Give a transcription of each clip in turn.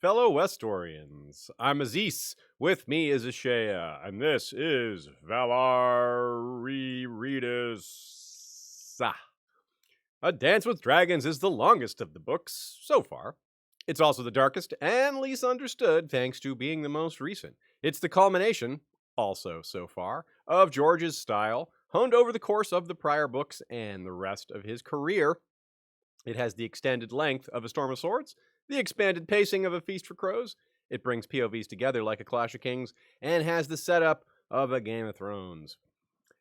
fellow Westorians. I'm Aziz. With me is Ashea, and this is Valar Rereadis. A Dance with Dragons is the longest of the books so far. It's also the darkest and least understood, thanks to being the most recent. It's the culmination, also so far, of George's style, honed over the course of the prior books and the rest of his career. It has the extended length of A Storm of Swords, the expanded pacing of A Feast for Crows. It brings POVs together like A Clash of Kings, and has the setup of a Game of Thrones.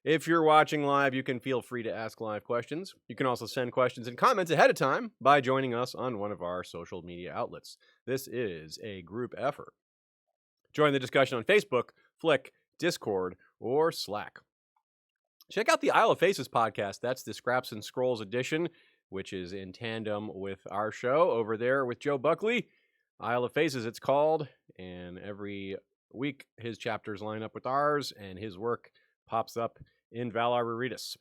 If you're watching live, you can feel free to ask live questions. You can also send questions and comments ahead of time by joining us on one of our social media outlets. This is a group effort. Join the discussion on Facebook, Flick, Discord, or Slack. Check out the Isle of Faces podcast. That's the Scraps and Scrolls edition, which is in tandem with our show over there with Joe Buckley. Isle of Faces, it's called, and every week his chapters line up with ours, and his work pops up in Valar Rereadis.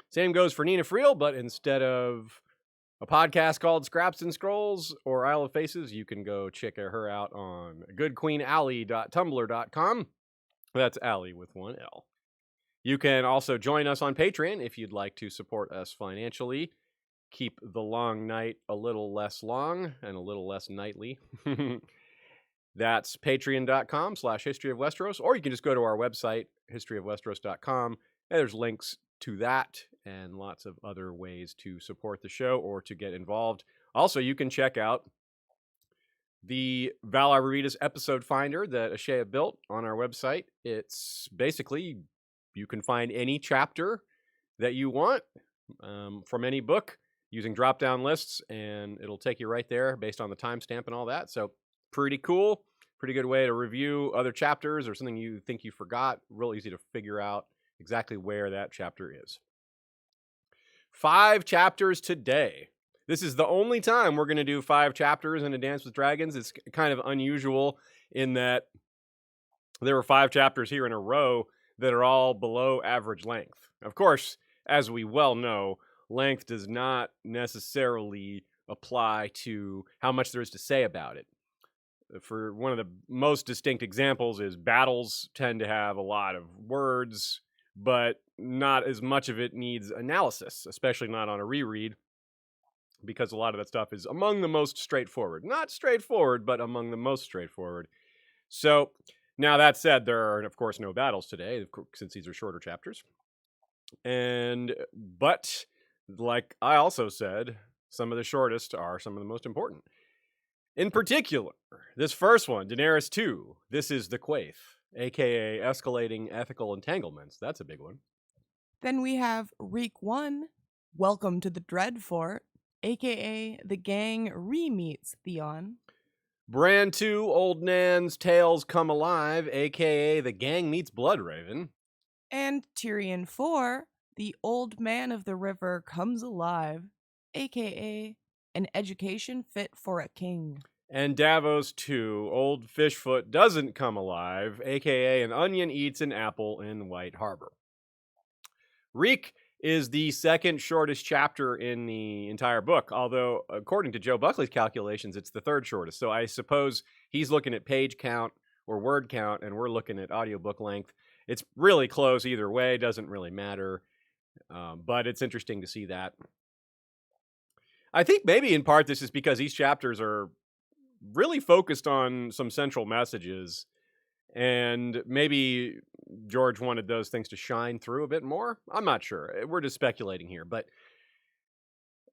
Same goes for Nina Friel, but instead of a podcast called Scraps and Scrolls or Isle of Faces, you can go check her out on goodqueenally.tumblr.com. That's Alley with one L. You can also join us on Patreon if you'd like to support us financially. Keep the long night a little less long and a little less nightly. That's patreon.com/History of Westeros, or you can just go to our website, historyofwesteros.com, and there's links to that and lots of other ways to support the show or to get involved. Also, you can check out the Valar Rereadis episode finder that Ashea built on our website. It's basically, you can find any chapter that you want from any book using drop-down lists, and it'll take you right there based on the timestamp and all that. So pretty cool. Pretty good way to review other chapters or something you think you forgot. Real easy to figure out exactly where that chapter is. 5 chapters today. This is the only time we're going to do 5 chapters in A Dance with Dragons. It's kind of unusual in that there were 5 chapters here in a row that are all below average length. Of course, as we well know, length does not necessarily apply to how much there is to say about it. For one of the most distinct examples is battles tend to have a lot of words, but not as much of it needs analysis, especially not on a reread, because a lot of that stuff is among the most straightforward. Not straightforward, but among the most straightforward. So, now that said, there are, of course, no battles today, since these are shorter chapters. But like I also said, some of the shortest are some of the most important. In particular, this first one, Daenerys 2, this is the Quaithe, aka Escalating Ethical Entanglements. That's a big one. Then we have Reek 1, Welcome to the Dreadfort, aka the gang re-meets Theon. Bran 2, Old Nan's Tales Come Alive, aka the gang meets Bloodraven. And Tyrion 4, the Old Man of the River Comes Alive, aka an education fit for a king. And Davos 2, Old Fishfoot Doesn't Come Alive, aka an onion eats an apple in White Harbor. Reek is the second shortest chapter in the entire book, although according to Joe Buckley's calculations, it's the third shortest. So I suppose he's looking at page count or word count, and we're looking at audiobook length. It's really close either way, doesn't really matter, but it's interesting to see that. I think maybe in part this is because these chapters are really focused on some central messages, and maybe George wanted those things to shine through a bit more. I'm not sure. We're just speculating here. But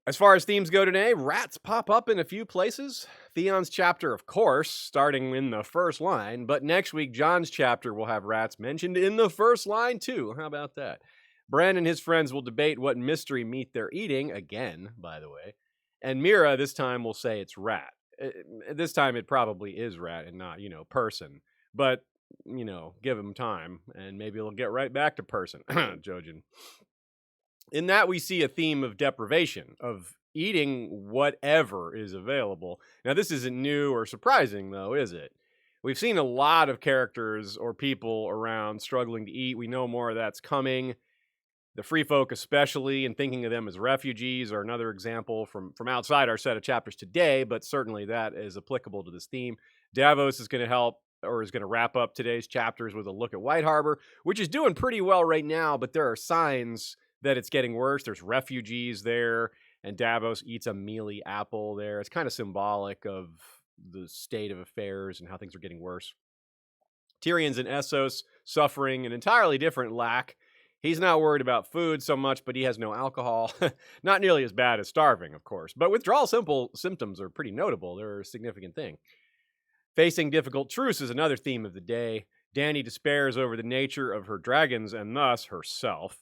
as far as themes go today, rats pop up in a few places. Theon's chapter, of course, starting in the first line. But next week, Jon's chapter will have rats mentioned in the first line, too. How about that? Bran and his friends will debate what mystery meat they're eating, again, by the way. And Mira, this time, will say it's rat. This time, it probably is rat and not, person. But, give him time, and maybe it'll get right back to person. Jojen. In that, we see a theme of deprivation, of eating whatever is available. Now, this isn't new or surprising, though, is it? We've seen a lot of characters or people around struggling to eat. We know more of that's coming. The free folk especially, and thinking of them as refugees, are another example from outside our set of chapters today, but certainly that is applicable to this theme. Davos is going to help or is going to wrap up today's chapters with a look at White Harbor, which is doing pretty well right now, but there are signs that it's getting worse. There's refugees there, and Davos eats a mealy apple there. It's kind of symbolic of the state of affairs and how things are getting worse. Tyrion's in Essos, suffering an entirely different lack. He's not worried about food so much, but he has no alcohol. Not nearly as bad as starving, of course, but withdrawal symptoms are pretty notable. They're a significant thing. Facing difficult truths is another theme of the day. Dany despairs over the nature of her dragons and thus herself.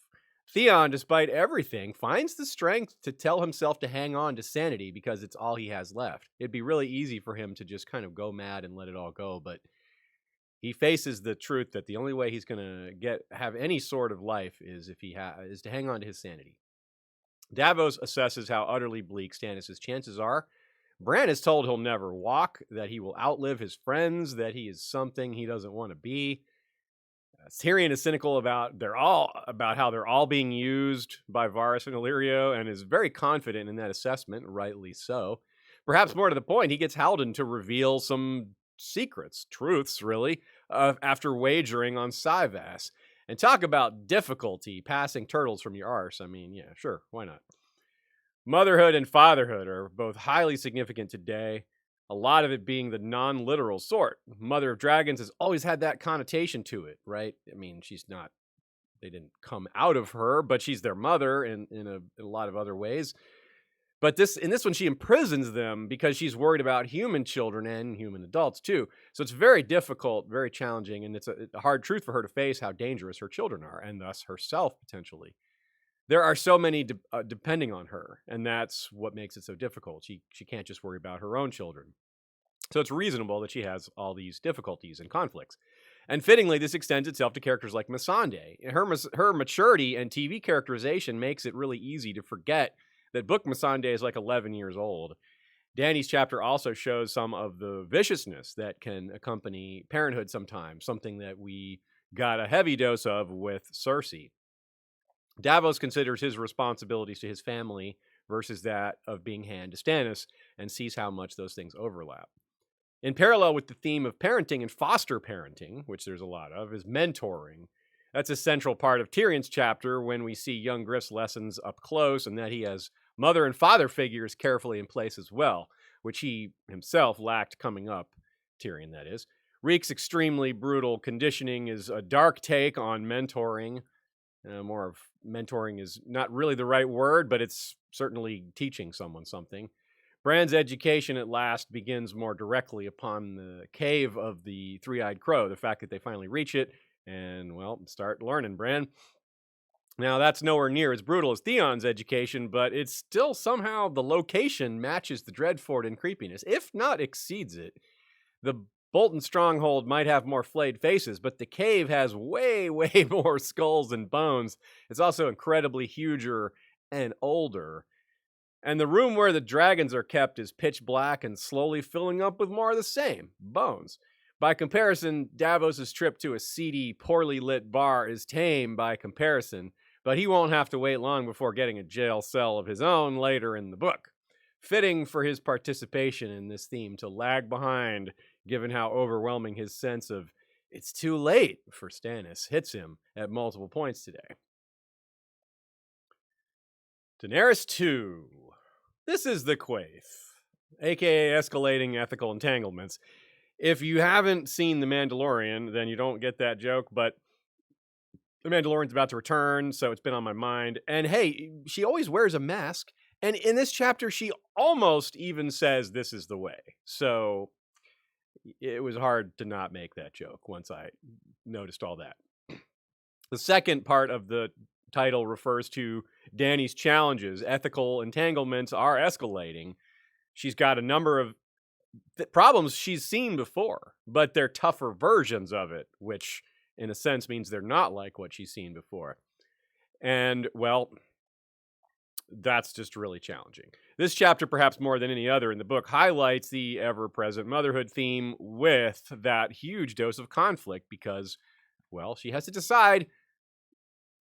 Theon, despite everything, finds the strength to tell himself to hang on to sanity because it's all he has left. It'd be really easy for him to just kind of go mad and let it all go, but he faces the truth that the only way he's going to have any sort of life is if is to hang on to his sanity. Davos assesses how utterly bleak Stannis' chances are. Bran is told he'll never walk, that he will outlive his friends, that he is something he doesn't want to be. Tyrion is cynical about how they're all being used by Varys and Illyrio, and is very confident in that assessment, rightly so. Perhaps more to the point, he gets Haldon to reveal some secrets, truths, really, after wagering on Syvas. And talk about difficulty passing turtles from your arse. I mean, yeah, sure, why not? Motherhood and fatherhood are both highly significant today, a lot of it being the non-literal sort. Mother of Dragons has always had that connotation to it, right? I mean, they didn't come out of her, but she's their mother in a lot of other ways. But in this one, she imprisons them because she's worried about human children and human adults too. So it's very difficult, very challenging, and it's a hard truth for her to face how dangerous her children are, and thus herself potentially. There are so many depending on her, and that's what makes it so difficult. She can't just worry about her own children. So it's reasonable that she has all these difficulties and conflicts. And fittingly, this extends itself to characters like Missandei. Her maturity and TV characterization makes it really easy to forget that book Missandei is like 11 years old. Dany's chapter also shows some of the viciousness that can accompany parenthood sometimes, something that we got a heavy dose of with Cersei. Davos considers his responsibilities to his family versus that of being Hand to Stannis and sees how much those things overlap. In parallel with the theme of parenting and foster parenting, which there's a lot of, is mentoring. That's a central part of Tyrion's chapter when we see young Griff's lessons up close and that he has mother and father figures carefully in place as well, which he himself lacked coming up, Tyrion that is. Reek's extremely brutal conditioning is a dark take on mentoring. More of mentoring is not really the right word, but it's certainly teaching someone something. Bran's education at last begins more directly upon the cave of the three-eyed crow, the fact that they finally reach it and, well, start learning, Bran. Now, that's nowhere near as brutal as Theon's education, but it's still somehow the location matches the Dreadfort in creepiness, if not exceeds it. The Bolton stronghold might have more flayed faces, but the cave has way, way more skulls and bones. It's also incredibly huger and older. And the room where the dragons are kept is pitch black and slowly filling up with more of the same, bones. By comparison, Davos' trip to a seedy, poorly lit bar is tame by comparison, but he won't have to wait long before getting a jail cell of his own later in the book. Fitting for his participation in this theme to lag behind, given how overwhelming his sense of it's too late for Stannis hits him at multiple points today. Daenerys 2. This is the Quaithe, aka Escalating Ethical Entanglements. If you haven't seen The Mandalorian, then you don't get that joke, but The Mandalorian's about to return, so it's been on my mind. And hey, she always wears a mask, and in this chapter, she almost even says this is the way. So it was hard to not make that joke once I noticed all that. The second part of the title refers to Dany's challenges. Ethical entanglements are escalating. She's got a number of problems she's seen before, but they're tougher versions of it, which in a sense means they're not like what she's seen before. And, well, that's just really challenging. This chapter, perhaps more than any other in the book, highlights the ever-present motherhood theme with that huge dose of conflict because, well, she has to decide,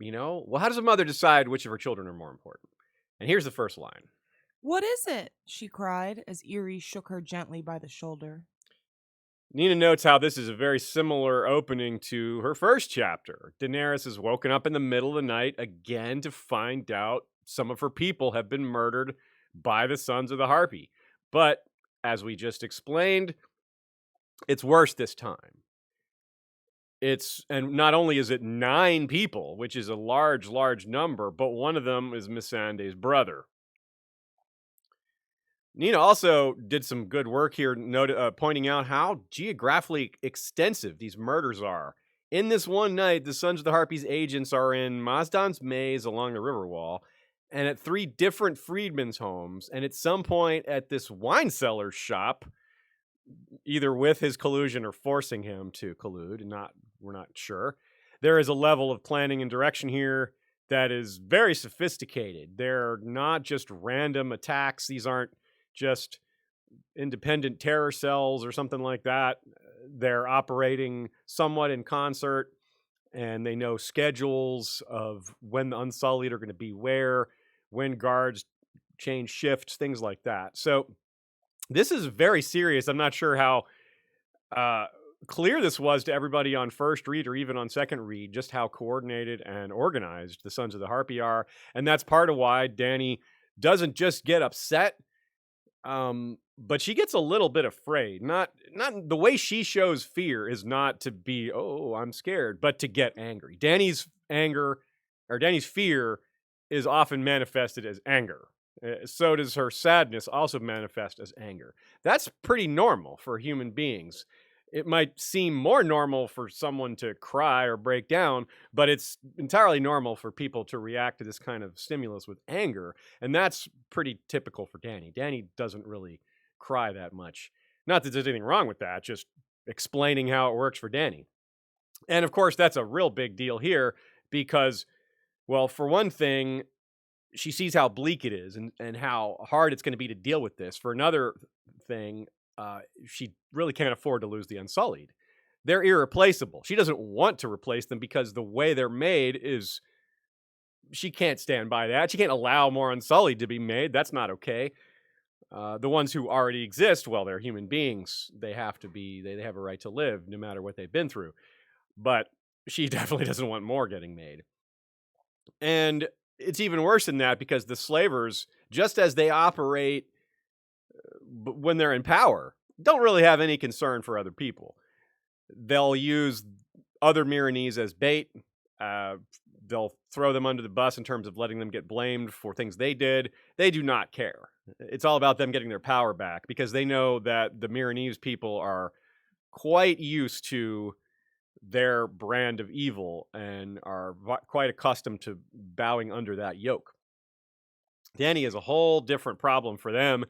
how does a mother decide which of her children are more important? And here's the first line. "What is it?" she cried as Eerie shook her gently by the shoulder. Nina notes how this is a very similar opening to her first chapter. Daenerys is woken up in the middle of the night again to find out some of her people have been murdered by the Sons of the Harpy. But, as we just explained, it's worse this time. And not only is it 9 people, which is a large, large number, but one of them is Missandei's brother. Nina also did some good work here, pointing out how geographically extensive these murders are. In this one night, the Sons of the Harpies agents are in Mazdan's maze along the river wall, and at 3 different freedmen's homes, and at some point at this wine cellar shop, either with his collusion or forcing him to collude, we're not sure. There is a level of planning and direction here that is very sophisticated. They're not just random attacks. These aren't just independent terror cells or something like that. They're operating somewhat in concert, and they know schedules of when the Unsullied are going to be where, when guards change shifts, things like that. So this is very serious. I'm not sure how clear this was to everybody on first read or even on second read, just how coordinated and organized the Sons of the Harpy are. And that's part of why Dany doesn't just get upset, but she gets a little bit afraid. Not the way she shows fear is not to be, oh, I'm scared, but to get angry. Dany's fear is often manifested as anger. So does her sadness also manifest as anger. That's pretty normal for human beings. It might seem more normal for someone to cry or break down, but it's entirely normal for people to react to this kind of stimulus with anger. And that's pretty typical for Dany. Dany doesn't really cry that much. Not that there's anything wrong with that, just explaining how it works for Dany. And of course, that's a real big deal here because, well, for one thing, she sees how bleak it is and how hard it's going to be to deal with this. For another thing, she really can't afford to lose the Unsullied. They're irreplaceable. She doesn't want to replace them because the way they're made is, she can't stand by that. She can't allow more Unsullied to be made. That's not okay. The ones who already exist, well, they're human beings. They have a right to live no matter what they've been through. But she definitely doesn't want more getting made. And it's even worse than that because the slavers, just as they operate when they're in power, don't really have any concern for other people. They'll use other Myronese as bait. They'll throw them under the bus in terms of letting them get blamed for things they did. They do not care. It's all about them getting their power back because they know that the Myronese people are quite used to their brand of evil and are quite accustomed to bowing under that yoke. Dany is a whole different problem for them,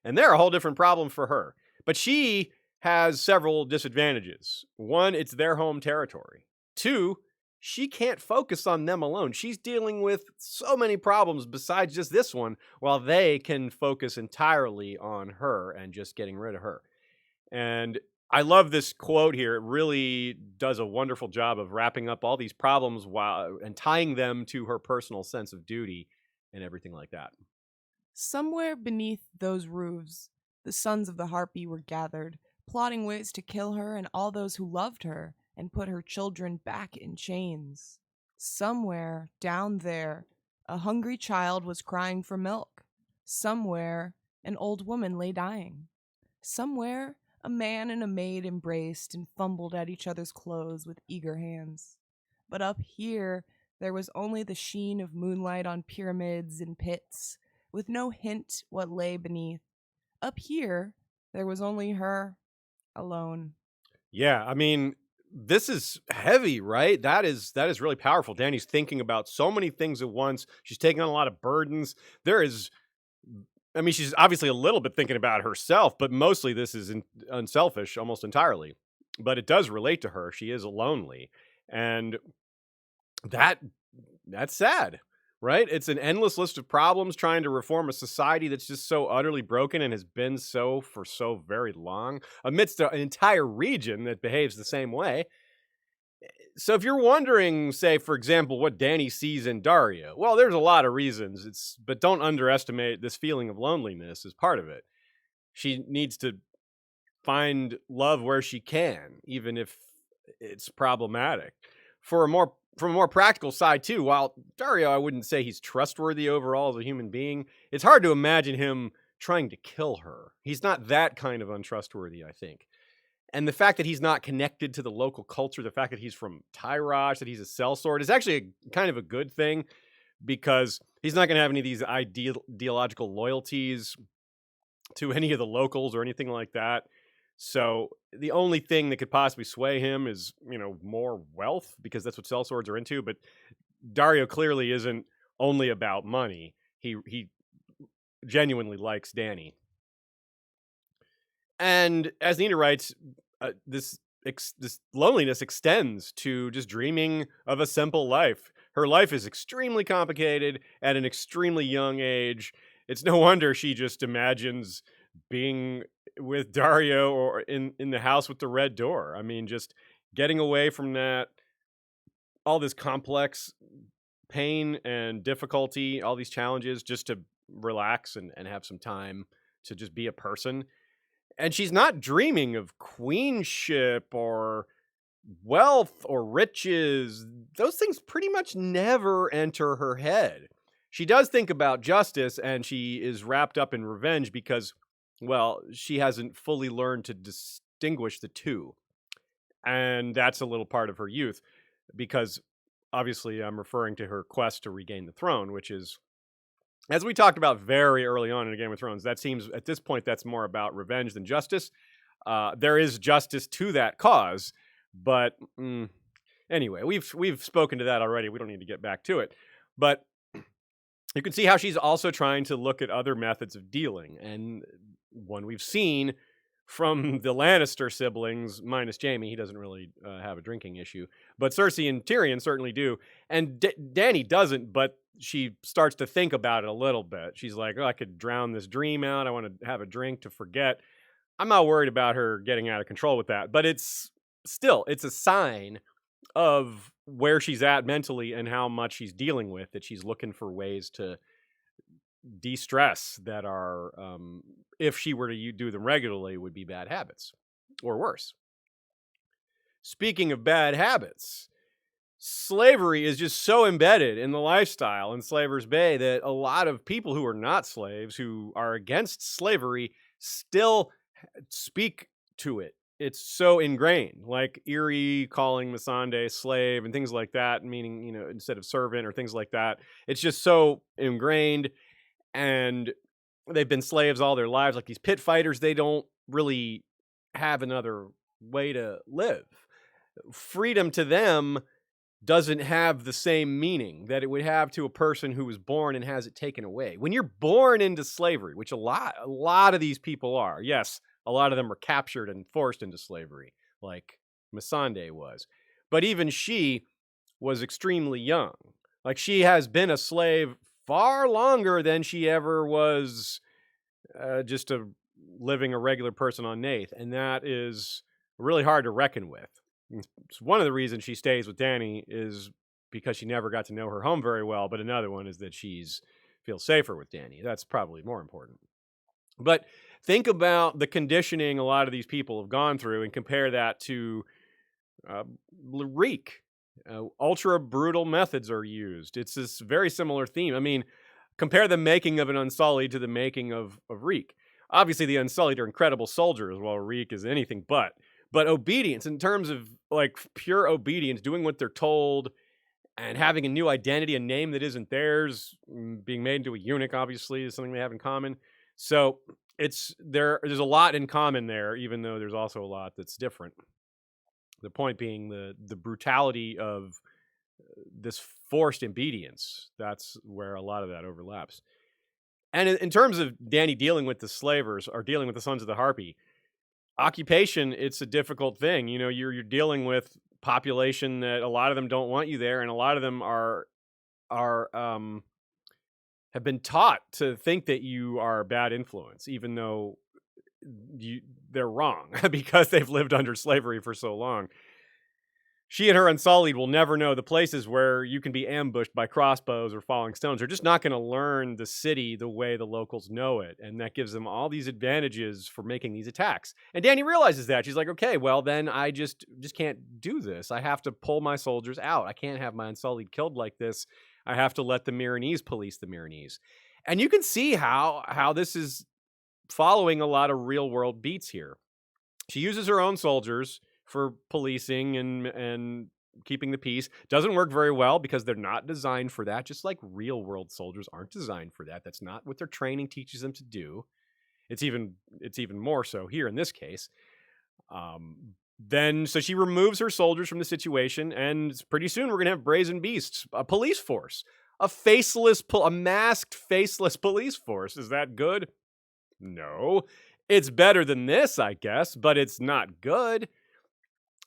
and they're a whole different problem for her. But she has several disadvantages. 1, it's their home territory. 2, she can't focus on them alone. She's dealing with so many problems besides just this one, while they can focus entirely on her and just getting rid of her. And I love this quote here. It really does a wonderful job of wrapping up all these problems and tying them to her personal sense of duty and everything like that. Somewhere beneath those roofs, the Sons of the Harpy were gathered, plotting ways to kill her and all those who loved her and put her children back in chains. Somewhere down there, a hungry child was crying for milk. Somewhere, an old woman lay dying. Somewhere, a man and a maid embraced and fumbled at each other's clothes with eager hands. But up here, there was only the sheen of moonlight on pyramids and pits, with no hint what lay beneath. Up here, there was only her, alone. Yeah, I mean, this is heavy, right? That is really powerful. Dany's thinking about so many things at once. She's taking on a lot of burdens. She's obviously a little bit thinking about herself, but mostly this is unselfish, almost entirely. But it does relate to her. She is lonely. And that's sad, right? It's an endless list of problems trying to reform a society that's just so utterly broken and has been so for so very long, amidst an entire region that behaves the same way. So if you're wondering, say, for example, what Dany sees in Daria, well, there's a lot of reasons. But don't underestimate this feeling of loneliness as part of it. She needs to find love where she can, even if it's problematic. From a more practical side too, while Dario, I wouldn't say he's trustworthy overall as a human being, it's hard to imagine him trying to kill her. He's not that kind of untrustworthy, I think. And the fact that he's not connected to the local culture, the fact that he's from Tyrosh, that he's a sellsword, is actually kind of a good thing, because he's not going to have any of these ideological loyalties to any of the locals or anything like that. So the only thing that could possibly sway him is, more wealth, because that's what sellswords are into. But Dario clearly isn't only about money. He genuinely likes Dany. And as Nina writes, this loneliness extends to just dreaming of a simple life. Her life is extremely complicated at an extremely young age. It's no wonder she just imagines being with Dario or in the house with the red door. I mean, just getting away from that, all this complex pain and difficulty, all these challenges, just to relax and have some time to just be a person. And she's not dreaming of queenship or wealth or riches. Those things pretty much never enter her head. She does think about justice, and she is wrapped up in revenge because, well, she hasn't fully learned to distinguish the two. And that's a little part of her youth, because obviously I'm referring to her quest to regain the throne, which is, as we talked about very early on in Game of Thrones, that seems, at this point, that's more about revenge than justice. There is justice to that cause, but anyway, we've spoken to that already. We don't need to get back to it. But you can see how she's also trying to look at other methods of dealing. And one we've seen from the Lannister siblings, minus Jaime, he doesn't really have a drinking issue. But Cersei and Tyrion certainly do. And Dany doesn't, but she starts to think about it a little bit. She's like, I could drown this dream out. I want to have a drink to forget. I'm not worried about her getting out of control with that. But it's a sign of where she's at mentally and how much she's dealing with, that she's looking for ways to de-stress that are, if she were to do them regularly, would be bad habits or worse. Speaking of bad habits, slavery is just so embedded in the lifestyle in Slaver's Bay that a lot of people who are not slaves, who are against slavery, still speak to it. It's so ingrained, like Eerie calling Missandei slave and things like that, meaning, instead of servant or things like that. It's just so ingrained, and they've been slaves all their lives. Like these pit fighters, they don't really have another way to live. Freedom to them doesn't have the same meaning that it would have to a person who was born and has it taken away. When you're born into slavery, which a lot of these people are, yes, a lot of them are captured and forced into slavery, like Missandei was. But even she was extremely young. Like, she has been a slave far longer than she ever was just living a regular person on Nath. And that is really hard to reckon with. It's one of the reasons she stays with Dany is because she never got to know her home very well. But another one is that she's feels safer with Dany. That's probably more important. But think about the conditioning a lot of these people have gone through and compare that to Reek. Ultra brutal methods are used. It's this very similar theme. I mean, compare the making of an Unsullied to the making of Reek. Obviously, the Unsullied are incredible soldiers, while Reek is anything but. But obedience, in terms of like pure obedience, doing what they're told and having a new identity, a name that isn't theirs, being made into a eunuch, obviously, is something they have in common. So there's a lot in common there, even though there's also a lot that's different. The point being the brutality of this forced obedience. That's where a lot of that overlaps. And in terms of Dany dealing with the slavers, or dealing with the Sons of the Harpy, occupation, it's a difficult thing. You're dealing with population that a lot of them don't want you there, and a lot of them have been taught to think that you are a bad influence, even though they're wrong because they've lived under slavery for so long. She and her Unsullied will never know the places where you can be ambushed by crossbows or falling stones. They're just not going to learn the city the way the locals know it. And that gives them all these advantages for making these attacks. And Dany realizes that. She's like, okay, well, then I just can't do this. I have to pull my soldiers out. I can't have my Unsullied killed like this. I have to let the Myronese police the Myronese. And you can see how this is following a lot of real world beats here. She uses her own soldiers for policing and keeping the peace. Doesn't work very well because they're not designed for that, just like real world soldiers aren't designed for that. That's not what their training teaches them to do. It's even more so here in this case. So she removes her soldiers from the situation, and pretty soon we're going to have brazen beasts, a police force, a masked, faceless police force. Is that good? No. It's better than this, I guess, but it's not good.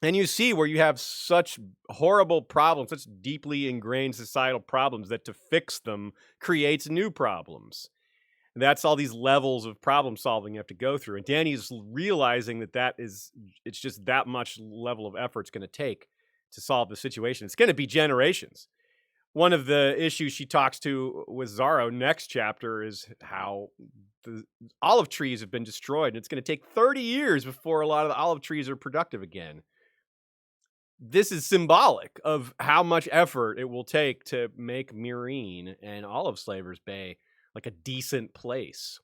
And you see where you have such horrible problems, such deeply ingrained societal problems, that to fix them creates new problems. And that's all these levels of problem solving you have to go through. And Dany's realizing it's just that much level of effort it's going to take to solve the situation. It's going to be generations. One of the issues she talks to with Zaro next chapter is how the olive trees have been destroyed, and it's going to take 30 years before a lot of the olive trees are productive again. This is symbolic of how much effort it will take to make Meereen and all of Slaver's Bay like a decent place.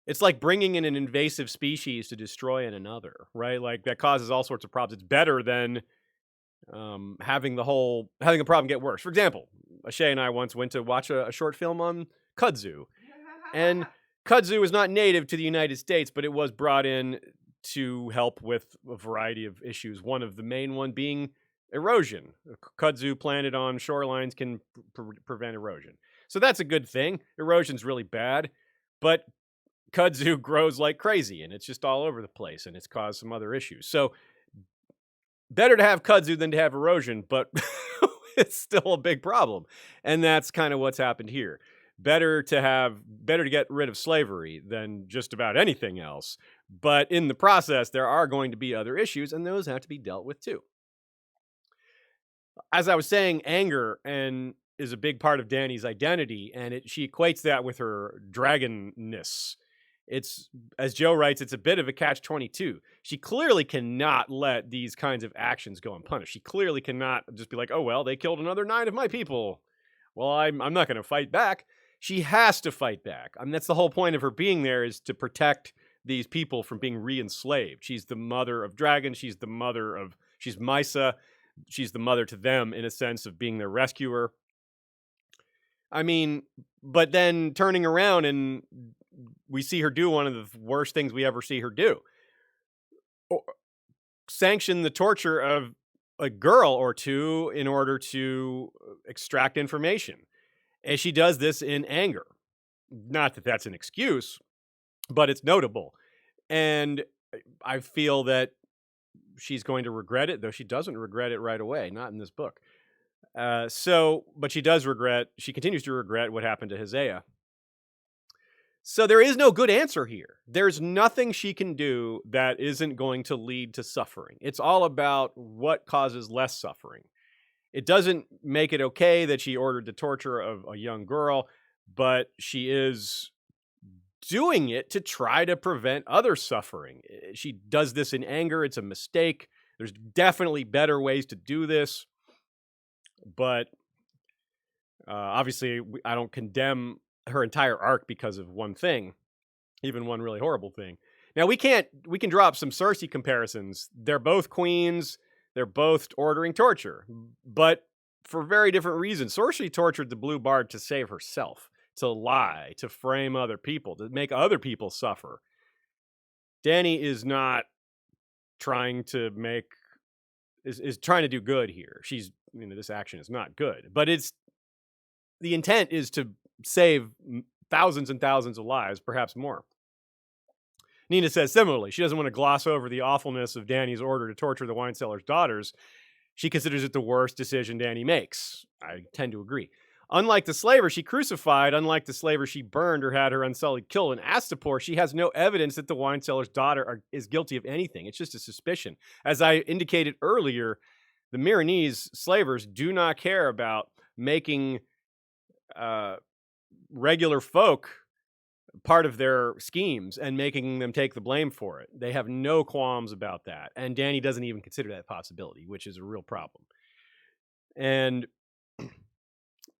It's like bringing in an invasive species to destroy another, right? Like that causes all sorts of problems. It's better than having a problem get worse. For example, Ashay and I once went to watch a short film on kudzu, and kudzu is not native to the United States, but it was brought in to help with a variety of issues. One of the main one being erosion. Kudzu planted on shorelines can prevent erosion. So that's a good thing. Erosion's really bad, but kudzu grows like crazy, and it's just all over the place, and it's caused some other issues. So better to have kudzu than to have erosion, but it's still a big problem. And that's kind of what's happened here. Better to get rid of slavery than just about anything else. But in the process, there are going to be other issues, and those have to be dealt with too. As I was saying, anger is a big part of Dany's identity, and she equates that with her dragonness. It's, as Joe writes, it's a bit of a catch-22. She clearly cannot let these kinds of actions go unpunished. She clearly cannot just be like, oh, well, they killed another 9 of my people. Well, I'm not going to fight back. She has to fight back. I mean, that's the whole point of her being there, is to protect these people from being re-enslaved. She's the mother of dragons. She's Mysa. She's the mother to them in a sense of being their rescuer. I mean, but then turning around and we see her do one of the worst things we ever see her do. Sanction the torture of a girl or two in order to extract information. And she does this in anger. Not that that's an excuse, but it's notable. And I feel that she's going to regret it, though she doesn't regret it right away, not in this book. But she continues to regret what happened to Hosea. So there is no good answer here. There's nothing she can do that isn't going to lead to suffering. It's all about what causes less suffering. It doesn't make it okay that she ordered the torture of a young girl, but she is doing it to try to prevent other suffering. She does this in anger. It's a mistake. There's definitely better ways to do this. But obviously, I don't condemn her entire arc because of one thing, even one really horrible thing. Now, we can draw up some Cersei comparisons. They're both queens. They're both ordering torture, but for very different reasons. Cersei tortured the Blue Bard to save herself, to lie, to frame other people, to make other people suffer. Dany is not trying to is trying to do good here. This action is not good, but the intent is to save thousands and thousands of lives, perhaps more. Nina says similarly, she doesn't want to gloss over the awfulness of Dany's order to torture the wine seller's daughters. She considers it the worst decision Dany makes. I tend to agree. Unlike the slaver she crucified, unlike the slaver she burned or had her unsullied killed in Astapor, she has no evidence that the wine seller's daughter is guilty of anything. It's just a suspicion. As I indicated earlier, the Myronese slavers do not care about making regular folk part of their schemes and making them take the blame for it. They have no qualms about that. And Dany doesn't even consider that possibility, which is a real problem. And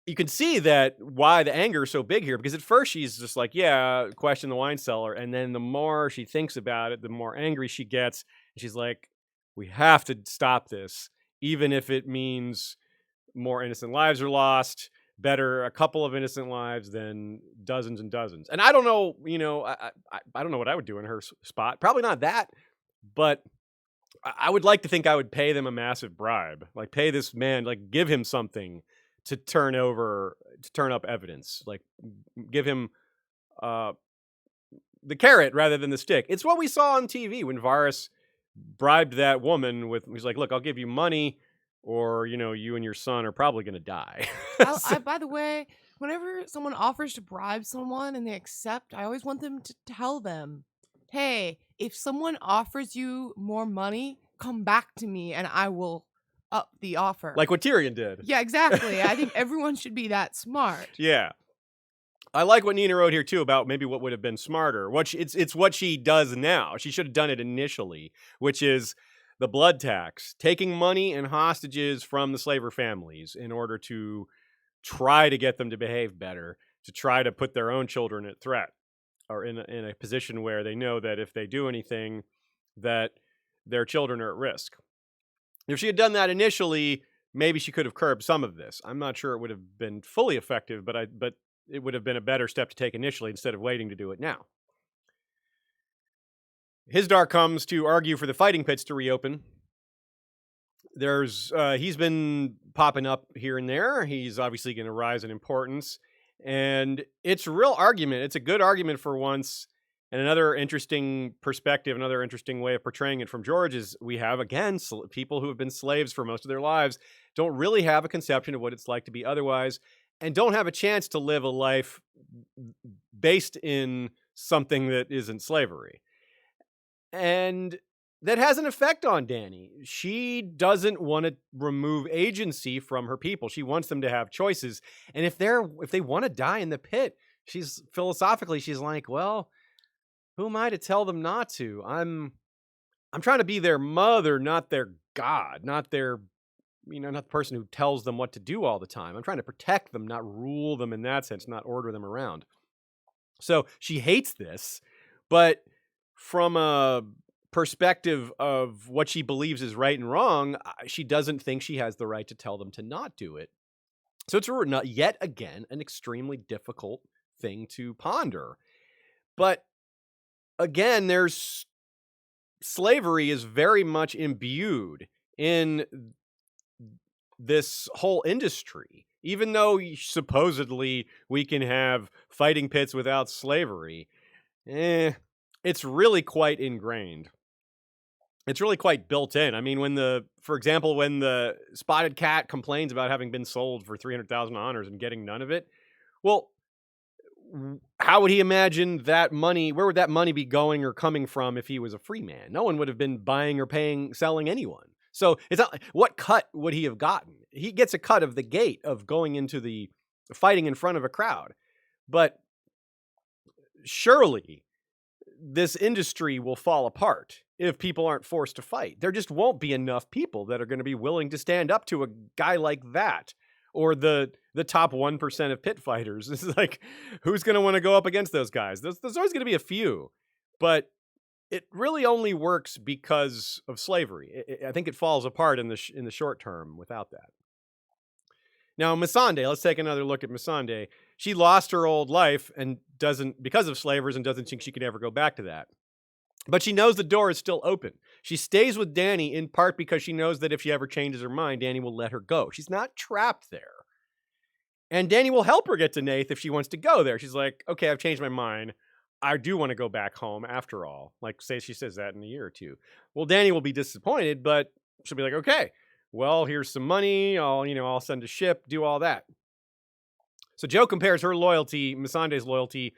you can see that why the anger is so big here, because at first she's just like, yeah, question the wine cellar. And then the more she thinks about it, the more angry she gets. And she's like, we have to stop this, even if it means more innocent lives are lost. Better a couple of innocent lives than dozens and dozens. And I don't know, I don't know what I would do in her spot. Probably not that, but I would like to think I would pay them a massive bribe, like pay this man, like give him something to turn up evidence, like give him the carrot rather than the stick. It's what we saw on TV when Varys bribed that woman with, he's like, look, I'll give you money, or, you and your son are probably going to die. By the way, whenever someone offers to bribe someone and they accept, I always want them to tell them, hey, if someone offers you more money, come back to me and I will up the offer. Like what Tyrion did. Yeah, exactly. I think everyone should be that smart. Yeah. I like what Nina wrote here, too, about maybe what would have been smarter. It's what she does now. She should have done it initially, which is the blood tax, taking money and hostages from the slaver families in order to try to get them to behave better, to try to put their own children at threat or in a position where they know that if they do anything, that their children are at risk. If she had done that initially, maybe she could have curbed some of this. I'm not sure it would have been fully effective, but it would have been a better step to take initially instead of waiting to do it now. Hizdahr comes to argue for the fighting pits to reopen. He's been popping up here and there. He's obviously going to rise in importance. And it's a real argument. It's a good argument for once. And another interesting perspective, another interesting way of portraying it from George is we have, again, people who have been slaves for most of their lives don't really have a conception of what it's like to be otherwise and don't have a chance to live a life based in something that isn't slavery. And that has an effect on Dany. She doesn't want to remove agency from her people. She wants them to have choices. And if they want to die in the pit, she's like, well, who am I to tell them not to? I'm trying to be their mother, not their god, not their, not the person who tells them what to do all the time. I'm trying to protect them, not rule them in that sense, not order them around. So she hates this, but from a perspective of what she believes is right and wrong, she doesn't think she has the right to tell them to not do it. So it's not yet again an extremely difficult thing to ponder. But again, slavery is very much imbued in this whole industry. Even though supposedly we can have fighting pits without slavery, it's really quite ingrained. It's really quite built in. I mean, for example, when the spotted cat complains about having been sold for 300,000 honors and getting none of it, well, how would he imagine that money? Where would that money be going or coming from if he was a free man? No one would have been buying or selling anyone. So it's not, what cut would he have gotten? He gets a cut of the gate of going into the fighting in front of a crowd. But surely this industry will fall apart if people aren't forced to fight. There just won't be enough people that are going to be willing to stand up to a guy like that, or the top 1% of pit fighters. This is like, who's going to want to go up against those guys? There's always going to be a few, but it really only works because of slavery. I think it falls apart in the short term without that. Now, Missandei, let's take another look at Missandei. She lost her old life and because of slavers, and doesn't think she could ever go back to that. But she knows the door is still open. She stays with Dany in part because she knows that if she ever changes her mind, Dany will let her go. She's not trapped there. And Dany will help her get to Nath if she wants to go there. She's like, okay, I've changed my mind. I do want to go back home after all. Like, say she says that in a year or two. Well, Dany will be disappointed, but she'll be like, okay, well, here's some money. I'll send a ship, do all that. So Joe compares her loyalty, Missandei's loyalty,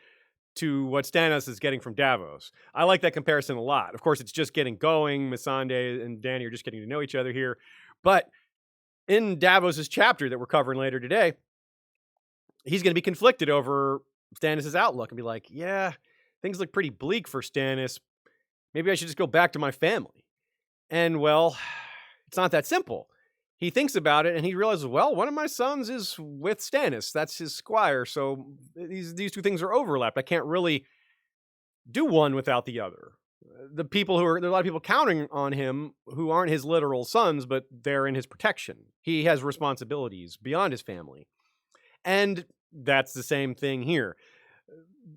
to what Stannis is getting from Davos. I like that comparison a lot. Of course, it's just getting going. Missandei and Dany are just getting to know each other here. But in Davos's chapter that we're covering later today, he's going to be conflicted over Stannis' outlook and be like, yeah, things look pretty bleak for Stannis. Maybe I should just go back to my family. And, well, it's not that simple. He thinks about it and he realizes, well, one of my sons is with Stannis. That's his squire. So these two things are overlapped. I can't really do one without the other. There are a lot of people counting on him who aren't his literal sons, but they're in his protection. He has responsibilities beyond his family. And that's the same thing here.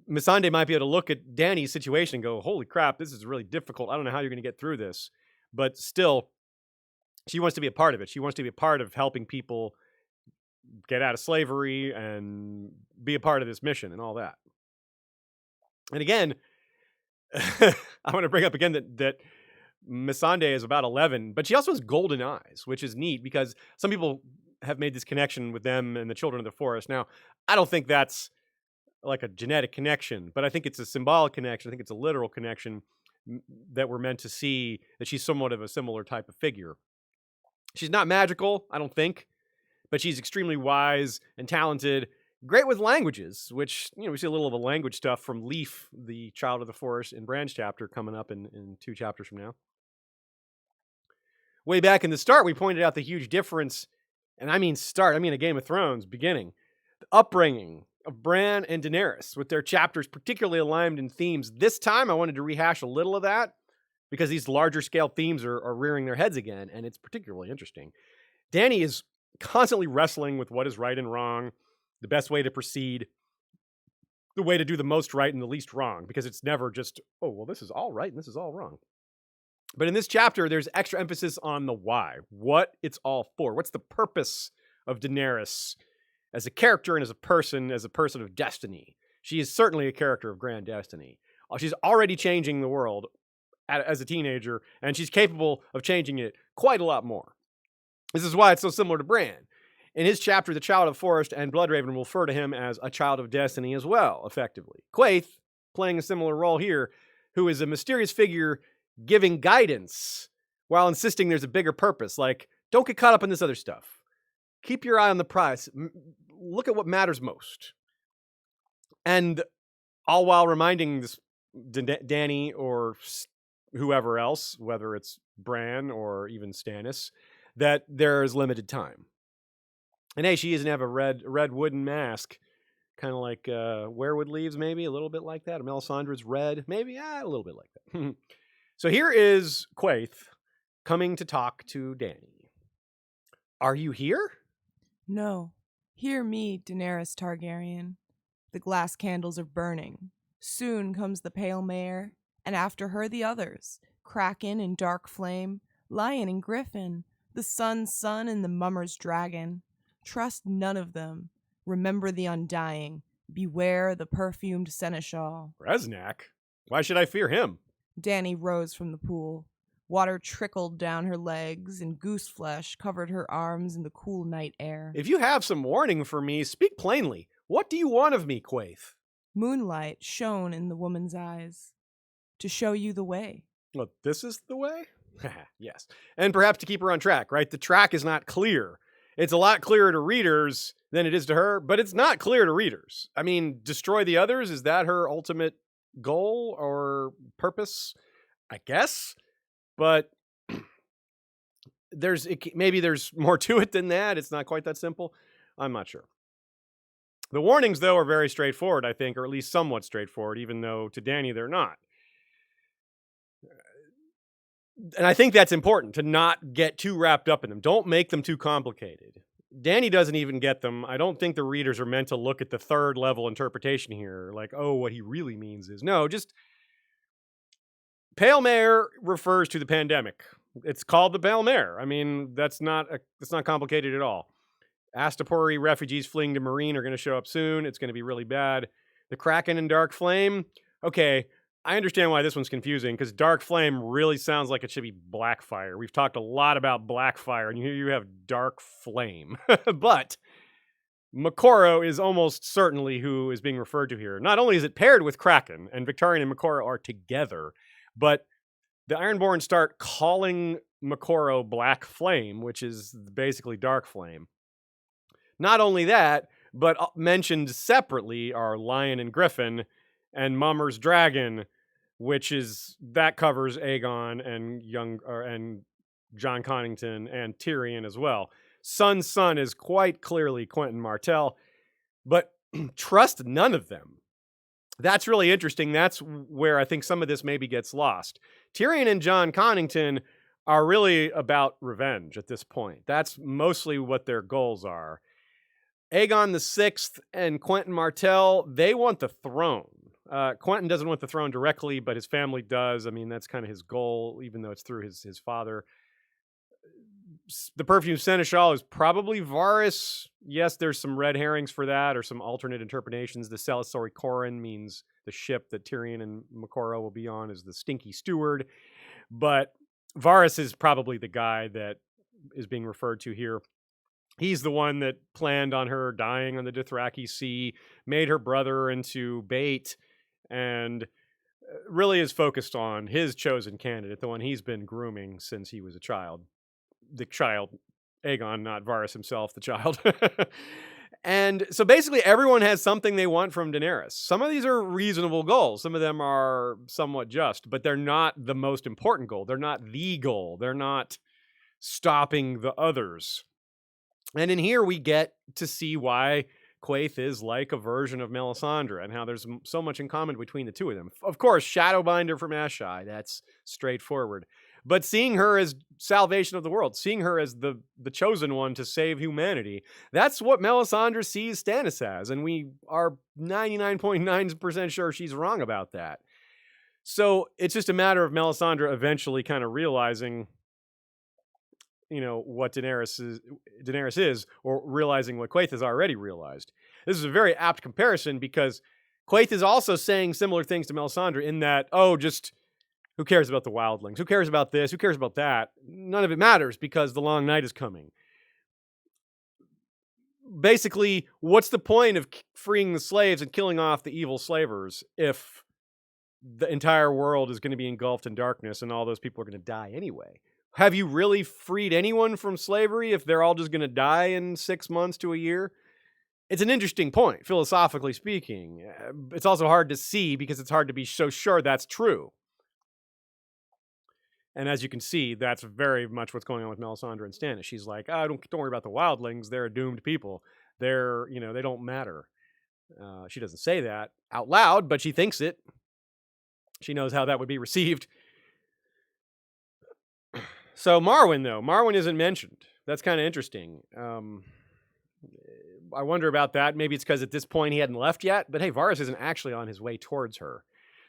Missandei might be able to look at Dany's situation and go, holy crap, this is really difficult. I don't know how you're going to get through this. But still, she wants to be a part of it. She wants to be a part of helping people get out of slavery and be a part of this mission and all that. And again, I want to bring up again that Missandei is about 11, but she also has golden eyes, which is neat because some people have made this connection with them and the children of the forest. Now, I don't think that's like a genetic connection, but I think it's a symbolic connection. I think it's a literal connection that we're meant to see that she's somewhat of a similar type of figure. She's not magical, I don't think, but she's extremely wise and talented, great with languages, which, we see a little of the language stuff from Leaf, the child of the forest, in Bran's chapter coming up in 2 chapters from now. Way back in the start, we pointed out the huge difference, and I mean a Game of Thrones beginning, the upbringing of Bran and Daenerys with their chapters particularly aligned in themes. This time, I wanted to rehash a little of that because these larger scale themes are rearing their heads again, and it's particularly interesting. Dany is constantly wrestling with what is right and wrong, the best way to proceed, the way to do the most right and the least wrong, because it's never just, oh, well, this is all right and this is all wrong. But in this chapter, there's extra emphasis on the why, what it's all for. What's the purpose of Daenerys as a character and as a person of destiny? She is certainly a character of grand destiny. She's already changing the world as a teenager, and she's capable of changing it quite a lot more. This is why it's so similar to Bran. In his chapter, the Child of the Forest and Bloodraven will refer to him as a child of destiny as well, effectively. Quaithe, playing a similar role here, who is a mysterious figure giving guidance while insisting there's a bigger purpose. Like, don't get caught up in this other stuff. Keep your eye on the prize. Look at what matters most. And all while reminding this Dany or whoever else, whether it's Bran or even Stannis, that there's limited time. And hey, she doesn't have a red wooden mask, kind of like werewood leaves, maybe a little bit like that. Melisandre's red, maybe a little bit like that. So here is Quaithe coming to talk to Dany. Are you here? No. Hear me, Daenerys Targaryen. The glass candles are burning. Soon comes the pale mare, and after her the others, Kraken and Dark Flame, Lion and Griffin, the Sun's Son and the Mummer's Dragon. Trust none of them. Remember the Undying. Beware the perfumed Seneschal. Resnack? Why should I fear him? Dany rose from the pool. Water trickled down her legs, and goose flesh covered her arms in the cool night air. If you have some warning for me, speak plainly. What do you want of me, Quaithe? Moonlight shone in the woman's eyes. To show you the way. Well, this is the way? Yes. And perhaps to keep her on track, right? The track is not clear. It's a lot clearer to readers than it is to her, but it's not clear to readers. I mean, destroy the others? Is that her ultimate goal or purpose? I guess. But maybe there's more to it than that. It's not quite that simple. I'm not sure. The warnings, though, are very straightforward, I think, or at least somewhat straightforward, even though to Dany they're not. And I think that's important, to not get too wrapped up in them. Don't make them too complicated. Dany doesn't even get them. I don't think the readers are meant to look at the third level interpretation here, like, oh, what he really means is. No, just Pale Mare refers to the pandemic. It's called the Pale Mare. I mean, that's not complicated at all. Astapori refugees fleeing to Marine are going to show up soon. It's going to be really bad. The Kraken and Dark Flame. Okay, I understand why this one's confusing, because Dark Flame really sounds like it should be Blackfire. We've talked a lot about Blackfire, and here you have Dark Flame. But Makoro is almost certainly who is being referred to here. Not only is it paired with Kraken, and Victarion and Makoro are together, but the Ironborn start calling Makoro Black Flame, which is basically Dark Flame. Not only that, but mentioned separately are Lion and Griffin and Mummer's Dragon, which that covers Aegon and Jon Connington and Tyrion as well. Son's son is quite clearly Quentin Martell, but trust none of them. That's really interesting. That's where I think some of this maybe gets lost. Tyrion and Jon Connington are really about revenge at this point. That's mostly what their goals are. Aegon the Sixth and Quentin Martell, they want the throne. Quentin doesn't want the throne directly, but his family does. I mean, that's kind of his goal, even though it's through his father. The Perfumed Seneschal is probably Varys. Yes, there's some red herrings for that, or some alternate interpretations. The Salisori Corrin means the ship that Tyrion and Makoro will be on is the Stinky Steward. But Varys is probably the guy that is being referred to here. He's the one that planned on her dying on the Dothraki Sea, made her brother into bait, and really is focused on his chosen candidate, the one he's been grooming since he was a child. The child, Aegon, not Varys himself, the child. And so basically everyone has something they want from Daenerys. Some of these are reasonable goals. Some of them are somewhat just, but they're not the most important goal. They're not the goal. They're not stopping the others. And in here we get to see why Quaithe is like a version of Melisandre and how there's so much in common between the two of them. Of course, Shadowbinder from Asshai, that's straightforward. But seeing her as salvation of the world, seeing her as the chosen one to save humanity, that's what Melisandre sees Stannis as. And we are 99.9% sure she's wrong about that. So it's just a matter of Melisandre eventually kind of realizing, what Daenerys is, or realizing what Quaithe has already realized. This is a very apt comparison because Quaithe is also saying similar things to Melisandre in that, just who cares about the wildlings? Who cares about this? Who cares about that? None of it matters because the long night is coming. Basically, what's the point of freeing the slaves and killing off the evil slavers if the entire world is going to be engulfed in darkness and all those people are going to die anyway? Have you really freed anyone from slavery if they're all just going to die in 6 months to a year? It's an interesting point, philosophically speaking. It's also hard to see because it's hard to be so sure that's true. And as you can see, that's very much what's going on with Melisandre and Stannis. She's like, don't worry about the wildlings. They're a doomed people. They're, they don't matter. She doesn't say that out loud, but she thinks it. She knows how that would be received. So Marwyn, though. Marwyn isn't mentioned. That's kind of interesting. I wonder about that. Maybe it's because at this point he hadn't left yet. But hey, Varys isn't actually on his way towards her.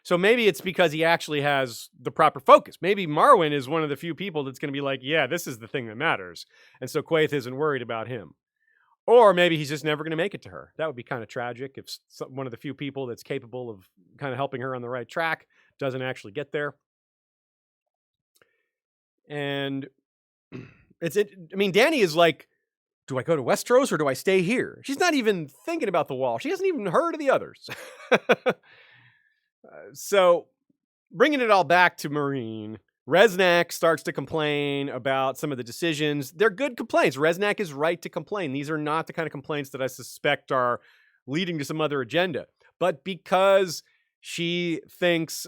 So maybe it's because he actually has the proper focus. Maybe Marwyn is one of the few people that's going to be like, yeah, this is the thing that matters. And so Quaithe isn't worried about him. Or maybe he's just never going to make it to her. That would be kind of tragic if one of the few people that's capable of kind of helping her on the right track doesn't actually get there. And Dany is like, do I go to Westeros or do I stay here? She's not even thinking about the wall. She hasn't even heard of the others. So bringing it all back to Meereen, Reznak starts to complain about some of the decisions. They're good complaints. Reznak is right to complain. These are not the kind of complaints that I suspect are leading to some other agenda. But because she thinks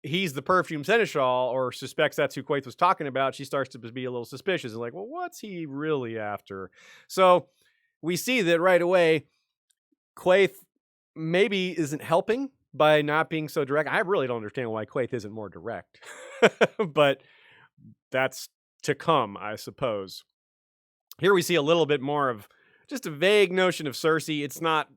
he's the Perfumed Seneschal, or suspects that's who Quaithe was talking about, she starts to be a little suspicious and like, well, what's he really after? So we see that right away, Quaithe maybe isn't helping by not being so direct. I really don't understand why Quaithe isn't more direct, but that's to come, I suppose. Here we see a little bit more of just a vague notion of Cersei. It's not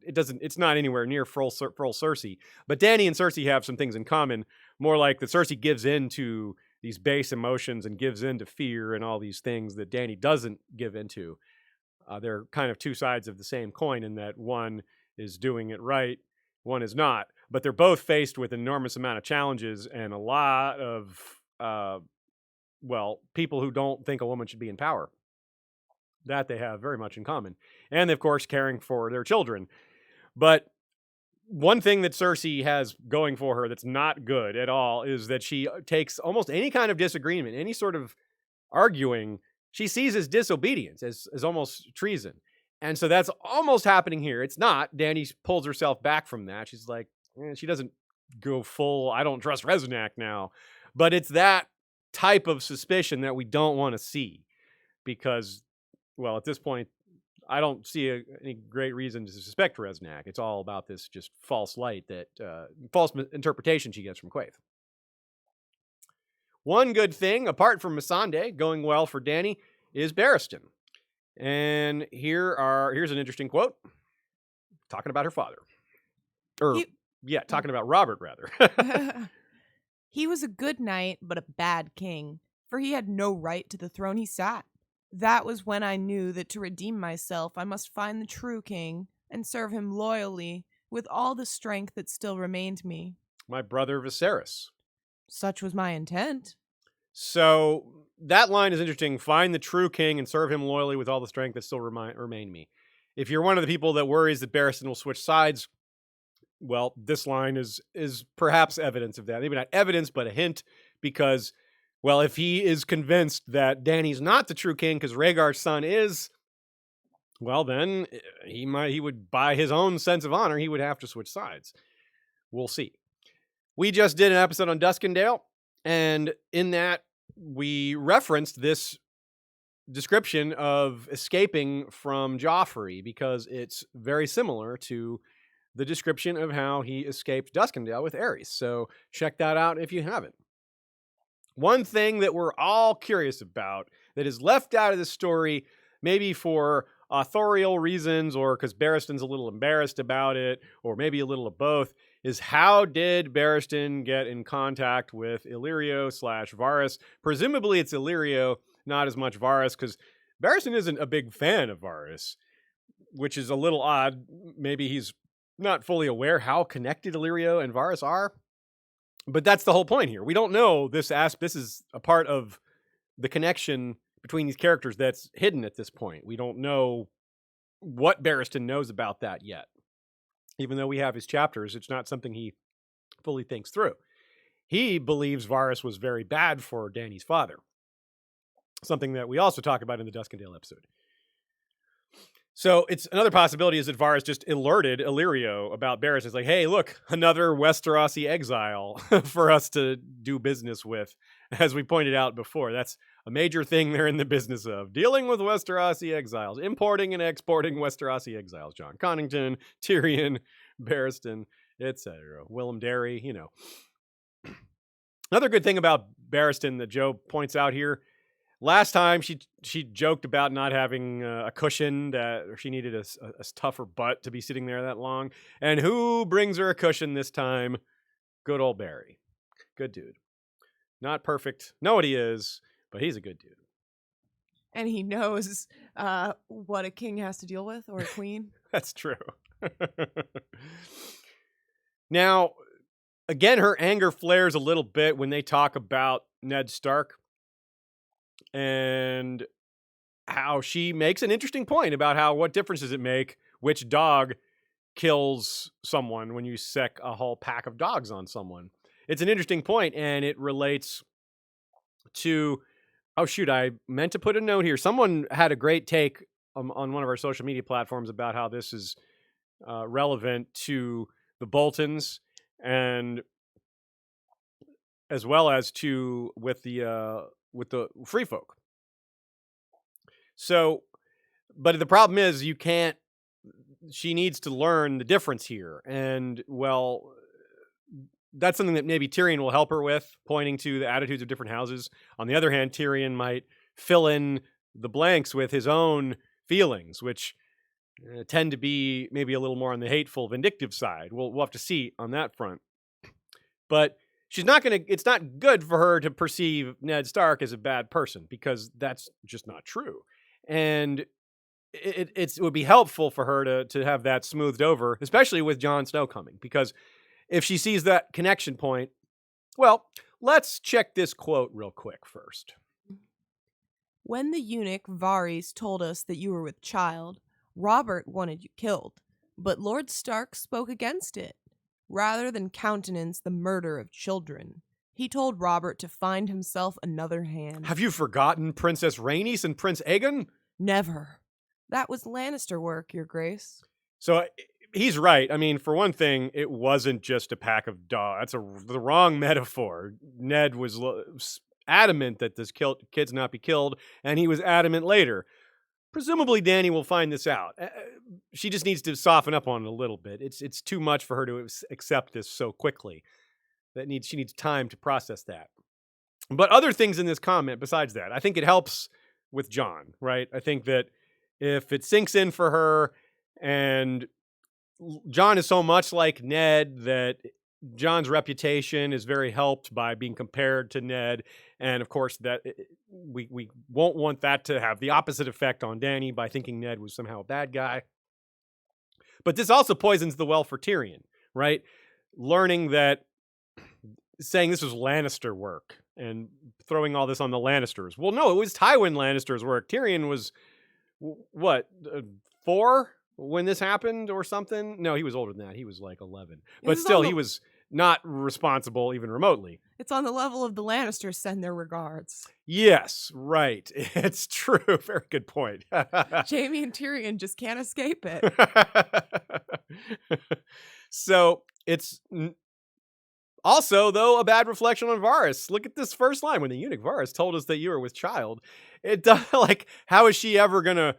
anywhere near full Cersei, but Dany and Cersei have some things in common. More like that Cersei gives in to these base emotions and gives in to fear and all these things that Dany doesn't give into. They're kind of two sides of the same coin in that one is doing it right, one is not. But they're both faced with an enormous amount of challenges and a lot of, people who don't think a woman should be in power. That they have very much in common. And, of course, caring for their children. But one thing that Cersei has going for her that's not good at all is that she takes almost any kind of disagreement, any sort of arguing, she sees as disobedience, as almost treason. And so that's almost happening here. It's not. Dany pulls herself back from that. She's like, she doesn't go full, I don't trust Reznac now. But it's that type of suspicion that we don't want to see. Because, well, at this point, I don't see any great reason to suspect Reznac. It's all about this just false light that, false interpretation she gets from Quaithe. One good thing, apart from Missandei going well for Dany, is Barristan. And here's an interesting quote. Talking about her father. Talking about Robert, rather. He was a good knight, but a bad king, for he had no right to the throne he sat. That was when I knew that to redeem myself I must find the true king and serve him loyally with all the strength that still remained me. My brother Viserys. Such was my intent. So that line is interesting. Find the true king and serve him loyally with all the strength that still remain me. If you're one of the people that worries that Barristan will switch sides, well, this line is perhaps evidence of that. Maybe not evidence, but a hint, because, well, if he is convinced that Dany's not the true king because Rhaegar's son is, well, then he would, by his own sense of honor, he would have to switch sides. We'll see. We just did an episode on Duskendale, and in that we referenced this description of escaping from Joffrey because it's very similar to the description of how he escaped Duskendale with Aerys. So check that out if you haven't. One thing that we're all curious about that is left out of the story, maybe for authorial reasons or because Barristan's a little embarrassed about it, or maybe a little of both, is how did Barristan get in contact with Illyrio/Varys? Presumably it's Illyrio, not as much Varys, because Barristan isn't a big fan of Varys, which is a little odd. Maybe he's not fully aware how connected Illyrio and Varys are. But that's the whole point here. We don't know this This is a part of the connection between these characters that's hidden at this point. We don't know what Barristan knows about that yet. Even though we have his chapters, it's not something he fully thinks through. He believes Varys was very bad for Dany's father. Something that we also talk about in the Duskendale episode. So it's another possibility is that Varys just alerted Illyrio about Barris. It's like, hey, look, another Westerosi exile for us to do business with. As we pointed out before, that's a major thing they're in the business of. Dealing with Westerosi exiles, importing and exporting Westerosi exiles. Jon Connington, Tyrion, Barristan, etc. Willem Darry, you know. Another good thing about Barristan that Joe points out here, last time she joked about not having a cushion, that she needed a tougher butt to be sitting there that long. And who brings her a cushion this time? Good old Barry. Good dude. Not perfect. Know what he is, but he's a good dude. And he knows what a king has to deal with, or a queen. That's true. Now, again, her anger flares a little bit when they talk about Ned Stark. And how she makes an interesting point about how what difference does it make which dog kills someone when you sick a whole pack of dogs on someone. It's an interesting point, and it relates to, oh shoot, I meant to put a note here. Someone had a great take on one of our social media platforms about how this is relevant to the Boltons, and as well as to with the free folk. So, but the problem is she needs to learn the difference here. And, well, that's something that maybe Tyrion will help her with, pointing to the attitudes of different houses. On the other hand, Tyrion might fill in the blanks with his own feelings, which tend to be maybe a little more on the hateful, vindictive side. We'll have to see on that front. But it's not good for her to perceive Ned Stark as a bad person, because that's just not true. And it would be helpful for her to have that smoothed over, especially with Jon Snow coming, because if she sees that connection point, well, let's check this quote real quick first. When the eunuch Varys told us that you were with child, Robert wanted you killed, but Lord Stark spoke against it. Rather than countenance the murder of children, he told Robert to find himself another hand. Have you forgotten Princess Rhaenys and Prince Aegon? Never. That was Lannister work, Your Grace. So he's right. I mean, for one thing, it wasn't just a pack of dogs. That's the wrong metaphor. Ned was adamant that this kids not be killed, and he was adamant later. Presumably, Dany will find this out. She just needs to soften up on it a little bit. It's too much for her to accept this so quickly. She needs time to process that. But other things in this comment besides that, I think it helps with Jon, right? I think that if it sinks in for her, and Jon is so much like Ned that Jon's reputation is very helped by being compared to Ned, and of course that we won't want that to have the opposite effect on Dany by thinking Ned was somehow a bad guy. But this also poisons the well for Tyrion, right? Learning that, saying this was Lannister work and throwing all this on the Lannisters. Well, no, it was Tywin Lannister's work. Tyrion was, what, 4 when this happened or something? No, he was older than that. He was like 11. But still, he was not responsible even remotely. It's on the level of the Lannisters send their regards. Yes, right. It's true. Very good point. Jaime and Tyrion just can't escape it. So it's also, though, a bad reflection on Varys. Look at this first line. When the eunuch Varys told us that you were with child, it does, like, how is she ever going to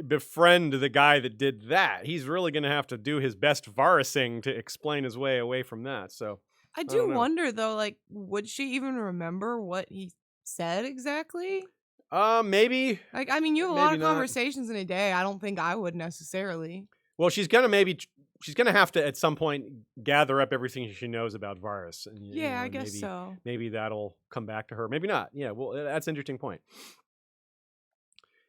befriend the guy that did that? He's really going to have to do his best Varysing to explain his way away from that. So I do wonder, though, like, would she even remember what he said exactly? Maybe. Like, I mean, you have a lot of conversations in a day. I don't think I would necessarily. Well, she's going to have to at some point gather up everything she knows about Varys. And, yeah, I guess so. Maybe that'll come back to her. Maybe not. Yeah, well, that's an interesting point.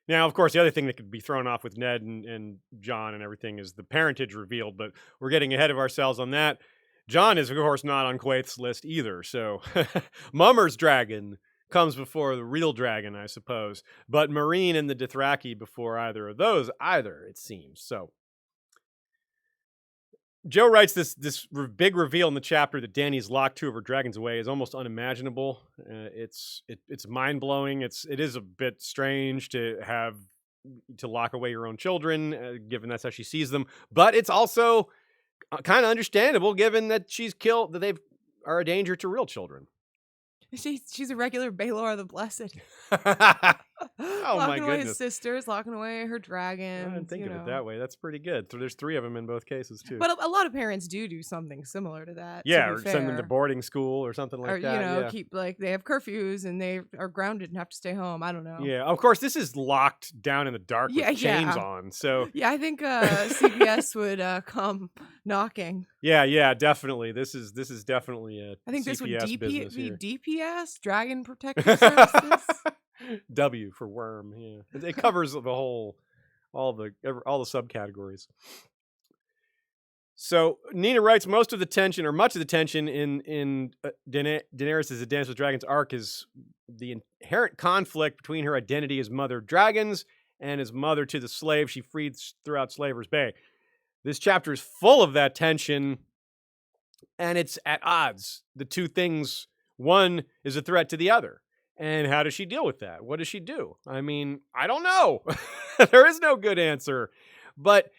Now, of course, the other thing that could be thrown off with Ned and Jon and everything is the parentage revealed, but we're getting ahead of ourselves on that. Jon is, of course, not on Quaithe's list either, so Mummer's dragon comes before the real dragon, I suppose, but Meereen and the Dothraki before either of those, it seems. So Joe writes this big reveal in the chapter that Dany's locked 2 of her dragons away is almost unimaginable. It's mind blowing. It is a bit strange to lock away your own children, given that's how she sees them. But it's also kind of understandable, given that that they are a danger to real children. She's a regular Baelor the Blessed. Oh locking my away goodness. his sisters, locking away her dragon. I didn't think of it that way. That's pretty good. There's 3 of them in both cases too. But a lot of parents do something similar to that. Yeah, or send them to boarding school or something like that. Or keep, like, they have curfews and they are grounded and have to stay home. I don't know. Yeah, of course, this is locked down in the dark with chains on. So yeah, I think CBS would come knocking. Yeah, definitely. This is definitely a I think CPS this would business be here. DPS, Dragon Protective Services. W for worm. Yeah, it covers all the subcategories. So Nina writes, much of the tension in Daenerys' A Dance with Dragons arc is the inherent conflict between her identity as mother of dragons and as mother to the slave she freed throughout Slaver's Bay. This chapter is full of that tension, and it's at odds. The two things, one is a threat to the other. And how does she deal with that? What does she do? I mean, I don't know. There is no good answer. But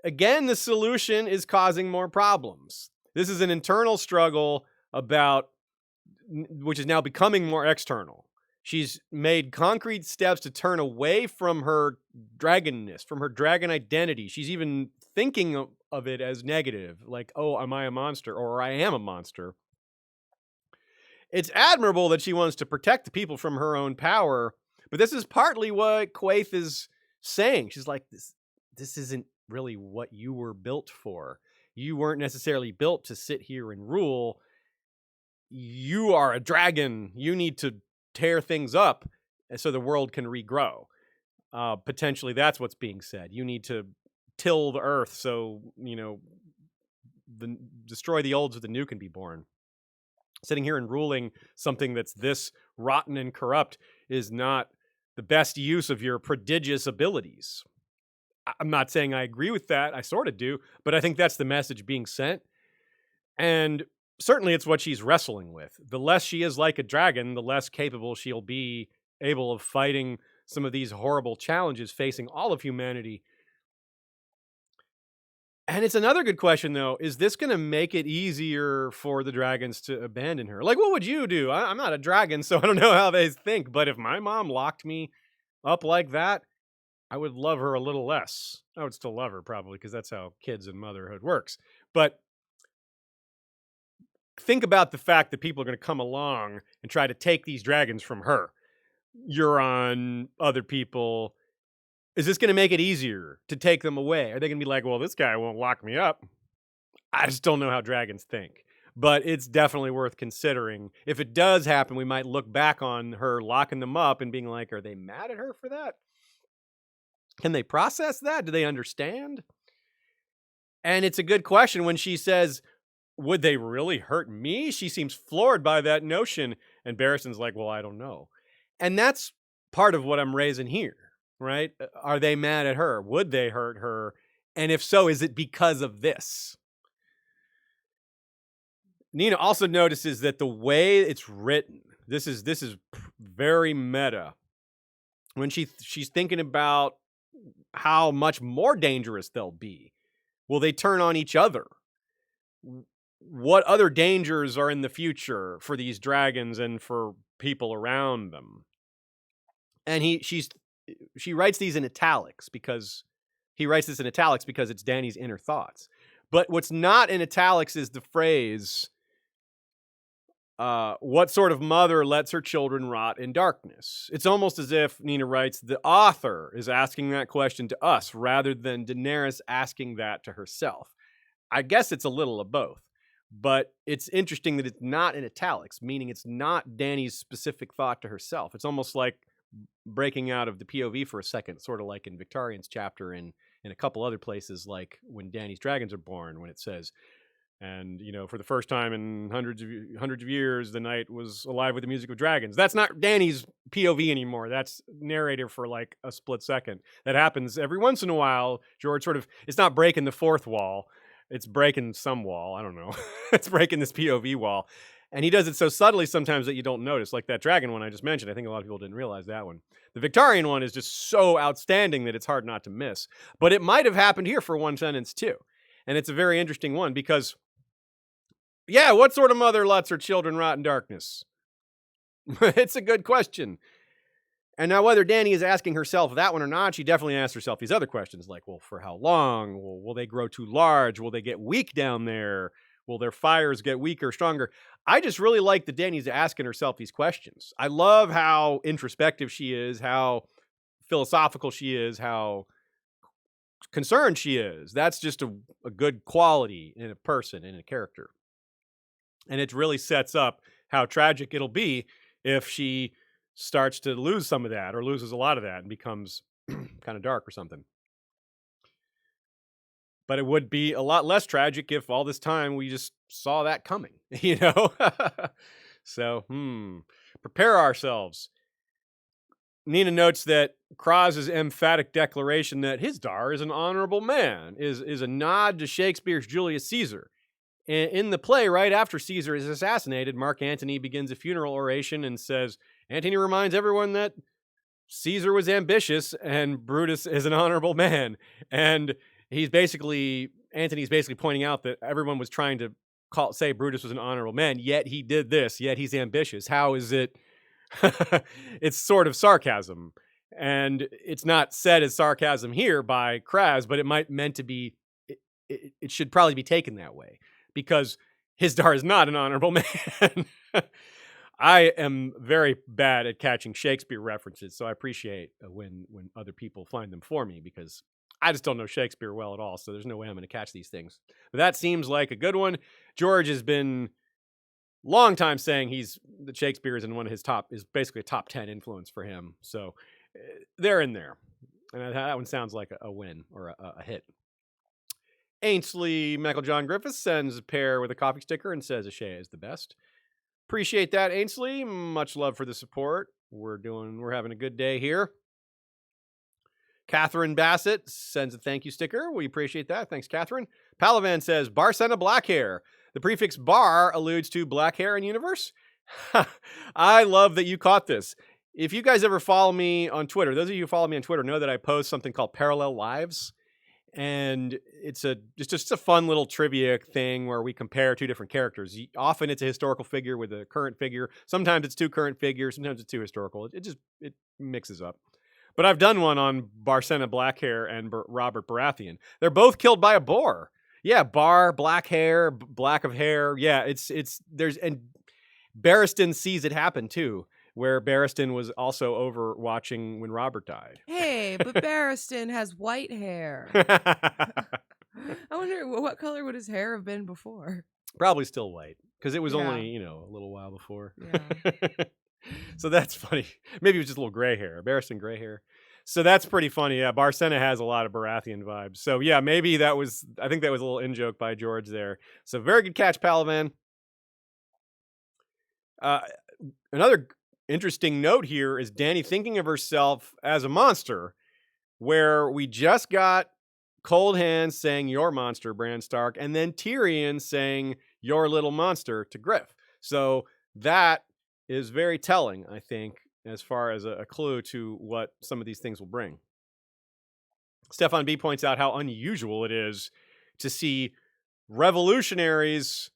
again, the solution is causing more problems. This is an internal struggle which is now becoming more external. She's made concrete steps to turn away from her dragonness, from her dragon identity. She's even thinking of it as negative, like, oh, am I a monster? Or I am a monster. It's admirable that she wants to protect the people from her own power, but this is partly what Quaithe is saying. She's like, this isn't really what you were built for. You weren't necessarily built to sit here and rule. You are a dragon. You need to tear things up so the world can regrow. Potentially that's what's being said. You need to till the earth so, destroy the old so the new can be born. sitting here and ruling something that's this rotten and corrupt is not the best use of your prodigious abilities. I'm not saying I agree with that. I sort of do, but I think that's the message being sent. And certainly it's what she's wrestling with. The less she is like a dragon, the less capable she'll be able of fighting some of these horrible challenges facing all of humanity. And it's another good question, though. Is this going to make it easier for the dragons to abandon her? Like, what would you do? I'm not a dragon, so I don't know how they think. But if my mom locked me up like that, I would love her a little less. I would still love her, probably, because that's how kids and motherhood works. But think about the fact that people are going to come along and try to take these dragons from her. Euron, other people. Is this going to make it easier to take them away? Are they going to be like, well, this guy won't lock me up? I just don't know how dragons think. But it's definitely worth considering. If it does happen, we might look back on her locking them up and being like, are they mad at her for that? Can they process that? Do they understand? And it's a good question when she says, would they really hurt me? She seems floored by that notion. And Barristan's like, well, I don't know. And that's part of what I'm raising here, right? Are they mad at her? Would they hurt her? And if so, is it because of this? Nina also notices that the way it's written, this is very meta. When she's thinking about how much more dangerous they'll be. Will they turn on each other? What other dangers are in the future for these dragons and for people around them? And she writes these in italics because it's Dany's inner thoughts. But what's not in italics is the phrase, what sort of mother lets her children rot in darkness? It's almost as if, Nina writes, the author is asking that question to us rather than Daenerys asking that to herself. I guess it's a little of both. But it's interesting that it's not in italics, meaning it's not Dany's specific thought to herself. It's almost like breaking out of the POV for a second, sort of like in Victorian's chapter and in a couple other places, like when Dany's dragons are born, when it says, and, for the first time in hundreds of years, the night was alive with the music of dragons. That's not Dany's POV anymore. That's narrator for like a split second. That happens every once in a while. George it's not breaking the fourth wall. It's breaking some wall. I don't know. It's breaking this POV wall. And he does it so subtly sometimes that you don't notice. Like that dragon one I just mentioned. I think a lot of people didn't realize that one. The Victorian one is just so outstanding that it's hard not to miss. But it might have happened here for one sentence too. And it's a very interesting one because, yeah, what sort of mother lets her children rot in darkness? It's a good question. And now whether Dany is asking herself that one or not, she definitely asks herself these other questions like, well, for how long? Will they grow too large? Will they get weak down there? Will their fires get weaker, stronger? I just really like that Dany's asking herself these questions. I love how introspective she is, how philosophical she is, how concerned she is. That's just a good quality in a person, in a character. And it really sets up how tragic it'll be if she starts to lose some of that or loses a lot of that and becomes kind of dark or something. But it would be a lot less tragic if all this time we just saw that coming, So, prepare ourselves. Nina notes that Kroz's emphatic declaration that his Dar is an honorable man is a nod to Shakespeare's Julius Caesar. In the play, right after Caesar is assassinated, Mark Antony begins a funeral oration and says, Antony reminds everyone that Caesar was ambitious and Brutus is an honorable man. And Antony's basically pointing out that everyone was trying to say Brutus was an honorable man, yet he did this, yet he's ambitious. How is it? It's sort of sarcasm. And it's not said as sarcasm here by Kraz, but it might meant to be, it should probably be taken that way. Because Hizdar is not an honorable man. I am very bad at catching Shakespeare references, so I appreciate when other people find them for me because I just don't know Shakespeare well at all, so there's no way I'm going to catch these things. But that seems like a good one. George has been long time saying that Shakespeare is in one of his is basically a top 10 influence for him. So they're in there. And that one sounds like a win or a hit. Ainsley Michael John Griffiths sends a pair with a coffee sticker and says Ashea is the best. Appreciate that, Ainsley. Much love for the support. We're having a good day here. Catherine Bassett sends a thank you sticker. We appreciate that. Thanks, Catherine. Palavan says, Barcena black hair. The prefix bar alludes to black hair in universe. I love that you caught this. If you guys ever follow me on Twitter, those of you who follow me on Twitter know that I post something called Parallel Lives. And it's just a fun little trivia thing where we compare two different characters. Often it's a historical figure with a current figure. Sometimes it's two current figures. Sometimes it's two historical. It mixes up. But I've done one on Barcena Blackhair and Robert Baratheon. They're both killed by a boar. Yeah, Bar, black hair, black of hair. Yeah, and Barristan sees it happen too, where Barristan was also over watching when Robert died. Hey, but Barristan has white hair. I wonder what color would his hair have been before? Probably still white, because it was Yeah. only, a little while before. Yeah. So that's funny. Maybe it was just a little gray hair. Barristan gray hair. So that's pretty funny. Yeah, Barcena has a lot of Baratheon vibes. So yeah, maybe I think that was a little in-joke by George there. So very good catch, Palavan. Another interesting note here is Dany thinking of herself as a monster, where we just got Cold Hands saying your monster, Bran Stark, and then Tyrion saying your little monster to Griff. So that is very telling, I think, as far as a clue to what some of these things will bring. Stefan B points out how unusual it is to see revolutionaries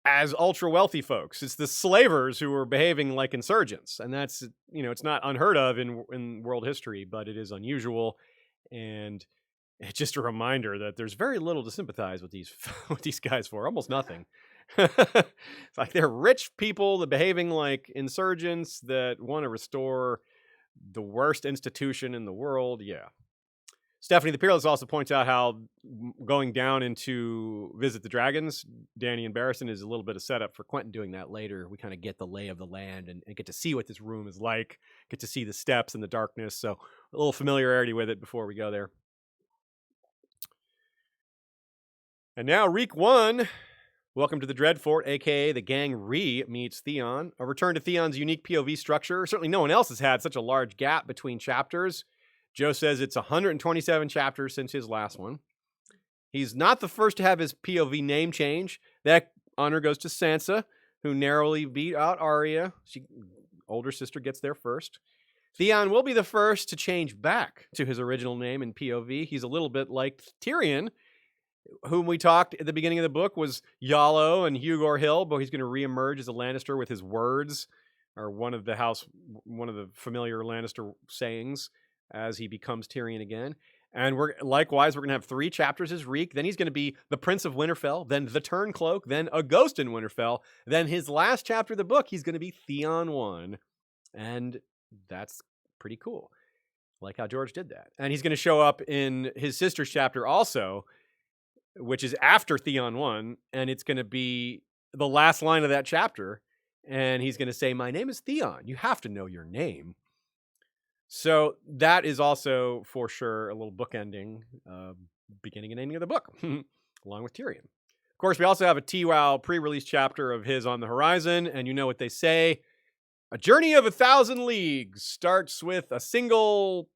as ultra wealthy folks. It's the slavers who are behaving like insurgents, and that's it's not unheard of in world history, but it is unusual, and it's just a reminder that there's very little to sympathize with these guys for, almost nothing. It's like they're rich people that behaving like insurgents that want to restore the worst institution in the world. Yeah. Stephanie the Peerless also points out how going down into visit the dragons, Dany and Barristan, is a little bit of setup for Quentin doing that later. We kind of get the lay of the land and get to see what this room is like, get to see the steps and the darkness. So a little familiarity with it before we go there. And now Reek 1. Welcome to the Dreadfort, a.k.a. the gang meets Theon. A return to Theon's unique POV structure. Certainly no one else has had such a large gap between chapters. Joe says it's 127 chapters since his last one. He's not the first to have his POV name change. That honor goes to Sansa, who narrowly beat out Arya. Older sister gets there first. Theon will be the first to change back to his original name in POV. He's a little bit like Tyrion, whom we talked at the beginning of the book was Yallo and Hugor Hill, but he's going to reemerge as a Lannister with his words, or one of the familiar Lannister sayings as he becomes Tyrion again. And we're going to have 3 chapters as Reek. Then he's going to be the Prince of Winterfell, then the Turncloak, then a Ghost in Winterfell. Then his last chapter of the book, he's going to be Theon 1. And that's pretty cool. Like how George did that. And he's going to show up in his sister's chapter also, which is after Theon 1, and it's going to be the last line of that chapter, and he's going to say, "My name is Theon. You have to know your name." So that is also, for sure, a little bookending, beginning and ending of the book, along with Tyrion. Of course, we also have a TWOW pre-release chapter of his on the horizon, and you know what they say. A journey of 1,000 leagues starts with a single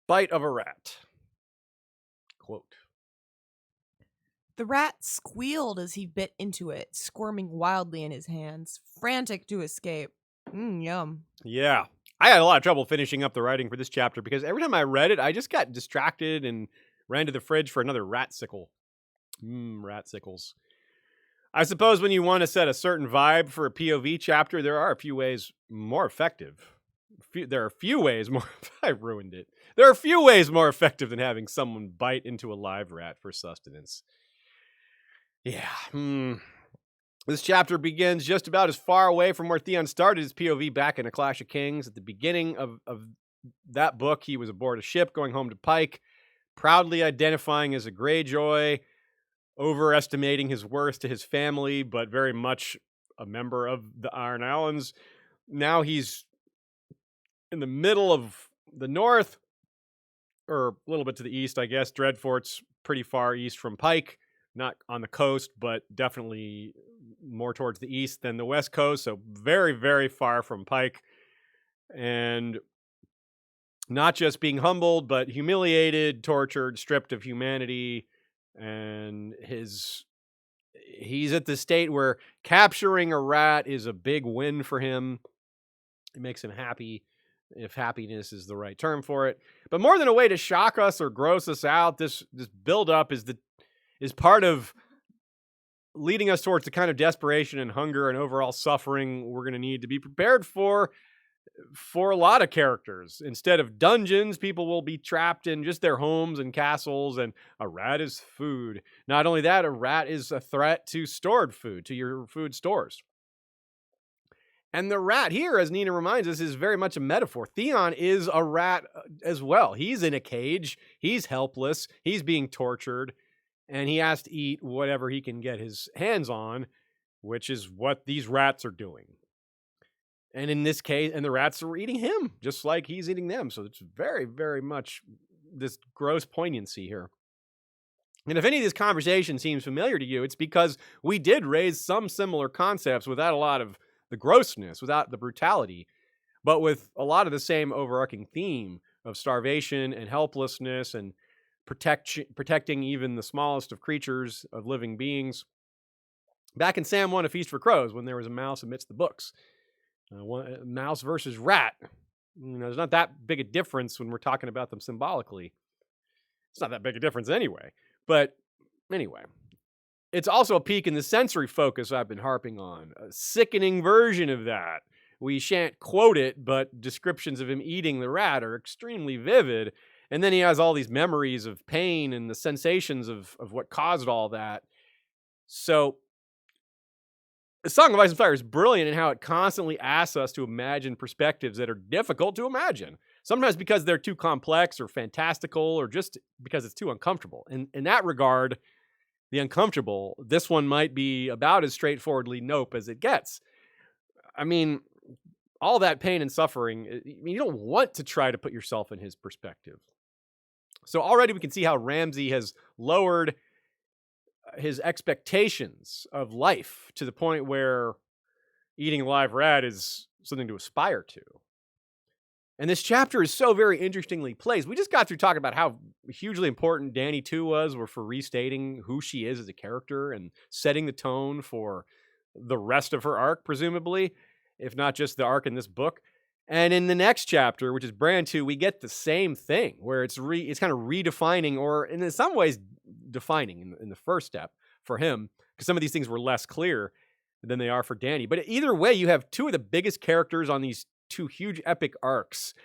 bite of a rat. Quote. The rat squealed as he bit into it, squirming wildly in his hands, frantic to escape. Yum. Yeah. I had a lot of trouble finishing up the writing for this chapter because every time I read it, I just got distracted and ran to the fridge for another rat sickle. Rat sickles. I suppose when you want to set a certain vibe for a POV chapter, there are a few ways more effective. There are a few ways more... I ruined it. There are a few ways more effective than having someone bite into a live rat for sustenance. Yeah. This chapter begins just about as far away from where Theon started his POV back in A Clash of Kings. At the beginning of that book, he was aboard a ship going home to Pike, proudly identifying as a Greyjoy, overestimating his worth to his family, but very much a member of the Iron Islands. Now he's in the middle of the north, or a little bit to the east, I guess. Dreadfort's pretty far east from Pike. Not on the coast, but definitely more towards the east than the west coast, so very, very far from Pike. And not just being humbled, but humiliated, tortured, stripped of humanity. And he's at the state where capturing a rat is a big win for him. It makes him happy, if happiness is the right term for it. But more than a way to shock us or gross us out, this buildup is part of leading us towards the kind of desperation and hunger and overall suffering we're going to need to be prepared for a lot of characters. Instead of dungeons, people will be trapped in just their homes and castles, and a rat is food. Not only that, a rat is a threat to stored food, to your food stores. And the rat here, as Nina reminds us, is very much a metaphor. Theon is a rat as well. He's in a cage. He's helpless. He's being tortured. And he has to eat whatever he can get his hands on, which is what these rats are doing. And in this case, and the rats are eating him, just like he's eating them. So it's very, very much this gross poignancy here. And if any of this conversation seems familiar to you, it's because we did raise some similar concepts without a lot of the grossness, without the brutality, but with a lot of the same overarching theme of starvation and helplessness and protecting even the smallest of creatures, of living beings. Back in Sam 1, A Feast for Crows, when there was a mouse amidst the books. Mouse versus rat. There's not that big a difference when we're talking about them symbolically. It's not that big a difference anyway. But anyway, it's also a peak in the sensory focus I've been harping on. A sickening version of that. We shan't quote it, but descriptions of him eating the rat are extremely vivid. And then he has all these memories of pain and the sensations of what caused all that. So The Song of Ice and Fire is brilliant in how it constantly asks us to imagine perspectives that are difficult to imagine. Sometimes because they're too complex or fantastical, or just because it's too uncomfortable. And in that regard, the uncomfortable, this one might be about as straightforwardly nope as it gets. I mean, all that pain and suffering, you don't want to try to put yourself in his perspective. So already we can see how Ramsay has lowered his expectations of life to the point where eating a live rat is something to aspire to. And this chapter is so very interestingly placed. We just got through talking about how hugely important Dany 2 was for restating who she is as a character and setting the tone for the rest of her arc, presumably, if not just the arc in this book. And in the next chapter, which is Bran 2, we get the same thing, where it's kind of redefining, or in some ways defining in the first step for him, because some of these things were less clear than they are for Dany. But either way, you have two of the biggest characters on these two huge epic arcs,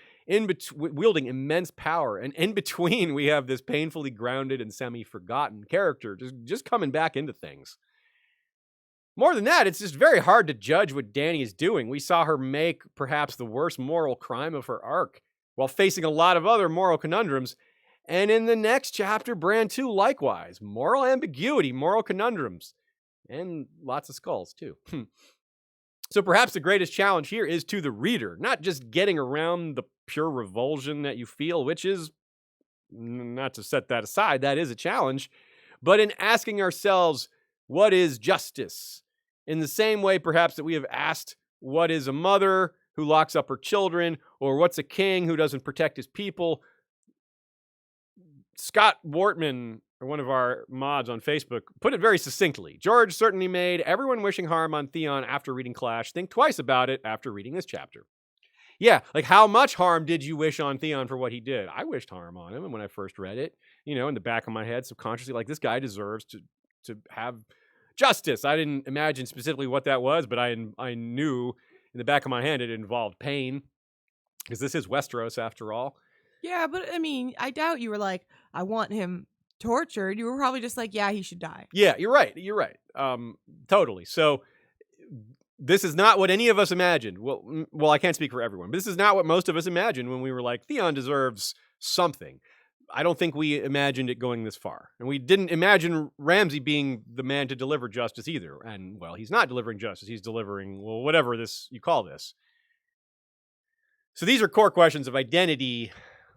wielding immense power, and in between we have this painfully grounded and semi-forgotten character just coming back into things. More than that, it's just very hard to judge what Dany is doing. We saw her make perhaps the worst moral crime of her arc, while facing a lot of other moral conundrums. And in the next chapter, Bran 2, likewise. Moral ambiguity, moral conundrums, and lots of skulls, too. So perhaps the greatest challenge here is to the reader, not just getting around the pure revulsion that you feel, which is, not to set that aside, that is a challenge, but in asking ourselves, what is justice? In the same way, perhaps, that we have asked, what is a mother who locks up her children, or what's a king who doesn't protect his people? Scott Wortman, one of our mods on Facebook, put it very succinctly. George certainly made everyone wishing harm on Theon after reading Clash think twice about it after reading this chapter. Yeah, like how much harm did you wish on Theon for what he did? I wished harm on him, and when I first read it, in the back of my head, subconsciously, like, this guy deserves to have justice. I didn't imagine specifically what that was, but I knew in the back of my head it involved pain, because this is Westeros after all. Yeah, but I mean, I doubt you were like, I want him tortured. You were probably just like, yeah, he should die. Yeah, you're right. Totally. So this is not what any of us imagined. Well, I can't speak for everyone, but this is not what most of us imagined when we were like, Theon deserves something. I don't think we imagined it going this far. And we didn't imagine Ramsay being the man to deliver justice either. And, well, he's not delivering justice. He's delivering, whatever you call this. So these are core questions of identity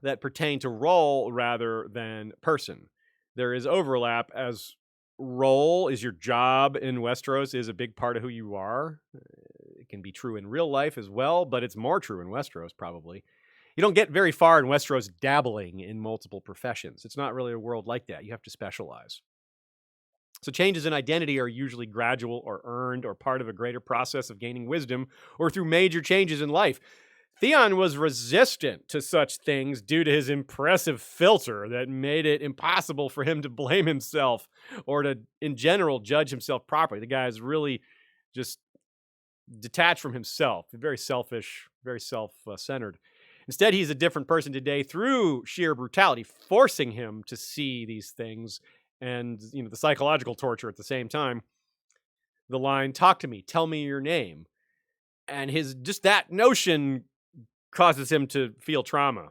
that pertain to role rather than person. There is overlap, as role, is your job in Westeros, is a big part of who you are. It can be true in real life as well, but it's more true in Westeros, probably. You don't get very far in Westeros dabbling in multiple professions. It's not really a world like that. You have to specialize. So changes in identity are usually gradual or earned or part of a greater process of gaining wisdom or through major changes in life. Theon was resistant to such things due to his impressive filter that made it impossible for him to blame himself or to, in general, judge himself properly. The guy is really just detached from himself, very selfish, very self-centered. Instead, he's a different person today through sheer brutality, forcing him to see these things and, the psychological torture at the same time. The line, "Talk to me, tell me your name." And just that notion causes him to feel trauma.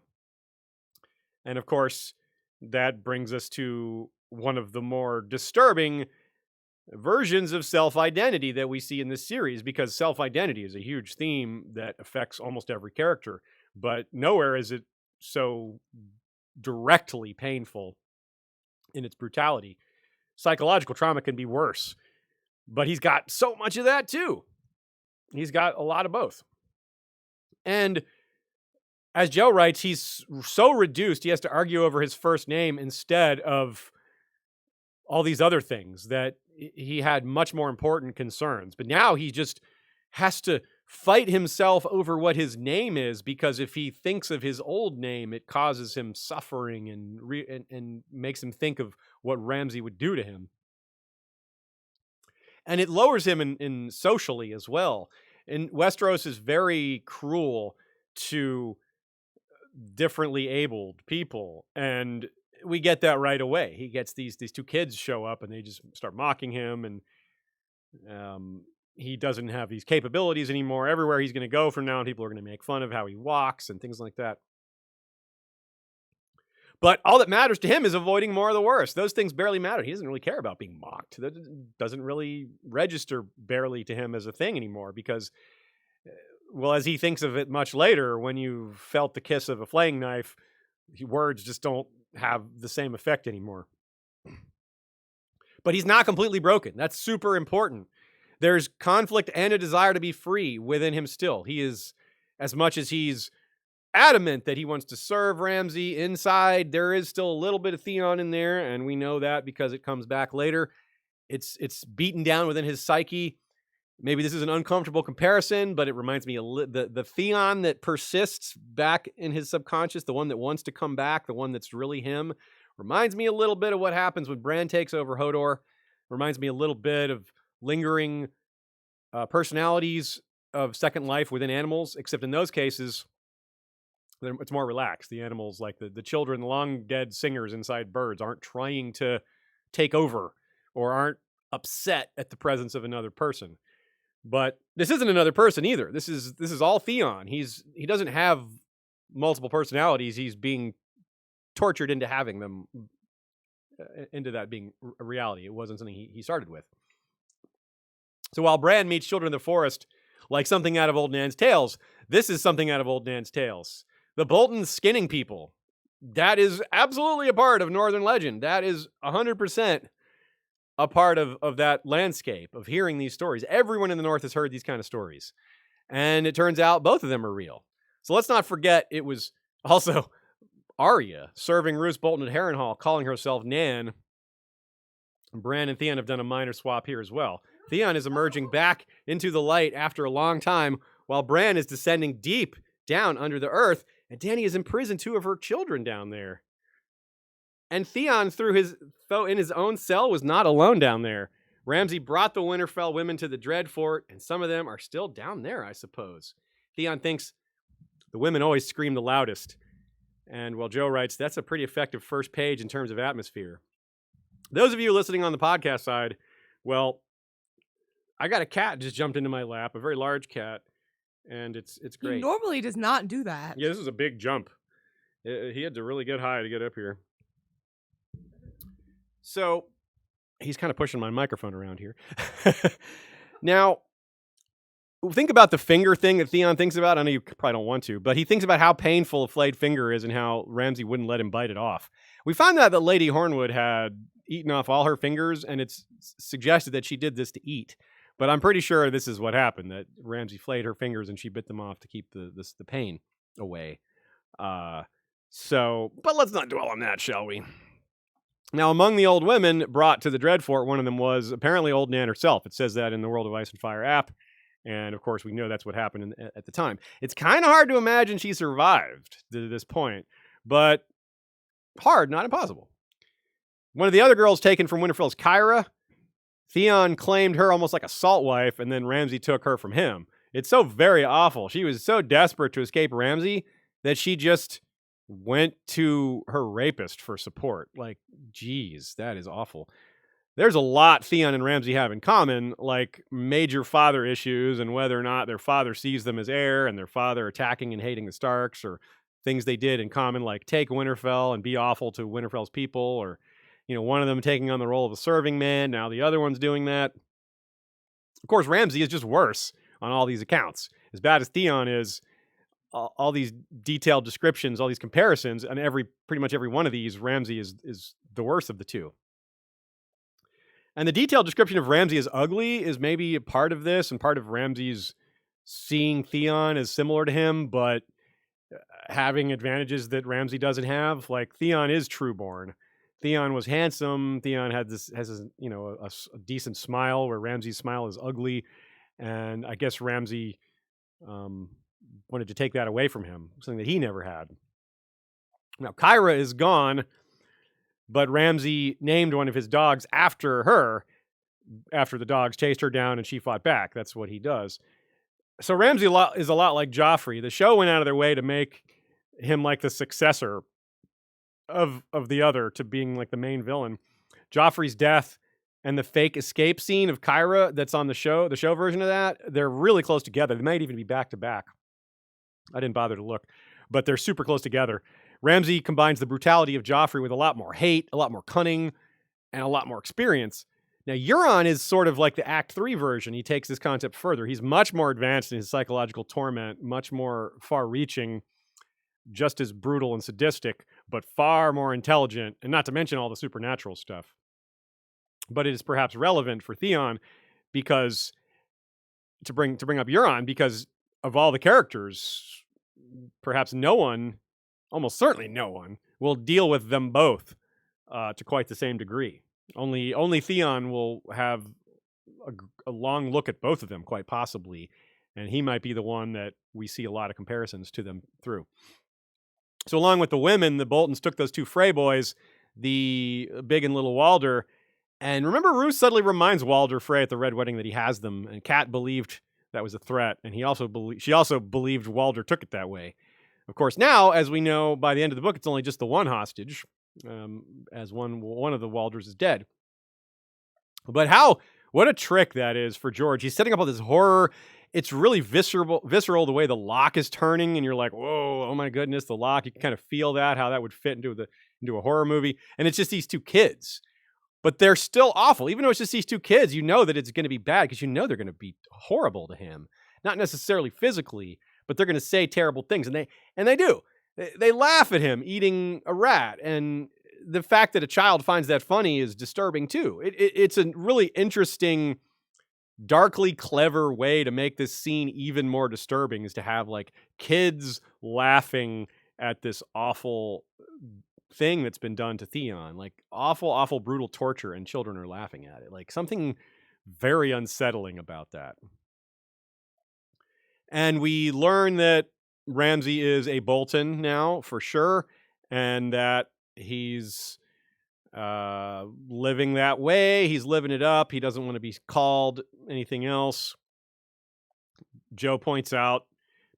And of course, that brings us to one of the more disturbing versions of self-identity that we see in this series, because self-identity is a huge theme that affects almost every character, but nowhere is it so directly painful in its brutality. Psychological trauma can be worse, but he's got so much of that too. He's got a lot of both. And as Joe writes, he's so reduced, he has to argue over his first name instead of all these other things that he had much more important concerns. But now he just has to fight himself over what his name is, because if he thinks of his old name, it causes him suffering and makes him think of what Ramsay would do to him. And it lowers him in socially as well. And Westeros is very cruel to differently abled people, and we get that right away. He gets these two kids show up and they just start mocking him, and he doesn't have these capabilities anymore. Everywhere he's going to go from now on, people are going to make fun of how he walks and things like that. But all that matters to him is avoiding more of the worst. Those things barely matter. He doesn't really care about being mocked. That doesn't really register barely to him as a thing anymore, because, well, as he thinks of it much later, when you've felt the kiss of a flaying knife, words just don't have the same effect anymore. But he's not completely broken. That's super important. There's conflict and a desire to be free within him still. He is, as much as he's adamant that he wants to serve Ramsay, inside there is still a little bit of Theon in there, and we know that because it comes back later. It's beaten down within his psyche. Maybe this is an uncomfortable comparison, but it reminds me of the Theon that persists back in his subconscious, the one that wants to come back, the one that's really him. Reminds me a little bit of what happens when Bran takes over Hodor. Reminds me a little bit of lingering personalities of Second Life within animals, except in those cases, it's more relaxed. The animals, like the children, the long dead singers inside birds, aren't trying to take over or aren't upset at the presence of another person. But this isn't another person either. This is all Theon. He doesn't have multiple personalities. He's being tortured into having them, into that being a reality. It wasn't something he started with. So while Bran meets children of the forest like something out of Old Nan's Tales, this is something out of Old Nan's Tales. The Boltons skinning people, that is absolutely a part of Northern legend. That is 100% a part of that landscape of hearing these stories. Everyone in the North has heard these kind of stories. And it turns out both of them are real. So let's not forget it was also Arya serving Roose Bolton at Harrenhal, calling herself Nan. Bran and Theon have done a minor swap here as well. Theon is emerging back into the light after a long time, while Bran is descending deep down under the earth, and Dany has imprisoned two of her children down there. And Theon, in his own cell, was not alone down there. Ramsay brought the Winterfell women to the Dreadfort, and some of them are still down there, I suppose. Theon thinks the women always scream the loudest. And while Joe writes, that's a pretty effective first page in terms of atmosphere. Those of you listening on the podcast side, well, I got a cat just jumped into my lap, a very large cat, and it's great. He normally does not do that. Yeah, this is a big jump. He had to really get high to get up here. So he's kind of pushing my microphone around here. Now, think about the finger thing that Theon thinks about. I know you probably don't want to, but he thinks about how painful a flayed finger is and how Ramsay wouldn't let him bite it off. We found out that Lady Hornwood had eaten off all her fingers, and it's suggested that she did this to eat. But I'm pretty sure this is what happened, that Ramsay flayed her fingers and she bit them off to keep the pain away. But let's not dwell on that, shall we? Now, among the old women brought to the Dreadfort, one of them was apparently Old Nan herself. It says that in the World of Ice and Fire app. And, of course, we know that's what happened at the time. It's kind of hard to imagine she survived to this point. But hard, not impossible. One of the other girls taken from Winterfell is Kyra. Theon claimed her almost like a salt wife, and then Ramsay took her from him. It's so very awful. She was so desperate to escape Ramsay that she just went to her rapist for support. Like, geez, that is awful. There's a lot Theon and Ramsay have in common, like major father issues and whether or not their father sees them as heir and their father attacking and hating the Starks, or things they did in common, like take Winterfell and be awful to Winterfell's people, or one of them taking on the role of a serving man. Now the other one's doing that. Of course, Ramsay is just worse on all these accounts. As bad as Theon is, all these detailed descriptions, all these comparisons, and pretty much every one of these, Ramsay is the worst of the two. And the detailed description of Ramsay as ugly is maybe a part of this, and part of Ramsay's seeing Theon as similar to him, but having advantages that Ramsay doesn't have. Like, Theon is trueborn. Theon was handsome. Theon has a decent smile, where Ramsay's smile is ugly. And I guess Ramsay wanted to take that away from him, something that he never had. Now, Kyra is gone, but Ramsay named one of his dogs after her, after the dogs chased her down and she fought back. That's what he does. So Ramsay is a lot like Joffrey. The show went out of their way to make him like the successor of the other, to being like the main villain. Joffrey's death and the fake escape scene of Kyra that's on the show version of that, they're really close together. They might even be back to back. I didn't bother to look, but they're super close together. Ramsay combines the brutality of Joffrey with a lot more hate, a lot more cunning, and a lot more experience. Now, Euron is sort of like the Act 3 version. He takes this concept further. He's much more advanced in his psychological torment, much more far-reaching, just as brutal and sadistic, but far more intelligent, and not to mention all the supernatural stuff. But it is perhaps relevant for Theon because to bring up Euron, because of all the characters, perhaps almost certainly no one, will deal with them both to quite the same degree. Only Theon will have a long look at both of them, quite possibly, and he might be the one that we see a lot of comparisons to them through. So along with the women, the Boltons took those two Frey boys, the Big and Little Walder, and remember, Roose suddenly reminds Walder Frey at the Red Wedding that he has them, and Cat believed that was a threat, and she also believed Walder took it that way. Of course, now, as we know, by the end of the book, it's only just the one hostage, as one of the Walders is dead. But what a trick that is for George. He's setting up all this horror. It's really visceral the way the lock is turning, and you're like, whoa, oh my goodness, the lock. You can kind of feel how that would fit into a horror movie. And it's just these two kids. But they're still awful. Even though it's just these two kids, you know that it's going to be bad because you know they're going to be horrible to him. Not necessarily physically, but they're going to say terrible things. And they do. They laugh at him eating a rat. And the fact that a child finds that funny is disturbing too. It's a really interesting, darkly clever way to make this scene even more disturbing, is to have like kids laughing at this awful thing that's been done to Theon, like awful, brutal torture, and children are laughing at it. Like, something very unsettling about that. And we learn that Ramsay is a Bolton now, for sure, and that he's living that way. He's living it up. He doesn't want to be called anything else. Joe points out,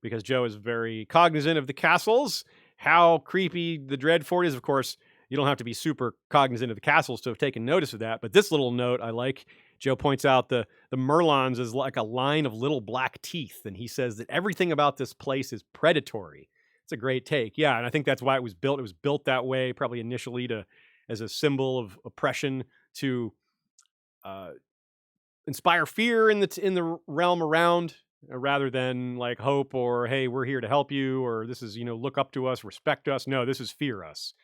because Joe is very cognizant of the castles, how creepy the Dreadfort is. Of course, you don't have to be super cognizant of the castles to have taken notice of that. But this little note I like. Joe points out the Merlons is like a line of little black teeth. And he says that everything about this place is predatory. It's a great take. Yeah, and I think that's why it was built. It was built that way, probably initially as a symbol of oppression, to inspire fear in the realm around, rather than like hope, or hey, we're here to help you, or this is, look up to us, respect us. No, this is fear us.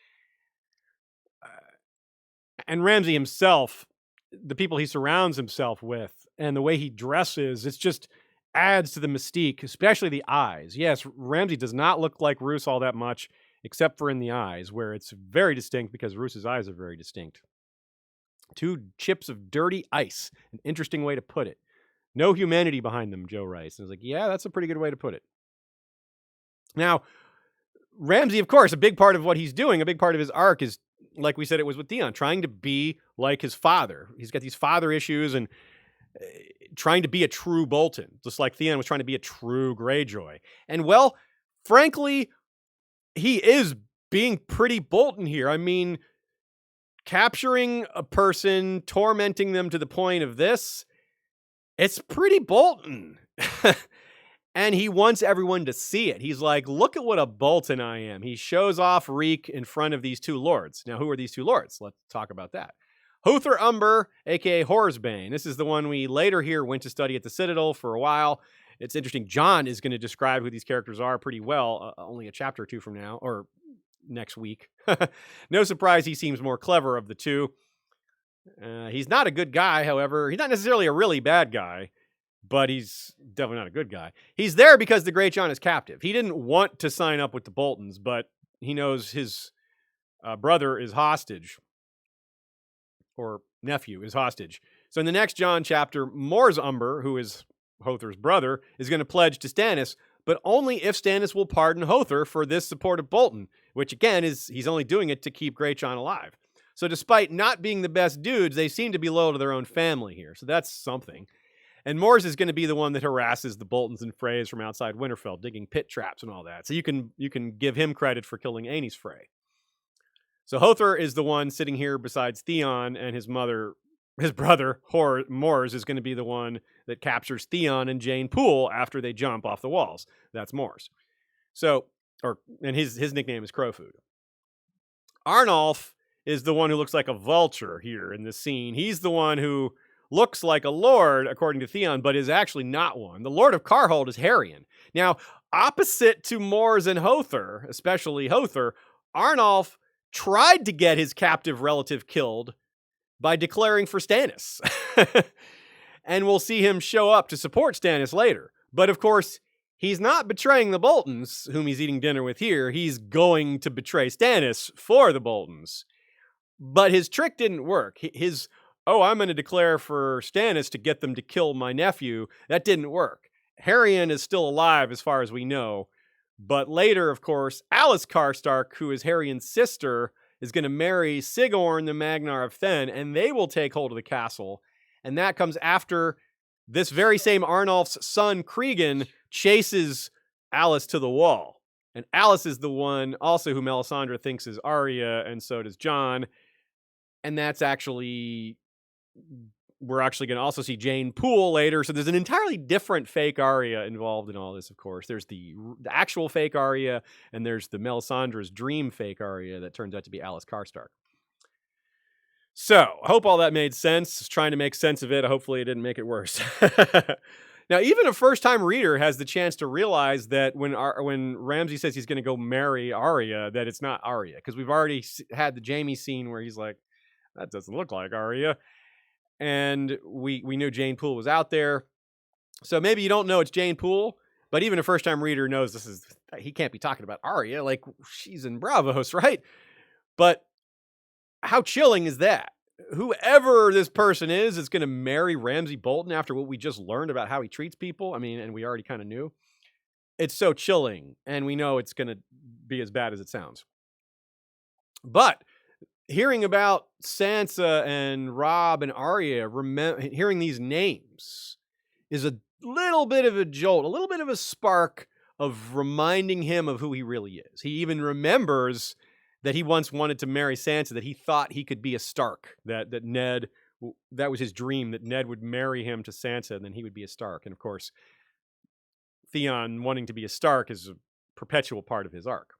And Ramsay himself, the people he surrounds himself with, and the way he dresses, it's just adds to the mystique, especially the eyes. Yes, Ramsay does not look like Roose all that much, except for in the eyes, where it's very distinct because Roose's eyes are very distinct. 2 chips of dirty ice. An interesting way to put it. No humanity behind them, Joe writes. And I was like, yeah, that's a pretty good way to put it. Now, Ramsay, of course, a big part of what he's doing, a big part of his arc is, like we said, it was with Theon, trying to be like his father. He's got these father issues and trying to be a true Bolton, just like Theon was trying to be a true Greyjoy. And, well, frankly, he is being pretty Bolton here. I mean, capturing a person, tormenting them to the point of this, it's pretty Bolton. And he wants everyone to see it. He's like, look at what a Bolton I am. He shows off Reek in front of these 2 lords. Now, who are these 2 lords? Let's talk about that. Hothor Umber, a.k.a. Horsebane. This is the one we later here went to study at the Citadel for a while. It's interesting. John is going to describe who these characters are pretty well, only a chapter or 2 from now, or next week. No surprise he seems more clever of the 2. He's not a good guy, however. He's not necessarily a really bad guy, but he's definitely not a good guy. He's there because the Great John is captive. He didn't want to sign up with the Boltons, but he knows his brother is hostage, or nephew is hostage. So in the next John chapter, Mors Umber, who is Hothor's brother, is going to pledge to Stannis, but only if Stannis will pardon Hothor for this support of Bolton, which again is he's only doing it to keep Great John alive. So despite not being the best dudes, they seem to be loyal to their own family here. So that's something. And Mors is going to be the one that harasses the Boltons and Freys from outside Winterfell, digging pit traps and all that. So you can give him credit for killing Aenys Frey. So Hothor is the one sitting here besides Theon, and his brother, Mors, is going to be the one that captures Theon and Jane Poole after they jump off the walls. That's Mors. So, and his nickname is Crowfood. Arnulf is the one who looks like a vulture here in this scene. He's the one who looks like a lord, according to Theon, but is actually not one. The Lord of Carhold is Harrion. Now, opposite to Mors and Hothor, especially Hothor, Arnulf tried to get his captive relative killed by declaring for Stannis. And we'll see him show up to support Stannis later. But of course, he's not betraying the Boltons, whom he's eating dinner with here. He's going to betray Stannis for the Boltons. But his trick didn't work. I'm going to declare for Stannis to get them to kill my nephew. That didn't work. Harrion is still alive as far as we know. But later, of course, Alice Karstark, who is Harrion's sister, is going to marry Sigorn, the Magnar of Thenn, and they will take hold of the castle. And that comes after this very same Arnulf's son, Cregan, chases Alice to the wall. And Alice is the one also who Melisandre thinks is Arya, and so does Jon. And that's actually... We're actually going to also see Jane Poole later. So there's an entirely different fake Arya involved in all this, of course. There's the actual fake Arya, and there's the Melisandre's dream fake Arya that turns out to be Alice Karstark. So, I hope all that made sense. Just trying to make sense of it. Hopefully it didn't make it worse. Now, even a first-time reader has the chance to realize that when Ramsay says he's going to go marry Arya, that it's not Arya. Because we've already had the Jaime scene where he's like, that doesn't look like Arya. And we knew Jane Poole was out there. So maybe you don't know it's Jane Poole, but even a first-time reader knows he can't be talking about Arya. Like, she's in Bravos, right? But how chilling is that? Whoever this person is going to marry Ramsay Bolton after what we just learned about how he treats people. I mean, and we already kind of knew. It's so chilling, and we know it's going to be as bad as it sounds. But hearing about Sansa and Robb and Arya, hearing these names is a little bit of a jolt, a little bit of a spark of reminding him of who he really is. He even remembers that he once wanted to marry Sansa, that he thought he could be a Stark, that Ned, that was his dream, that Ned would marry him to Sansa and then he would be a Stark. And of course, Theon wanting to be a Stark is a perpetual part of his arc.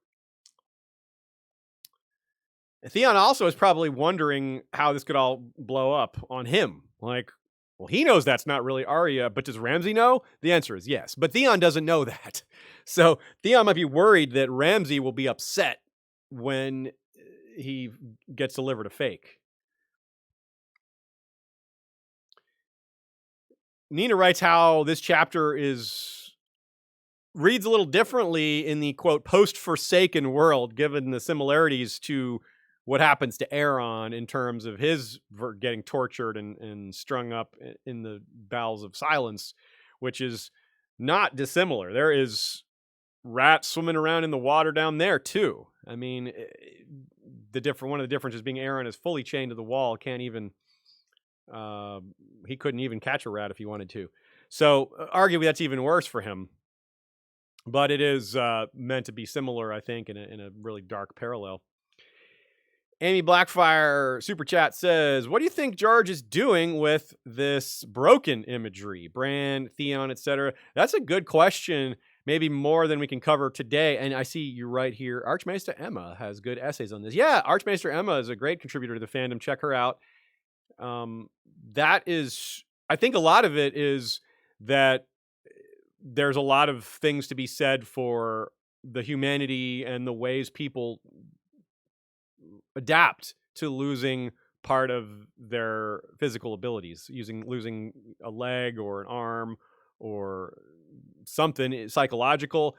Theon also is probably wondering how this could all blow up on him. Like, well, he knows that's not really Arya, but does Ramsay know? The answer is yes. But Theon doesn't know that. So Theon might be worried that Ramsay will be upset when he gets delivered a fake. Nina writes how this chapter reads a little differently in the quote post-Forsaken world, given the similarities to what happens to Aeron in terms of his getting tortured and strung up in the bowels of silence, which is not dissimilar. There is rats swimming around in the water down there too. I mean, one of the differences being Aeron is fully chained to the wall, can't even he couldn't even catch a rat if he wanted to. So arguably that's even worse for him. But it is meant to be similar, I think, in a really dark parallel. Amy Blackfire Super Chat says, what do you think George is doing with this broken imagery? Bran, Theon, etc. That's a good question. Maybe more than we can cover today. And I see you right here. Archmaester Emma has good essays on this. Yeah, Archmaester Emma is a great contributor to the fandom. Check her out. That is, I think a lot of it is that there's a lot of things to be said for the humanity and the ways people adapt to losing part of their physical abilities, losing a leg or an arm or something psychological.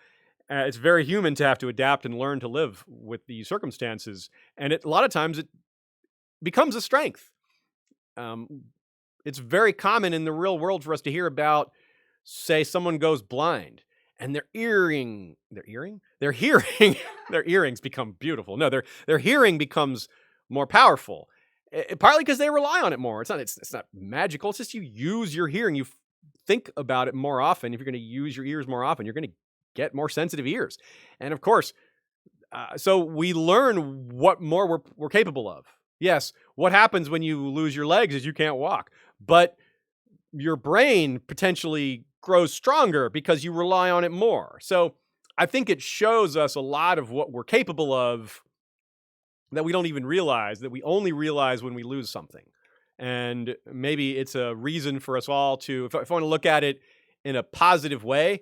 It's very human to have to adapt and learn to live with these circumstances. And a lot of times it becomes a strength. It's very common in the real world for us to hear about, say, someone goes blind and their hearing, their earrings become beautiful. No, their hearing becomes more powerful. Partly because they rely on it more. It's not magical. It's just you use your hearing. You think about it more often. If you're going to use your ears more often, you're going to get more sensitive ears. And of course, so we learn what more we're capable of. Yes, what happens when you lose your legs is you can't walk, but your brain potentially grows stronger because you rely on it more. So I think it shows us a lot of what we're capable of that we don't even realize, that we only realize when we lose something. And maybe it's a reason for us all to, if I want to look at it in a positive way,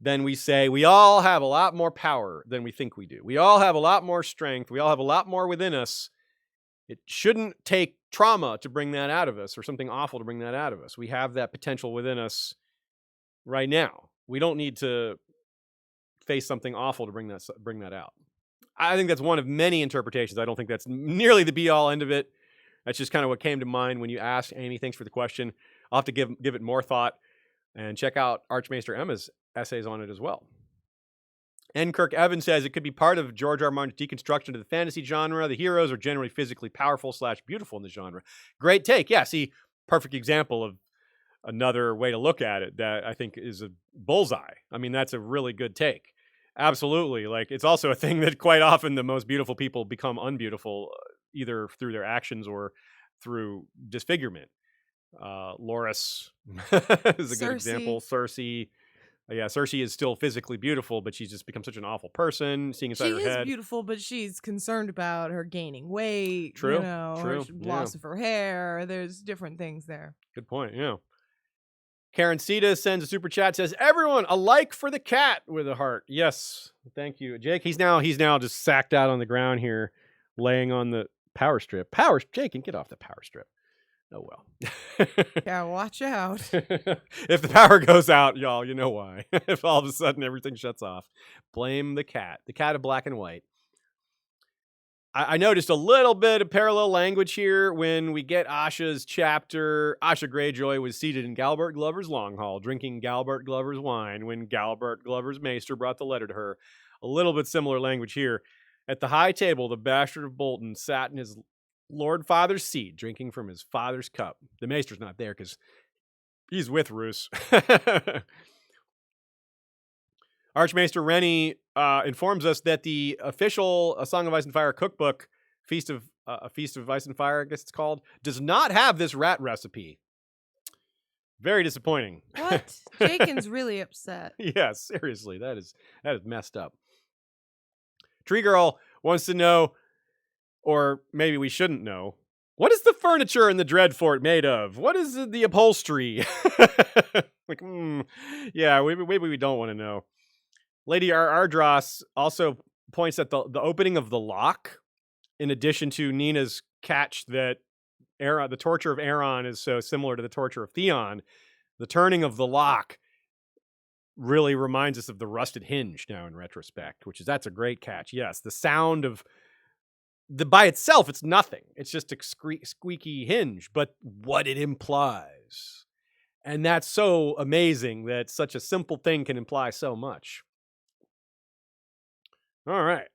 then we say we all have a lot more power than we think we do. We all have a lot more strength. We all have a lot more within us. It shouldn't take trauma to bring that out of us or something awful to bring that out of us. We have that potential within us right now. We don't need to face something awful to bring that out. I think that's one of many interpretations. I don't think that's nearly the be-all end of it. That's just kind of what came to mind when you asked. Amy, thanks for the question. I'll have to give it more thought and check out Archmaester Emma's essays on it as well. N. Kirk Evans says it could be part of George R. R. Martin's deconstruction of the fantasy genre. The heroes are generally physically powerful / beautiful in the genre. Great take. Yeah, see, perfect example of another way to look at it that I think is a bullseye. I mean, that's a really good take. Absolutely. Like, it's also a thing that quite often the most beautiful people become unbeautiful, either through their actions or through disfigurement. Loras is a good example. Cersei. Yeah, Cersei is still physically beautiful, but she's just become such an awful person, seeing inside her head. She is beautiful, but she's concerned about her gaining weight. True, her loss of her hair. There's different things there. Good point, yeah. Karen Sita sends a super chat, says, everyone, a like for the cat with a heart. Yes, thank you. Jake, he's now just sacked out on the ground here, laying on the power strip. Jake, can get off the power strip. Oh, well. Yeah, watch out. If the power goes out, y'all, you know why. If all of a sudden everything shuts off, blame the cat of black and white. I noticed a little bit of parallel language here when we get Asha's chapter. Asha Greyjoy was seated in Galbart Glover's long hall, drinking Galbart Glover's wine when Galbart Glover's maester brought the letter to her. A little bit similar language here. At the high table, the bastard of Bolton sat in his Lord Father's seat, drinking from his father's cup. The maester's not there because he's with Roose. Archmaester Rennie informs us that the official A Song of Ice and Fire cookbook, Feast of Ice and Fire, I guess it's called, does not have this rat recipe. Very disappointing. What? Jaken's really upset. Yeah, seriously, that is messed up. Tree Girl wants to know, or maybe we shouldn't know, what is the furniture in the Dreadfort made of? What is the upholstery? Like, yeah, maybe we don't want to know. Lady Ardross also points at the opening of the lock, in addition to Nina's catch that the torture of Aeron is so similar to the torture of Theon. The turning of the lock really reminds us of the rusted hinge now in retrospect, that's a great catch. Yes, the sound of by itself, it's nothing. It's just a squeaky hinge, but what it implies. And that's so amazing that such a simple thing can imply so much. All right.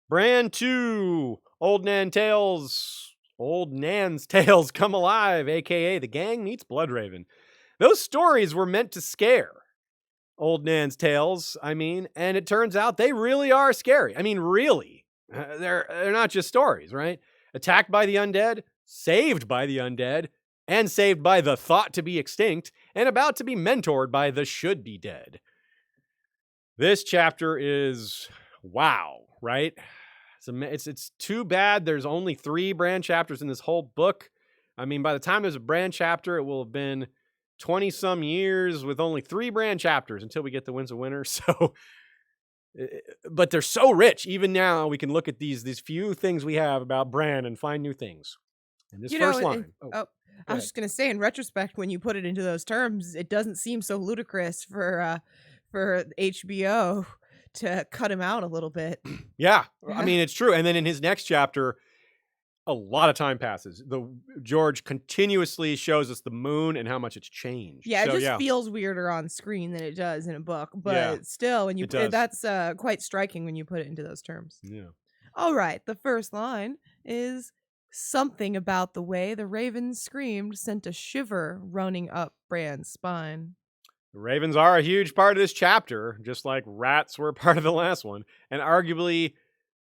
Bran 2, Old Nan's Tales Come Alive, aka The Gang Meets Bloodraven. Those stories were meant to scare. Old Nan's Tales, and it turns out they really are scary. Really. They're not just stories, right? Attacked by the undead, saved by the undead, and saved by the thought to be extinct, and about to be mentored by the should be dead. This chapter is wow, right? It's too bad there's only 3 Bran chapters in this whole book. By the time there's a Bran chapter, it will have been 20-some years with only 3 Bran chapters until we get the Winds of Winter. So, but they're so rich. Even now, we can look at these few things we have about Bran and find new things. And this first line. I was just going to say, in retrospect, when you put it into those terms, it doesn't seem so ludicrous for HBO to cut him out a little bit. Yeah, it's true. And then in his next chapter, a lot of time passes. George continuously shows us the moon and how much it's changed. Yeah, it just feels weirder on screen than it does in a book. But still, when you put it, that's quite striking when you put it into those terms. Yeah. All right, the first line is, something about the way the ravens screamed sent a shiver running up Bran's spine. The ravens are a huge part of this chapter, just like rats were a part of the last one. And arguably,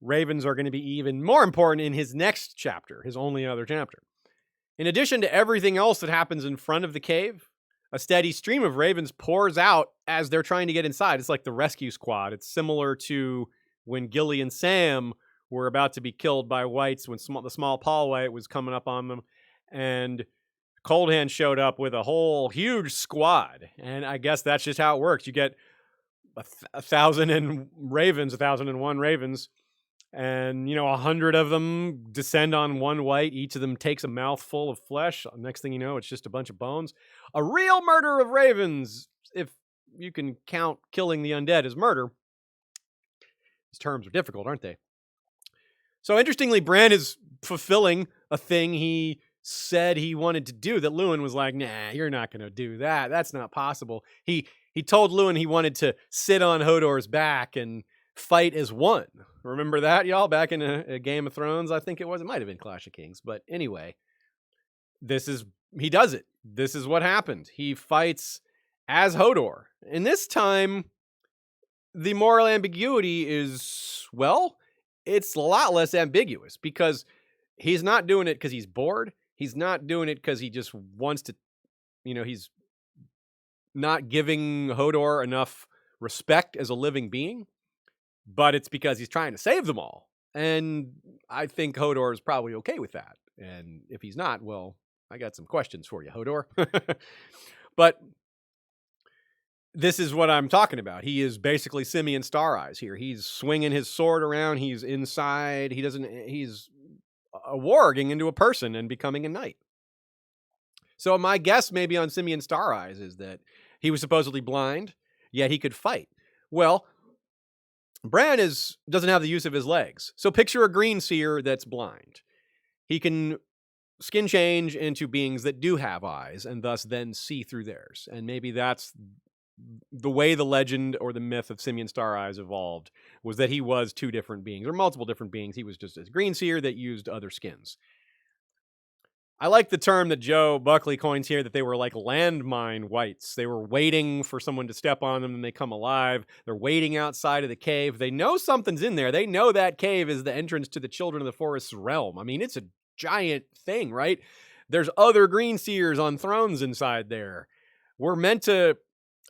ravens are going to be even more important in his next chapter, his only other chapter. In addition to everything else that happens in front of the cave, a steady stream of ravens pours out as they're trying to get inside. It's like the rescue squad. It's similar to when Gilly and Sam were about to be killed by whites when the small Paul White was coming up on them. And Cold Hand showed up with a whole huge squad. And I guess that's just how it works. You get 1,001 ravens, and 100 of them descend on one white. Each of them takes a mouthful of flesh. Next thing you know, it's just a bunch of bones. A real murder of ravens, if you can count killing the undead as murder. These terms are difficult, aren't they? So interestingly, Bran is fulfilling a thing he said he wanted to do that Lewin was like, nah, you're not going to do that. That's not possible. He told Lewin he wanted to sit on Hodor's back and fight as one. Remember that, y'all? Back in a Game of Thrones, I think it was. It might have been Clash of Kings. But anyway, he does it. This is what happened. He fights as Hodor. And this time, the moral ambiguity is, it's a lot less ambiguous because he's not doing it because he's bored. He's not doing it because he just wants to, he's not giving Hodor enough respect as a living being, but it's because he's trying to save them all. And I think Hodor is probably okay with that. And if he's not, I got some questions for you, Hodor. But this is what I'm talking about. He is basically Simeon Star Eyes here. He's swinging his sword around. He's inside. He's warging into a person and becoming a knight. So my guess maybe on Simeon Star Eyes is that he was supposedly blind, yet he could fight. Well, Bran doesn't have the use of his legs. So picture a green seer that's blind. He can skin change into beings that do have eyes and thus then see through theirs. And maybe that's the way the legend or the myth of Simeon Star Eyes evolved, was that he was 2 different beings or multiple different beings. He was just a green seer that used other skins. I like the term that Joe Buckley coins here, that they were like landmine whites. They were waiting for someone to step on them and they come alive. They're waiting outside of the cave. They know something's in there. They know that cave is the entrance to the Children of the Forest's realm. It's a giant thing, right? There's other green seers on thrones inside there. We're meant to,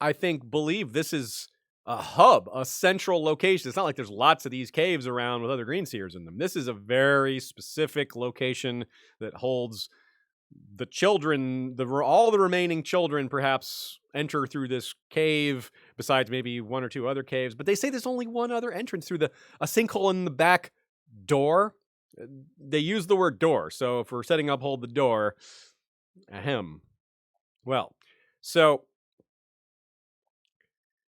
I think, believe this is a hub, a central location. It's not like there's lots of these caves around with other green seers in them. This is a very specific location that holds the children, all the remaining children perhaps enter through this cave, besides maybe 1 or 2 other caves. But they say there's only one other entrance through a sinkhole in the back door. They use the word door. So if we're setting up hold the door, ahem. Well, So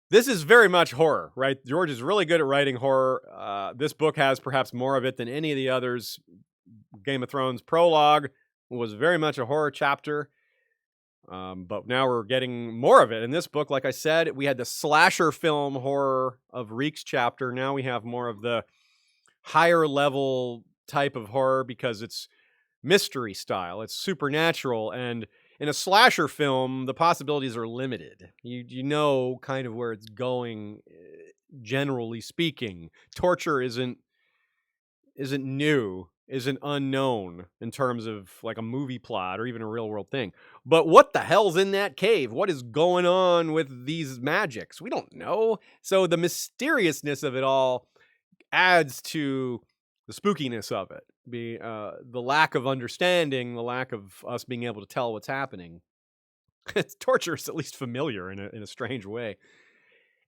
this is very much horror, right? George is really good at writing horror. This book has perhaps more of it than any of the others. Game of Thrones prologue was very much a horror chapter. But now we're getting more of it. In this book, like I said, we had the slasher film horror of Reek's chapter. Now we have more of the higher level type of horror because it's mystery style. It's supernatural. And in a slasher film, the possibilities are limited. You know kind of where it's going, generally speaking. Torture isn't new, isn't unknown in terms of like a movie plot or even a real world thing. But what the hell's in that cave? What is going on with these magics? We don't know. So the mysteriousness of it all adds to the spookiness of it. The lack of understanding, the lack of us being able to tell what's happening. Torture is at least familiar in a strange way.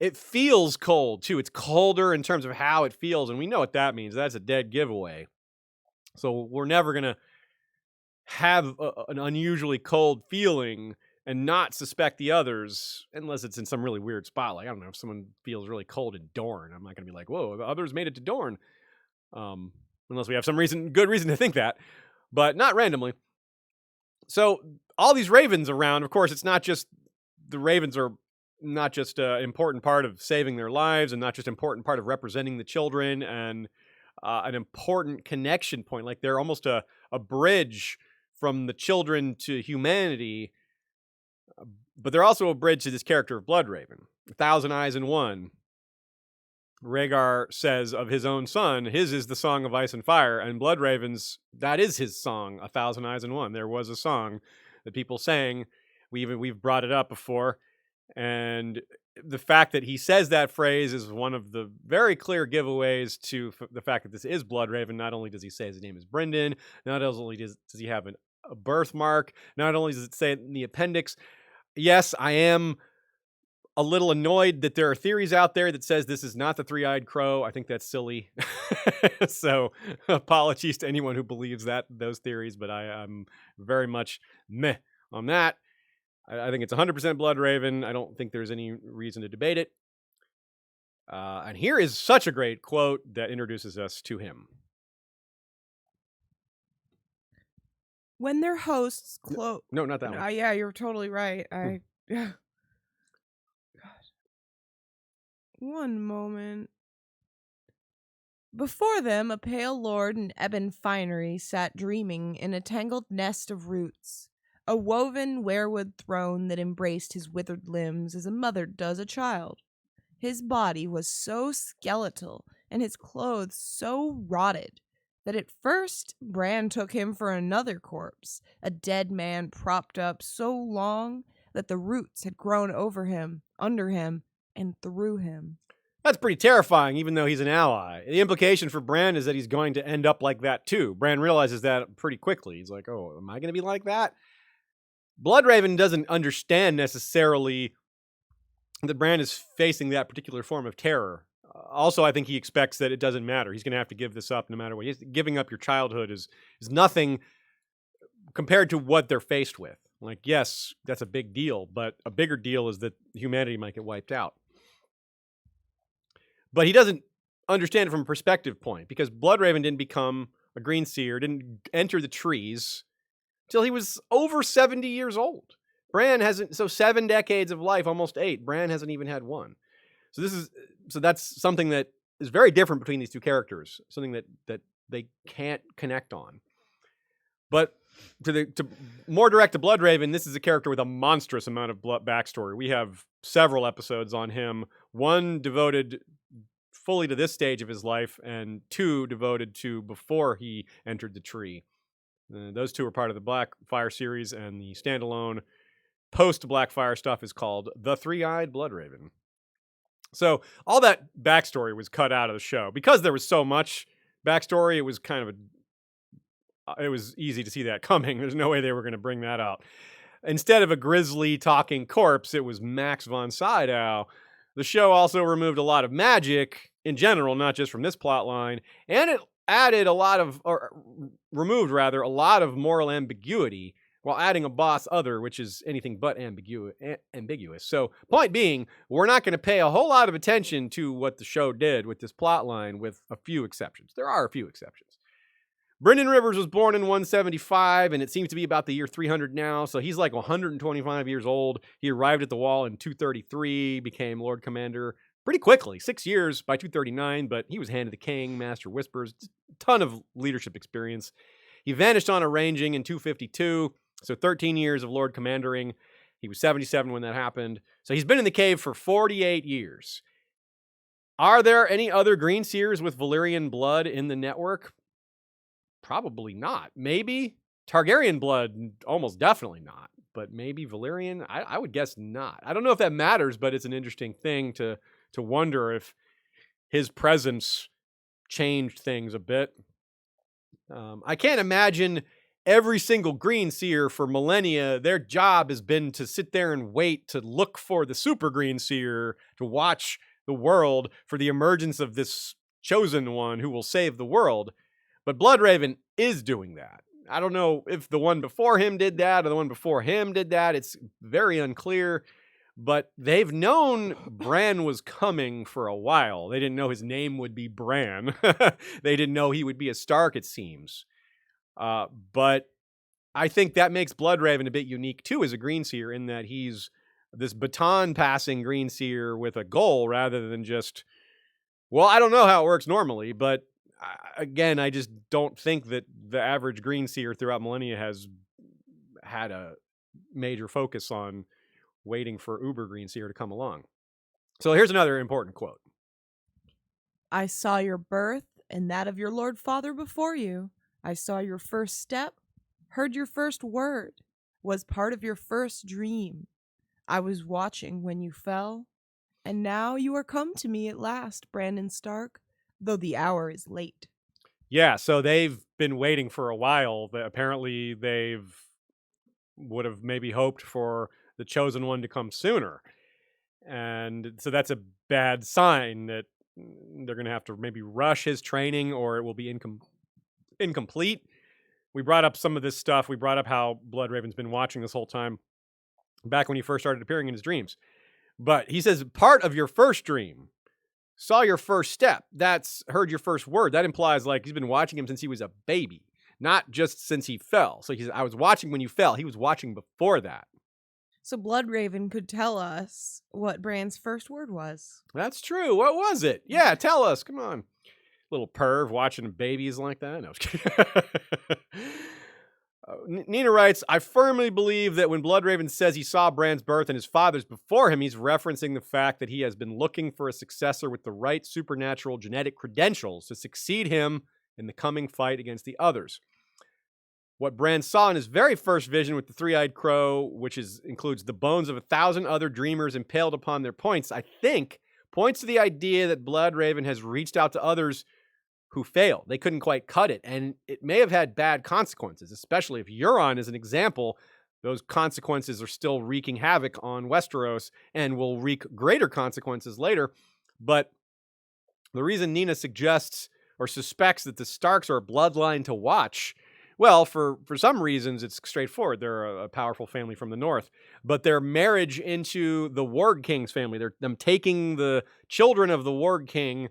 It feels cold, too. It's colder in terms of how it feels, and we know what that means. That's a dead giveaway. So we're never going to have an unusually cold feeling and not suspect the others unless it's in some really weird spot. Like, I don't know, if someone feels really cold in Dorne, I'm not going to be like, whoa, the others made it to Dorne. Unless we have some good reason to think that, but not randomly. So all these ravens around, of course, it's not just the ravens are not just an important part of saving their lives and not just an important part of representing the children and an important connection point. Like they're almost a bridge from the children to humanity, but they're also a bridge to this character of Bloodraven. 1,000 eyes in one. Rhaegar says of his own son, his is the song of ice and fire, and Bloodraven's, that is his song, 1,000 eyes in one. There was a song that people sang. We've brought it up before. And the fact that he says that phrase is one of the very clear giveaways to the fact that this is Bloodraven. Not only does he say his name is Brynden, not only does he have a birthmark, not only does it say it in the appendix. Yes, I am a little annoyed that there are theories out there that says this is not the three-eyed crow. I think that's silly. So apologies to anyone who believes those theories, but I'm very much meh on that. I think it's 100% Bloodraven. I don't think there's any reason to debate it. And here is such a great quote that introduces us to him. When their hosts close... No, not that one. Yeah, you're totally right. Yeah. God. One moment. Before them, a pale lord in ebon finery sat dreaming in a tangled nest of roots. A woven weirwood throne that embraced his withered limbs as a mother does a child. His body was so skeletal and his clothes so rotted that at first Bran took him for another corpse, a dead man propped up so long that the roots had grown over him, under him, and through him. That's pretty terrifying, even though he's an ally. The implication for Bran is that he's going to end up like that too. Bran realizes that pretty quickly. He's like, oh, am I going to be like that? Bloodraven doesn't understand necessarily that Bran is facing that particular form of terror. Also, I think he expects that it doesn't matter. He's going to have to give this up no matter what. Giving up your childhood is nothing compared to what they're faced with. Like, yes, that's a big deal, but a bigger deal is that humanity might get wiped out. But he doesn't understand it from a perspective point because Bloodraven didn't become a green seer, didn't enter the trees till he was over 70 years old. Bran hasn't, so 7 decades of life, almost 8. Bran hasn't even had one. So that's something that is very different between these two characters, something that they can't connect on. But to more direct to Bloodraven, this is a character with a monstrous amount of backstory. We have several episodes on him, one devoted fully to this stage of his life, and 2 devoted to before he entered the tree. Those 2 are part of the Blackfire series, and the standalone post-Blackfire stuff is called The Three-Eyed Bloodraven. So all that backstory was cut out of the show. Because there was so much backstory, it was kind of it was easy to see that coming. There's no way they were going to bring that out. Instead of a grisly talking corpse, it was Max von Sydow. The show also removed a lot of magic in general, not just from this plot line, and it added removed a lot of moral ambiguity, while adding a boss other, which is anything but ambiguous. So, point being, we're not going to pay a whole lot of attention to what the show did with this plot line, with a few exceptions. There are a few exceptions. Brynden Rivers was born in 175, and it seems to be about the year 300 now, so he's like 125 years old. He arrived at the Wall in 233, became Lord Commander pretty quickly, 6 years by 239, but he was Hand of the King, Master Whispers, ton of leadership experience. He vanished on arranging in 252, so 13 years of Lord Commandering. He was 77 when that happened. So he's been in the cave for 48 years. Are there any other Green Seers with Valyrian blood in the network? Probably not. Maybe Targaryen blood, almost definitely not. But maybe Valyrian? I would guess not. I don't know if that matters, but it's an interesting thing to wonder if his presence changed things a bit. I can't imagine every single Green Seer for millennia, their job has been to sit there and wait to look for the Super Green Seer, to watch the world for the emergence of this chosen one who will save the world. But Bloodraven is doing that. I don't know if the one before him did that or the one before him did that. It's very unclear. But they've known Bran was coming for a while. They didn't know his name would be Bran. They didn't know he would be a Stark, it seems. But I think that makes Bloodraven a bit unique, too, as a Green Seer, in that he's this baton-passing Green Seer with a goal rather than just, well, I don't know how it works normally, but again, I just don't think that the average Green Seer throughout millennia has had a major focus on waiting for Uber Green Seer to come along. So here's another important quote. I saw your birth and that of your Lord Father before you. I saw your first step, heard your first word, was part of your first dream. I was watching when you fell, and now you are come to me at last, Brandon Stark, though the hour is late. Yeah, so they've been waiting for a while. Apparently they've would have maybe hoped for the chosen one to come sooner. And so that's a bad sign that they're going to have to maybe rush his training, or it will be incomplete. We brought up some of this stuff. We brought up how Bloodraven's been watching this whole time, back when he first started appearing in his dreams. But he says, part of your first dream, saw your first step, that's heard your first word. That implies like he's been watching him since he was a baby, not just since he fell. So he says, I was watching when you fell. He was watching before that. So Bloodraven could tell us what Bran's first word was. That's true. What was it? Yeah, tell us. Come on. Little perv watching babies like that. No, I was kidding. Nina writes, I firmly believe that when Bloodraven says he saw Bran's birth and his father's before him, he's referencing the fact that he has been looking for a successor with the right supernatural genetic credentials to succeed him in the coming fight against the others. What Bran saw in his very first vision with the three-eyed crow, which includes the bones of 1,000 other dreamers impaled upon their points, I think points to the idea that Bloodraven has reached out to others who failed. They couldn't quite cut it, and it may have had bad consequences, especially if Euron is an example. Those consequences are still wreaking havoc on Westeros and will wreak greater consequences later. But the reason Nina suggests or suspects that the Starks are a bloodline to watch, well, for some reasons, it's straightforward. They're a powerful family from the north. But their marriage into the Warg King's family, them taking the children of the Warg King,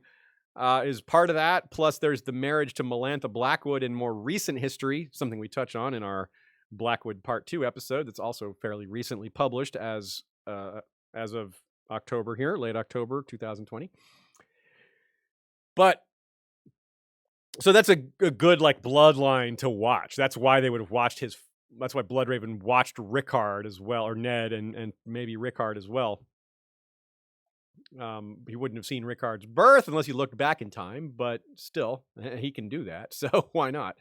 is part of that. Plus, there's the marriage to Melantha Blackwood in more recent history, something we touch on in our Blackwood Part 2 episode that's also fairly recently published as of October here, late October 2020. But so that's a good like bloodline to watch. That's why they would have watched that's why Bloodraven watched Rickard as well, or Ned and maybe Rickard as well. He wouldn't have seen Rickard's birth unless he looked back in time, but still, he can do that, so why not?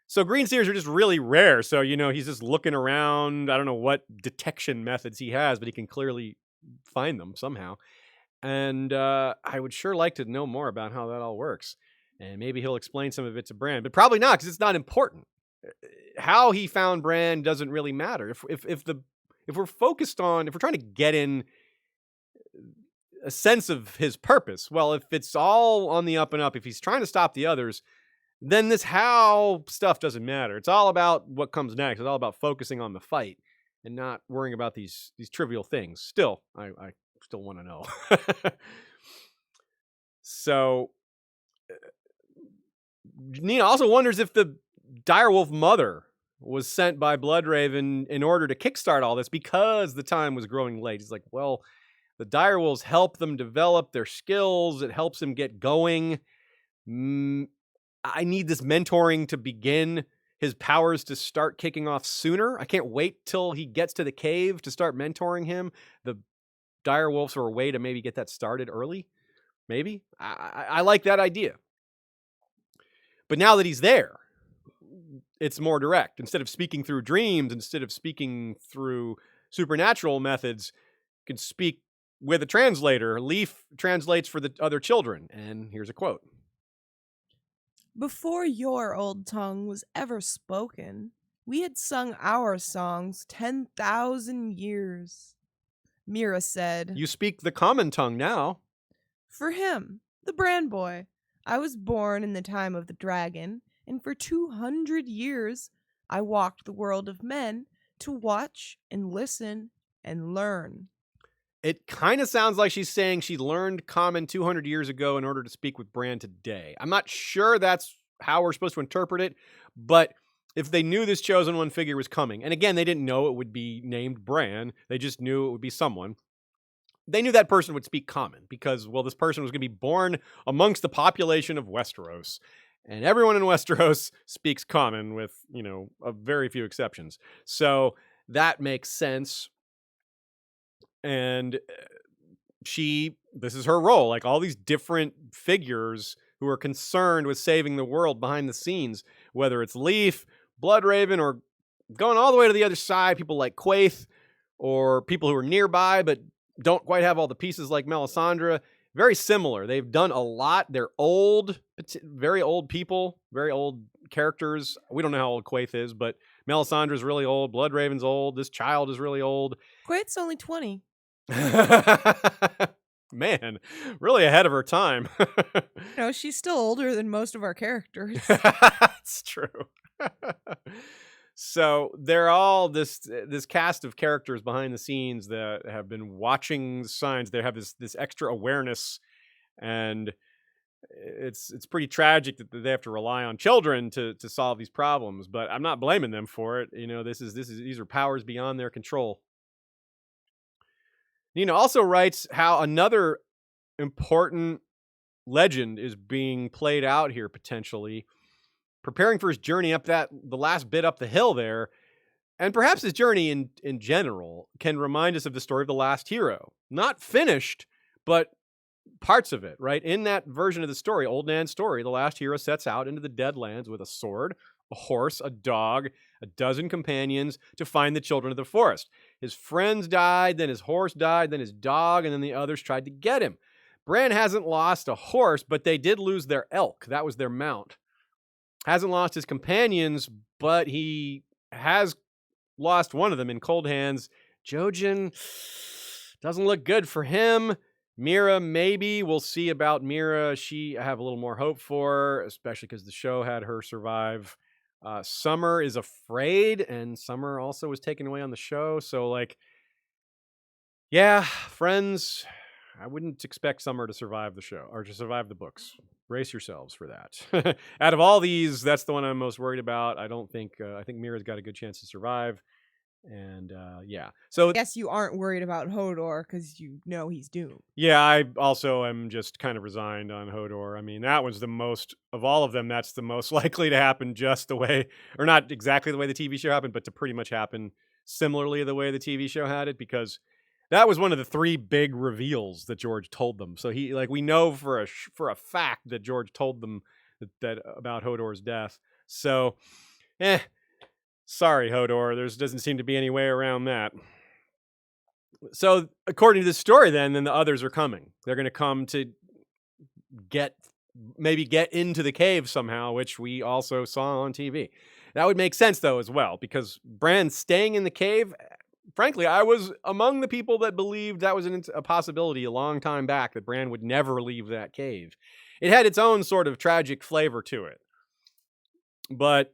So Green Seers are just really rare, so, he's just looking around. I don't know what detection methods he has, but he can clearly find them somehow. And I would sure like to know more about how that all works. And maybe he'll explain some of it to Bran, but probably not, because it's not important. How he found Bran doesn't really matter. If we're focused on, if we're trying to get in a sense of his purpose, well, if it's all on the up and up, if he's trying to stop the others, then this how stuff doesn't matter. It's all about what comes next. It's all about focusing on the fight and not worrying about these trivial things. Still, I still want to know. So Nina also wonders if the direwolf mother was sent by Bloodraven in order to kickstart all this because the time was growing late. He's like, well, the direwolves help them develop their skills. It helps them get going. I need this mentoring to begin, his powers to start kicking off sooner. I can't wait till he gets to the cave to start mentoring him. The direwolves are a way to maybe get that started early. Maybe. I like that idea. But now that he's there, it's more direct. Instead of speaking through dreams, instead of speaking through supernatural methods, you can speak with a translator. Leaf translates for the other children. And here's a quote. Before your old tongue was ever spoken, we had sung our songs 10,000 years. Mira said, You speak the common tongue now. For him, the Bran boy, I was born in the time of the dragon, and for 200 years I walked the world of men to watch and listen and learn. It kind of sounds like she's saying she learned common 200 years ago in order to speak with Bran today. I'm not sure that's how we're supposed to interpret it, but if they knew this chosen one figure was coming, and again, they didn't know it would be named Bran, they just knew it would be someone. They knew that person would speak common because, well, this person was going to be born amongst the population of Westeros. And everyone in Westeros speaks common with, a very few exceptions. So that makes sense. And this is her role, like all these different figures who are concerned with saving the world behind the scenes, whether it's Leaf, Bloodraven, or going all the way to the other side, people like Quaithe, or people who are nearby but don't quite have all the pieces like Melisandre. Very similar. They've done a lot. They're old, very old people, very old characters. We don't know how old Quaithe is, but Melisandre's really old. Bloodraven's old. This child is really old. Quaithe's only 20. Man, really ahead of her time. She's still older than most of our characters. That's true. So they're all this cast of characters behind the scenes that have been watching signs. They have this extra awareness, and it's pretty tragic that they have to rely on children to solve these problems. But I'm not blaming them for it. These are powers beyond their control. Nina also writes how another important legend is being played out here potentially, preparing for his journey up the last bit up the hill there. And perhaps his journey in general can remind us of the story of the last hero. Not finished, but parts of it, right? In that version of the story, Old Nan's story, the last hero sets out into the Deadlands with a sword, a horse, a dog, a dozen companions to find the children of the forest. His friends died, then his horse died, then his dog, and then the others tried to get him. Bran hasn't lost a horse, but they did lose their elk. That was their mount. Hasn't lost his companions, but he has lost one of them in cold hands. Jojen doesn't look good for him. Mira, maybe. We'll see about Mira. I have a little more hope for, especially because the show had her survive. Summer is afraid, and Summer also was taken away on the show. So, friends, I wouldn't expect Summer to survive the show or to survive the books. Brace yourselves for that. Out of all these, that's the one I'm most worried about. I think Mira's got a good chance to survive. And so I guess you aren't worried about Hodor because he's doomed. Yeah, I also am just kind of resigned on Hodor. I mean, that was the most of all of them. That's the most likely to happen, just the way, or not exactly the way the TV show happened, but to pretty much happen similarly the way the TV show had it, because that was one of the three big reveals that George told them. So we know for a fact that George told them that about Hodor's death. So, sorry, Hodor. There doesn't seem to be any way around that. So, according to this story, then the others are coming. They're going to come to get into the cave somehow, which we also saw on TV. That would make sense, though, as well, because Bran staying in the cave, frankly, I was among the people that believed that was a possibility a long time back, that Bran would never leave that cave. It had its own sort of tragic flavor to it. But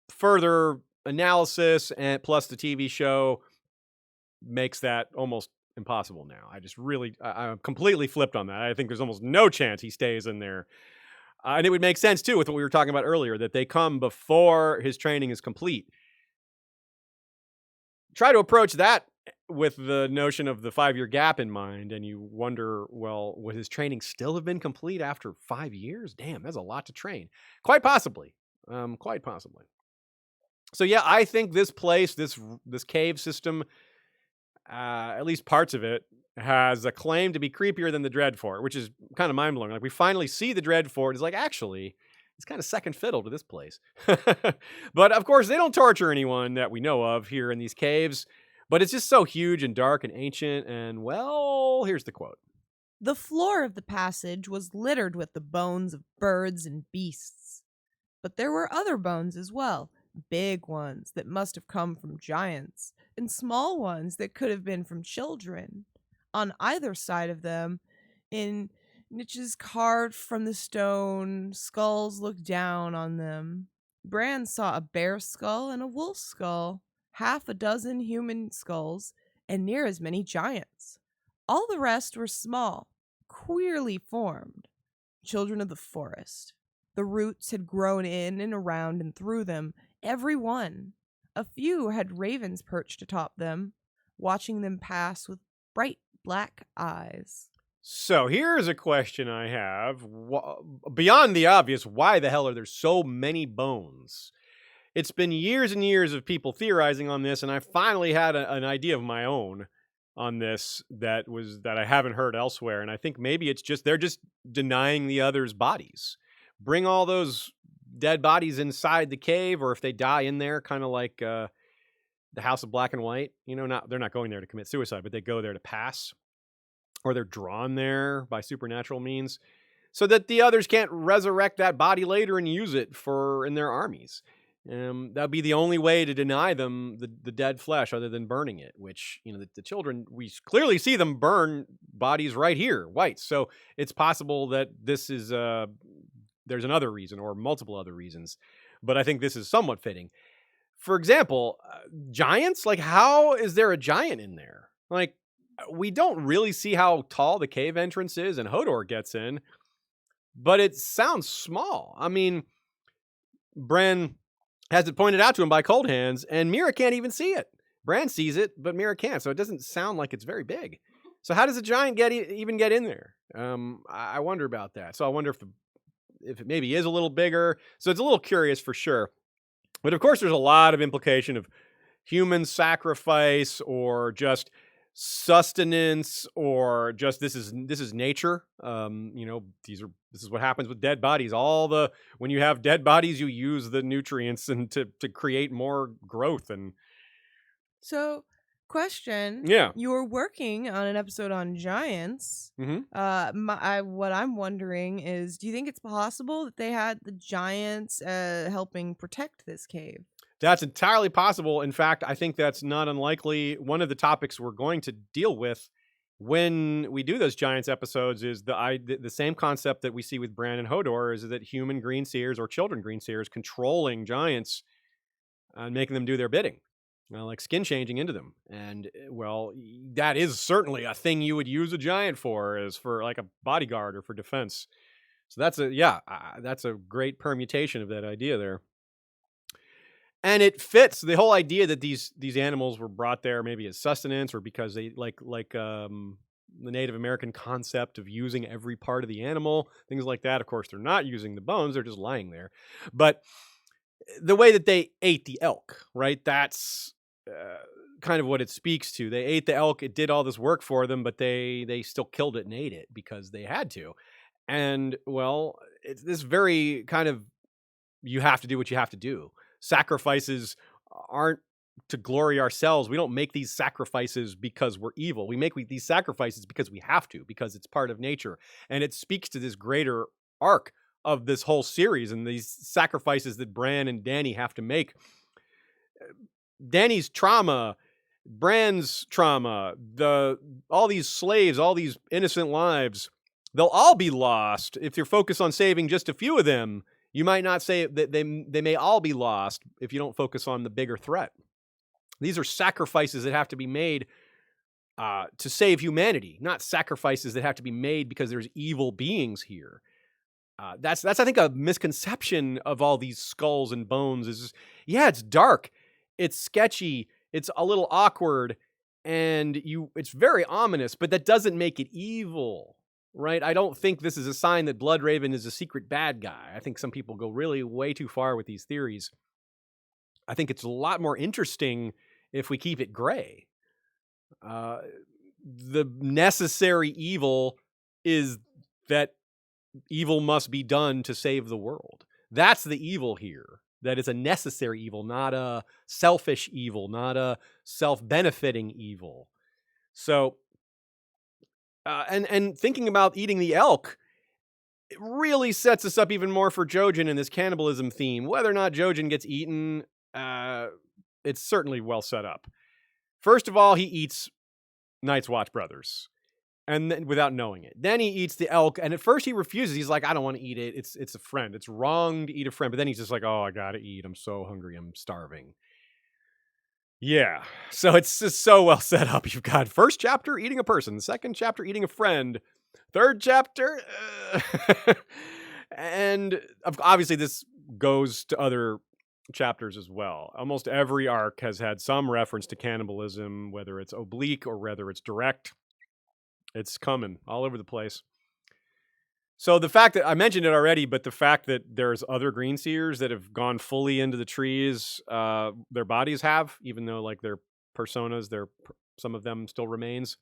further analysis and plus the TV show makes that almost impossible now. I'm completely flipped on that. I think there's almost no chance he stays in there. And it would make sense, too, with what we were talking about earlier, that they come before his training is complete. Try to approach that with the notion of the 5-year gap in mind, and you wonder, well, would his training still have been complete after 5 years? Damn, that's a lot to train. Quite possibly. Quite possibly. So, yeah, I think this place, this cave system, at least parts of it, has a claim to be creepier than the Dreadfort, which is kind of mind-blowing. Like, we finally see the Dreadfort. It's like, actually, it's kind of second fiddle to this place. But, of course, they don't torture anyone that we know of here in these caves. But it's just so huge and dark and ancient. And, well, here's the quote. The floor of the passage was littered with the bones of birds and beasts. But there were other bones as well, big ones that must have come from giants, and small ones that could have been from children. On either side of them, in niches carved from the stone, skulls looked down on them. Bran saw a bear skull and a wolf skull, 6 human skulls, and near as many giants. All the rest were small, queerly formed, children of the forest. The roots had grown in and around and through them, every one. A few had ravens perched atop them, watching them pass with bright black eyes. So here's a question I have. Beyond the obvious, why the hell are there so many bones? It's been years and years of people theorizing on this, and I finally had an idea of my own on this that I haven't heard elsewhere. And I think maybe it's just they're just denying the others' bodies. Bring all those dead bodies inside the cave, or if they die in there, kind of like the House of Black and White. You know, they're not going there to commit suicide, but they go there to pass, or they're drawn there by supernatural means, so that the others can't resurrect that body later and use it in their armies. That'd be the only way to deny them the dead flesh, other than burning it. Which, you know, the children, we clearly see them burn bodies right here, whites. So it's possible that this is there's another reason or multiple other reasons, but I think this is somewhat fitting. For example, giants. Like, how is there a giant in there? Like, we don't really see how tall the cave entrance is, and Hodor gets in, but it sounds small. I mean, Bran has it pointed out to him by Cold Hands, and Mira can't even see it. Bran sees it, but Mira can't, so it doesn't sound like it's very big. So how does a giant even get in there? I wonder about that. So I wonder if it maybe is a little bigger. So it's a little curious for sure. But of course, there's a lot of implication of human sacrifice, or just sustenance, or just this is nature. You know, this is what happens with dead bodies. When you have dead bodies, you use the nutrients and to create more growth. And So, question. Yeah. You were working on an episode on giants. What I'm wondering is, do you think it's possible that they had the giants helping protect this cave? That's entirely possible. In fact, I think that's not unlikely. One of the topics we're going to deal with when we do those Giants episodes is the same concept that we see with Bran and Hodor, is that human green seers or children green seers controlling giants and making them do their bidding, like skin changing into them. And, well, that is certainly a thing you would use a giant for, is for like a bodyguard or for defense. So that's a great permutation of that idea there. And it fits the whole idea that these animals were brought there maybe as sustenance, or because they like the Native American concept of using every part of the animal, things like that. Of course, they're not using the bones; they're just lying there. But the way that they ate the elk, right? That's kind of what it speaks to. They ate the elk; it did all this work for them, but they still killed it and ate it because they had to. And, well, it's this very kind of, you have to do what you have to do. Sacrifices aren't to glory ourselves. We don't make these sacrifices because we're evil. We make these sacrifices because we have to, because it's part of nature. And it speaks to this greater arc of this whole series and these sacrifices that Bran and Dany have to make. Dany's trauma, Bran's trauma, all these slaves, all these innocent lives, they'll all be lost if you're focused on saving just a few of them You might not say that they may all be lost if you don't focus on the bigger threat. These are sacrifices that have to be made to save humanity, not sacrifices that have to be made because there's evil beings here. That's I think a misconception of all these skulls and bones. Is just, yeah, it's dark, it's sketchy, it's a little awkward, and it's very ominous, but that doesn't make it evil, right? I don't think this is a sign that Bloodraven is a secret bad guy. I think some people go really way too far with these theories. I think it's a lot more interesting if we keep it gray. The necessary evil is that evil must be done to save the world. That's the evil here. That it's a necessary evil, not a selfish evil, not a self-benefiting evil. So, and thinking about eating the elk, it really sets us up even more for Jojen in this cannibalism theme. Whether or not Jojen gets eaten, it's certainly well set up. First of all, he eats Night's Watch brothers, and then, without knowing it. Then he eats the elk, and at first he refuses. He's like, I don't want to eat it. It's a friend. It's wrong to eat a friend. But then he's just like, oh, I gotta eat. I'm so hungry. I'm starving. Yeah. So it's just so well set up. You've got first chapter eating a person, second chapter eating a friend, third chapter, and obviously this goes to other chapters as well. Almost every arc has had some reference to cannibalism, whether it's oblique or whether it's direct. It's coming all over the place. So the fact that I mentioned it already, but the fact that there's other green seers that have gone fully into the trees, their bodies have, even though like their personas, some of them still remains.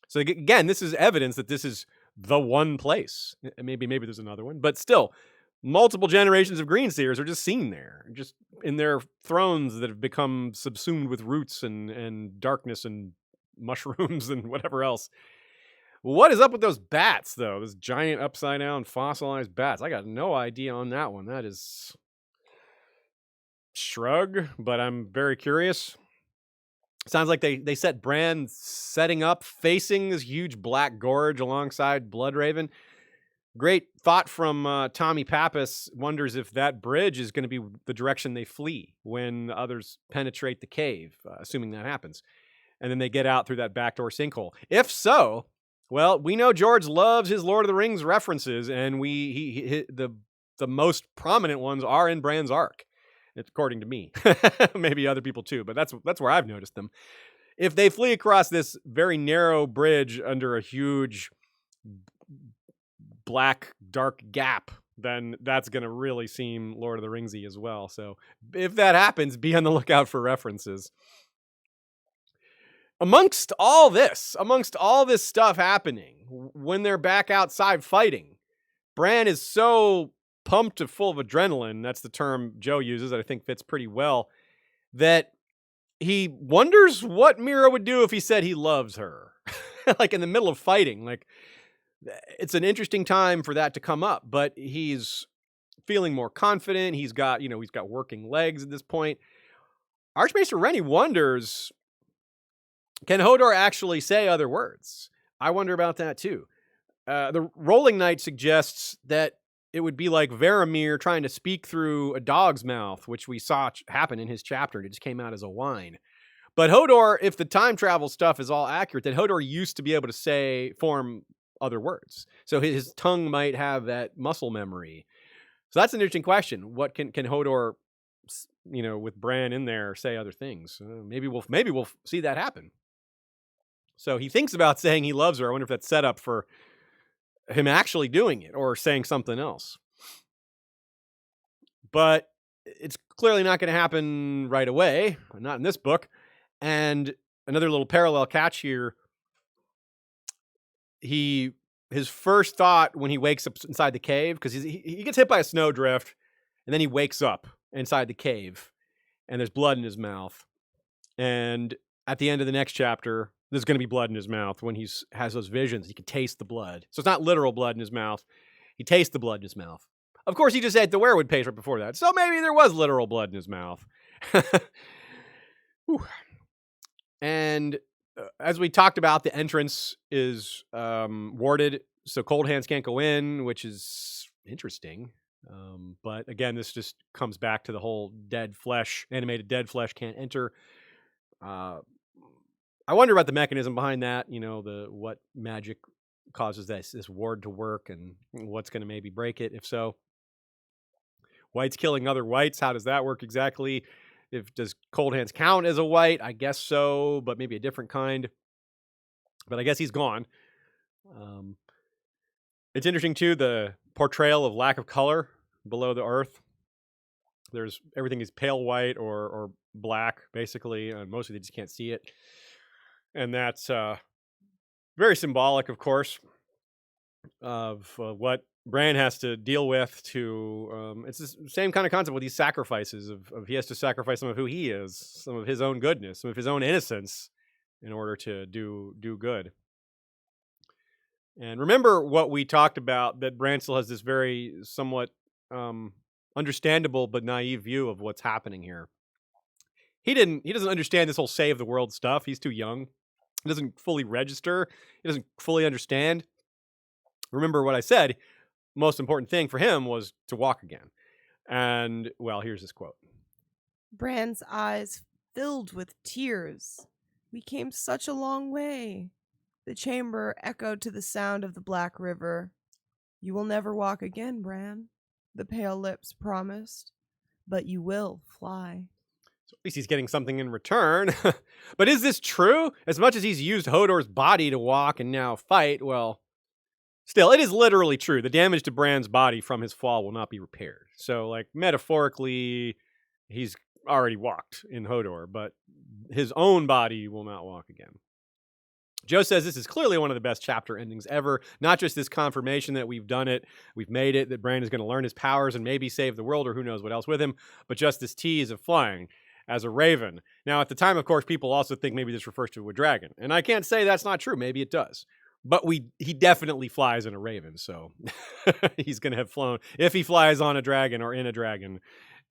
So again, this is evidence that this is the one place. Maybe there's another one, but still, multiple generations of green seers are just seen there, just in their thrones that have become subsumed with roots and darkness and mushrooms and whatever else. What is up with those bats, though? Those giant upside-down fossilized bats. I got no idea on that one. That is shrug, but I'm very curious. Sounds like they set Bran setting up, facing this huge black gorge alongside Bloodraven. Great thought from Tommy Pappas. Wonders if that bridge is going to be the direction they flee when the others penetrate the cave, assuming that happens. And then they get out through that backdoor sinkhole. If so, well, we know George loves his Lord of the Rings references, and the most prominent ones are in Bran's arc, according to me. Maybe other people too, but that's where I've noticed them. If they flee across this very narrow bridge under a huge black dark gap, then that's going to really seem Lord of the Ringsy as well. So if that happens, be on the lookout for references. Amongst all this stuff happening, when they're back outside fighting, Bran is so pumped and full of adrenaline, that's the term Joe uses that I think fits pretty well, that he wonders what Mira would do if he said he loves her. Like in the middle of fighting. Like, it's an interesting time for that to come up, but he's feeling more confident. He's got working legs at this point. Archmaester Rennie wonders, can Hodor actually say other words? I wonder about that too. The Rolling Knight suggests that it would be like Varamir trying to speak through a dog's mouth, which we saw happen in his chapter, and it just came out as a whine. But Hodor, if the time travel stuff is all accurate, then Hodor used to be able to form other words. So his tongue might have that muscle memory. So that's an interesting question. What can Hodor, with Bran in there, say other things? Maybe we'll see that happen. So he thinks about saying he loves her. I wonder if that's set up for him actually doing it or saying something else. But it's clearly not going to happen right away. Not in this book. And another little parallel catch here. His first thought when he wakes up inside the cave, because he gets hit by a snowdrift, and then he wakes up inside the cave, and there's blood in his mouth. And at the end of the next chapter, there's going to be blood in his mouth when he has those visions. He can taste the blood. So it's not literal blood in his mouth. He tastes the blood in his mouth. Of course, he just ate the werewood paste right before that. So maybe there was literal blood in his mouth. And as we talked about, the entrance is warded, so cold hands can't go in, which is interesting. But again, this just comes back to the whole dead flesh, animated dead flesh can't enter. I wonder about the mechanism behind that. What magic causes this ward to work, and what's going to maybe break it. If so, whites killing other whites, how does that work exactly? Does Cold Hands count as a white? I guess so, but maybe a different kind. But I guess he's gone. It's interesting too, the portrayal of lack of color below the earth. Everything is pale white or black, basically, and mostly they just can't see it. And that's very symbolic, of course, of what Bran has to deal with. It's the same kind of concept with these sacrifices of he has to sacrifice some of who he is, some of his own goodness, some of his own innocence, in order to do good. And remember what we talked about, that Bran still has this very somewhat understandable but naive view of what's happening here. He doesn't understand this whole save the world stuff. He's too young. He doesn't fully register. He doesn't fully understand. Remember what I said, most important thing for him was to walk again. And, well, here's this quote. Bran's eyes filled with tears. We came such a long way. The chamber echoed to the sound of the Black River. You will never walk again, Bran, the pale lips promised, but you will fly. So at least he's getting something in return. But is this true? As much as he's used Hodor's body to walk and now fight, well, still, it is literally true. The damage to Bran's body from his fall will not be repaired. So, like, metaphorically, he's already walked in Hodor, but his own body will not walk again. Joe says this is clearly one of the best chapter endings ever. Not just this confirmation that we've done it, we've made it, that Bran is going to learn his powers and maybe save the world or who knows what else with him, but just this tease of flying as a raven. Now, at the time, of course, people also think maybe this refers to a dragon. And I can't say that's not true. Maybe it does. But he definitely flies in a raven, so he's going to have flown. If he flies on a dragon or in a dragon,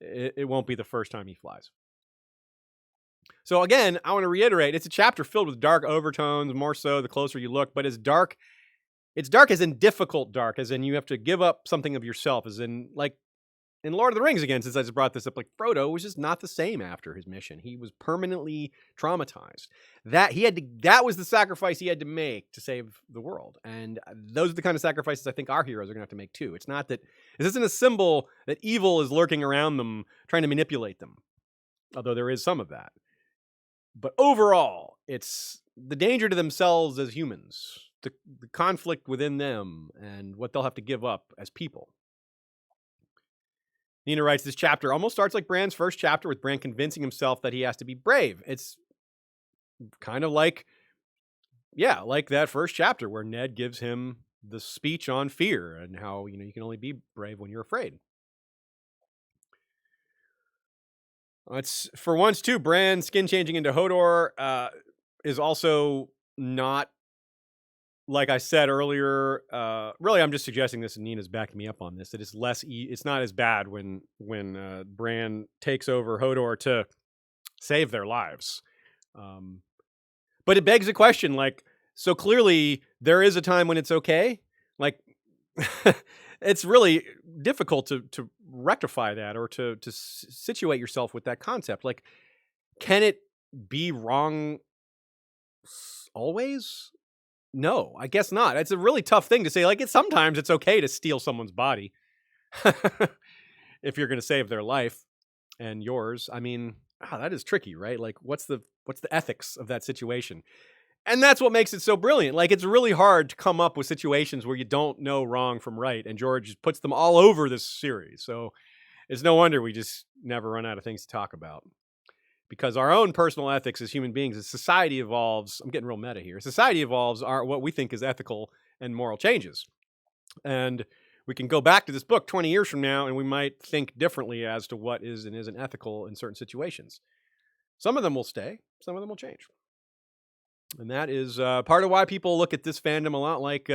it won't be the first time he flies. So again, I want to reiterate, it's a chapter filled with dark overtones, more so the closer you look, but it's dark as in difficult dark, as in you have to give up something of yourself, as in, like, in Lord of the Rings again, since I just brought this up, like, Frodo was just not the same after his mission. He was permanently traumatized. That was the sacrifice he had to make to save the world. And those are the kind of sacrifices I think our heroes are going to have to make too. This isn't a symbol that evil is lurking around them, trying to manipulate them, although there is some of that. But overall, it's the danger to themselves as humans, the conflict within them, and what they'll have to give up as people. Nina writes, this chapter almost starts like Bran's first chapter, with Bran convincing himself that he has to be brave. It's kind of like that first chapter where Ned gives him the speech on fear and how, you can only be brave when you're afraid. It's for once too, Bran skin changing into Hodor is also not, like I said earlier. Really, I'm just suggesting this, and Nina's backing me up on this. That it's it's not as bad when Bran takes over Hodor to save their lives. But it begs a question, like, so clearly there is a time when it's okay. Like, it's really difficult to rectify that or to situate yourself with that concept. Like, can it be wrong always? No, I guess not. It's a really tough thing to say. Like, sometimes it's okay to steal someone's body if you're going to save their life and yours. I mean, that is tricky, right? Like, what's the ethics of that situation? And that's what makes it so brilliant. Like, it's really hard to come up with situations where you don't know wrong from right, and George puts them all over this series. So it's no wonder we just never run out of things to talk about. Because our own personal ethics as human beings, as society evolves, I'm getting real meta here, society evolves are what we think is ethical and moral changes. And we can go back to this book 20 years from now, and we might think differently as to what is and isn't ethical in certain situations. Some of them will stay, some of them will change. And that is part of why people look at this fandom a lot like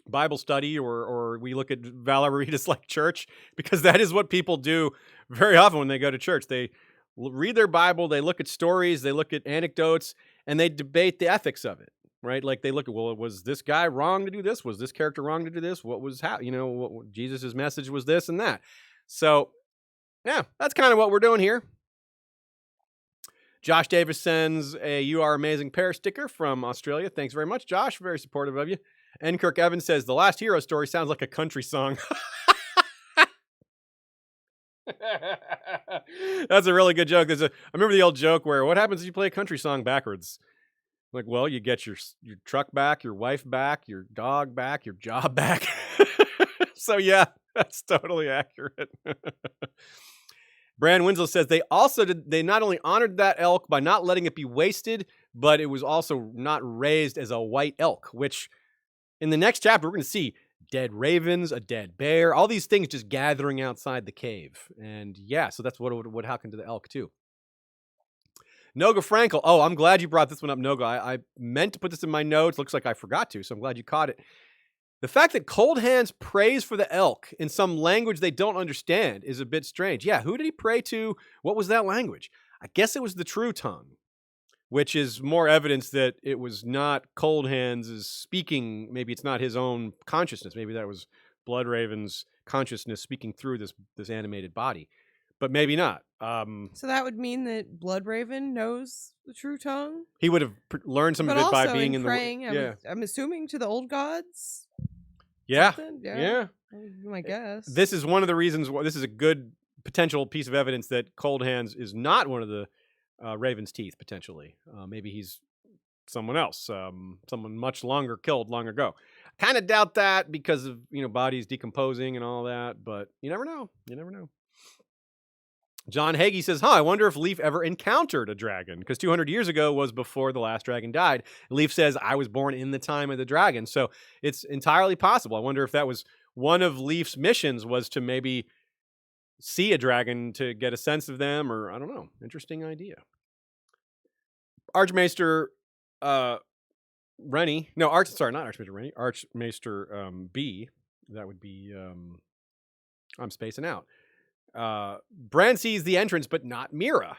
Bible study, or we look at Valar Rereadis like church, because that is what people do very often when they go to church. They read their Bible, they look at stories, they look at anecdotes, and they debate the ethics of it. right? Like they look at, well, was this guy wrong to do this? Was this character wrong to do this? What was Jesus's message was this and that. So yeah, that's kind of what we're doing here. Josh Davis sends a "You Are Amazing" pair sticker from Australia. Thanks very much, Josh. Very supportive of you. And Kirk Evans says, "The last hero story sounds like a country song." That's a really good joke. I remember the old joke where, what happens if you play a country song backwards? Like, well, you get your truck back, your wife back, your dog back, your job back. So yeah, that's totally accurate. Bran Winslow says they not only honored that elk by not letting it be wasted, but it was also not raised as a white elk, which in the next chapter, we're going to see dead ravens, a dead bear, all these things just gathering outside the cave. And yeah, so that's what would happen to the elk too. Noga Frankel. Oh, I'm glad you brought this one up, Noga. I meant to put this in my notes. Looks like I forgot to, so I'm glad you caught it. The fact that Cold Hands prays for the elk in some language they don't understand is a bit strange. Yeah, who did he pray to? What was that language? I guess it was the True Tongue, which is more evidence that it was not Cold Hands' speaking. Maybe it's not his own consciousness. Maybe that was Bloodraven's consciousness speaking through this animated body. But maybe not. So that would mean that Bloodraven knows the True Tongue? He would have learned some of it by being in praying, the... I'm assuming to the old gods? Yeah. Yeah. My guess. This is one of the reasons why this is a good potential piece of evidence that Cold Hands is not one of the Raven's Teeth, potentially. Maybe he's someone else, someone much killed long ago. Kind of doubt that because of, bodies decomposing and all that, but you never know. John Hagee says, I wonder if Leaf ever encountered a dragon, because 200 years ago was before the last dragon died. Leaf says, I was born in the time of the dragon. So it's entirely possible. I wonder if that was one of Leaf's missions, was to maybe see a dragon to get a sense of them, or I don't know. Interesting idea. Archmaester Rennie. No, not Archmaester Rennie. Archmaester B. That would be... I'm spacing out. Bran sees the entrance, but not Mira,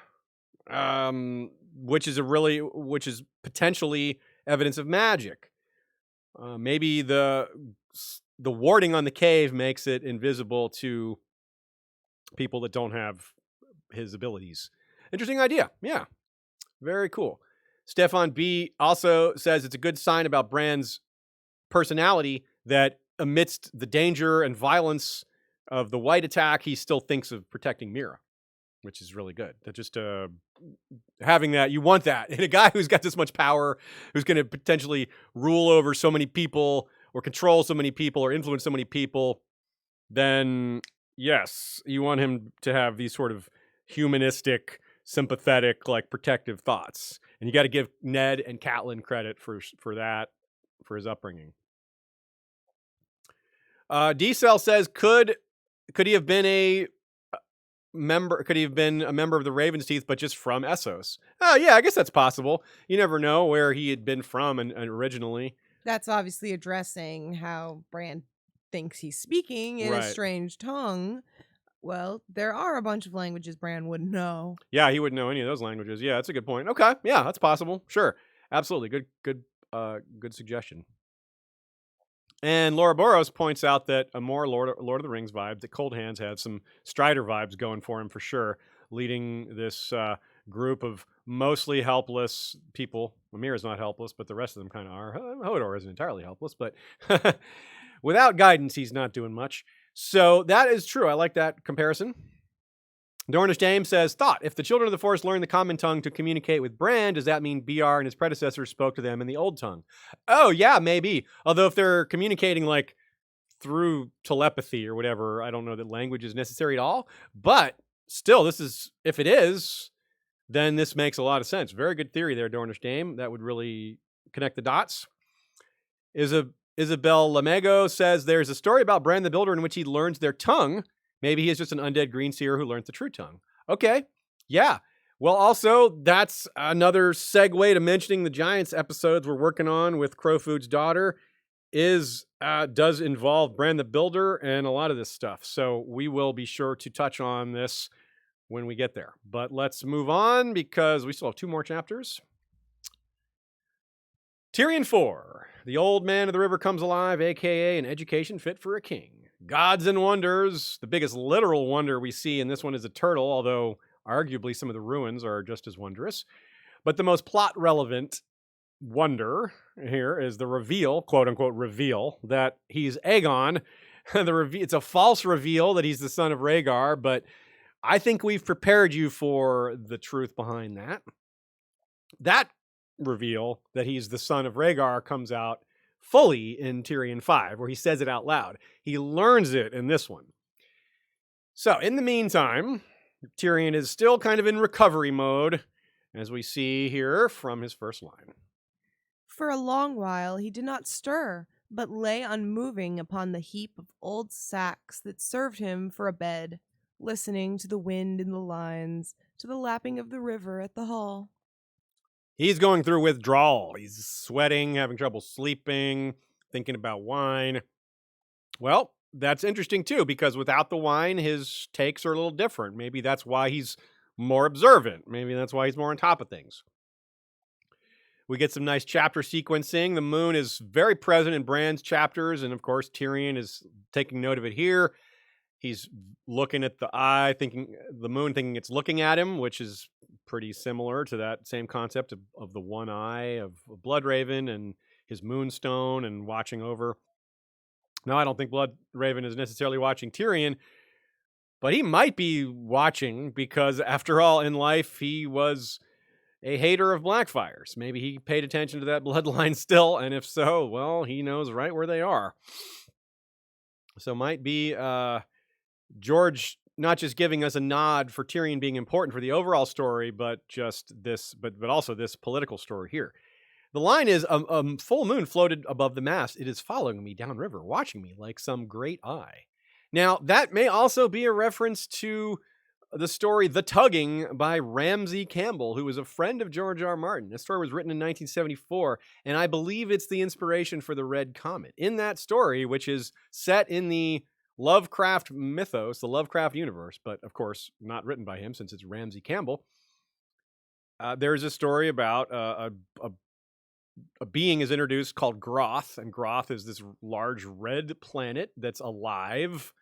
which is potentially evidence of magic. Maybe the warding on the cave makes it invisible to people that don't have his abilities. Interesting idea. Yeah, very cool. Stefan B also says it's a good sign about Bran's personality that amidst the danger and violence of the white attack, he still thinks of protecting Mira, which is really good. That just having that, you want that in a guy who's got this much power, who's going to potentially rule over so many people, or control so many people, or influence so many people. Then yes, you want him to have these sort of humanistic, sympathetic, like protective thoughts, and you got to give Ned and Catelyn credit for that, for his upbringing. D-Cell says, could he have been a member? Could he have been a member of the Raven's Teeth, but just from Essos? Oh, yeah, I guess that's possible. You never know where he had been from and originally. That's obviously addressing how Bran thinks he's speaking in a strange tongue. Well, there are a bunch of languages Bran wouldn't know. Yeah, he wouldn't know any of those languages. Yeah, that's a good point. Okay, yeah, that's possible. Sure, absolutely. Good suggestion. And Laura Boros points out that a more Lord of the Rings vibe, that Cold Hands had some Strider vibes going for him for sure, leading this group of mostly helpless people. Mira's not helpless, but the rest of them kind of are. Hodor isn't entirely helpless, but without guidance, he's not doing much. So that is true. I like that comparison. Dornish Dame says, thought, if the children of the Forest learned the common tongue to communicate with Bran, does that mean BR and his predecessors spoke to them in the old tongue? Oh, yeah, maybe. Although if they're communicating like through telepathy or whatever, I don't know that language is necessary at all. But still, if it is, then this makes a lot of sense. Very good theory there, Dornish Dame. That would really connect the dots. Isabel Lamego says, there's a story about Bran the Builder in which he learns their tongue. Maybe he is just an undead green seer who learns the true tongue. Okay, yeah. Well, also, that's another segue to mentioning the Giants episodes we're working on with Crowfood's daughter does involve Bran the Builder and a lot of this stuff. So we will be sure to touch on this when we get there. But let's move on because we still have 2 more chapters. Tyrion 4. The old man of the river comes alive, a.k.a. an education fit for a king. Gods and wonders. The biggest literal wonder we see in this one is a turtle, although arguably some of the ruins are just as wondrous. But the most plot-relevant wonder here is the reveal, quote-unquote reveal, that he's Aegon. It's a false reveal that he's the son of Rhaegar, but I think we've prepared you for the truth behind that. That reveal that he's the son of Rhaegar comes out fully in Tyrion 5, where he says it out loud. He learns it in this one. So, in the meantime, Tyrion is still kind of in recovery mode, as we see here from his first line. For a long while he did not stir, but lay unmoving upon the heap of old sacks that served him for a bed, listening to the wind in the lines, to the lapping of the river at the hall. He's going through withdrawal. He's sweating, having trouble sleeping, thinking about wine. Well, that's interesting too, because without the wine, his takes are a little different. Maybe that's why he's more observant. Maybe that's why he's more on top of things. We get some nice chapter sequencing. The moon is very present in Bran's chapters, and of course, Tyrion is taking note of it here. He's looking at the eye, thinking the moon, thinking it's looking at him, which is pretty similar to that same concept of the one eye of Bloodraven and his moonstone and watching over. Now, I don't think Bloodraven is necessarily watching Tyrion, but he might be watching because, after all, in life, he was a hater of Blackfires. Maybe he paid attention to that bloodline still, and if so, well, he knows right where they are. So might be George not just giving us a nod for Tyrion being important for the overall story, but also this political story here. The line is, a full moon floated above the mast. It is following me downriver, watching me like some great eye. Now, that may also be a reference to the story The Tugging by Ramsey Campbell, who was a friend of George R. Martin. This story was written in 1974, and I believe it's the inspiration for the Red Comet. In that story, which is set in the Lovecraft mythos, the Lovecraft universe, but of course not written by him since it's Ramsey Campbell, there's a story about a being is introduced called Groth, and Groth is this large red planet that's alive.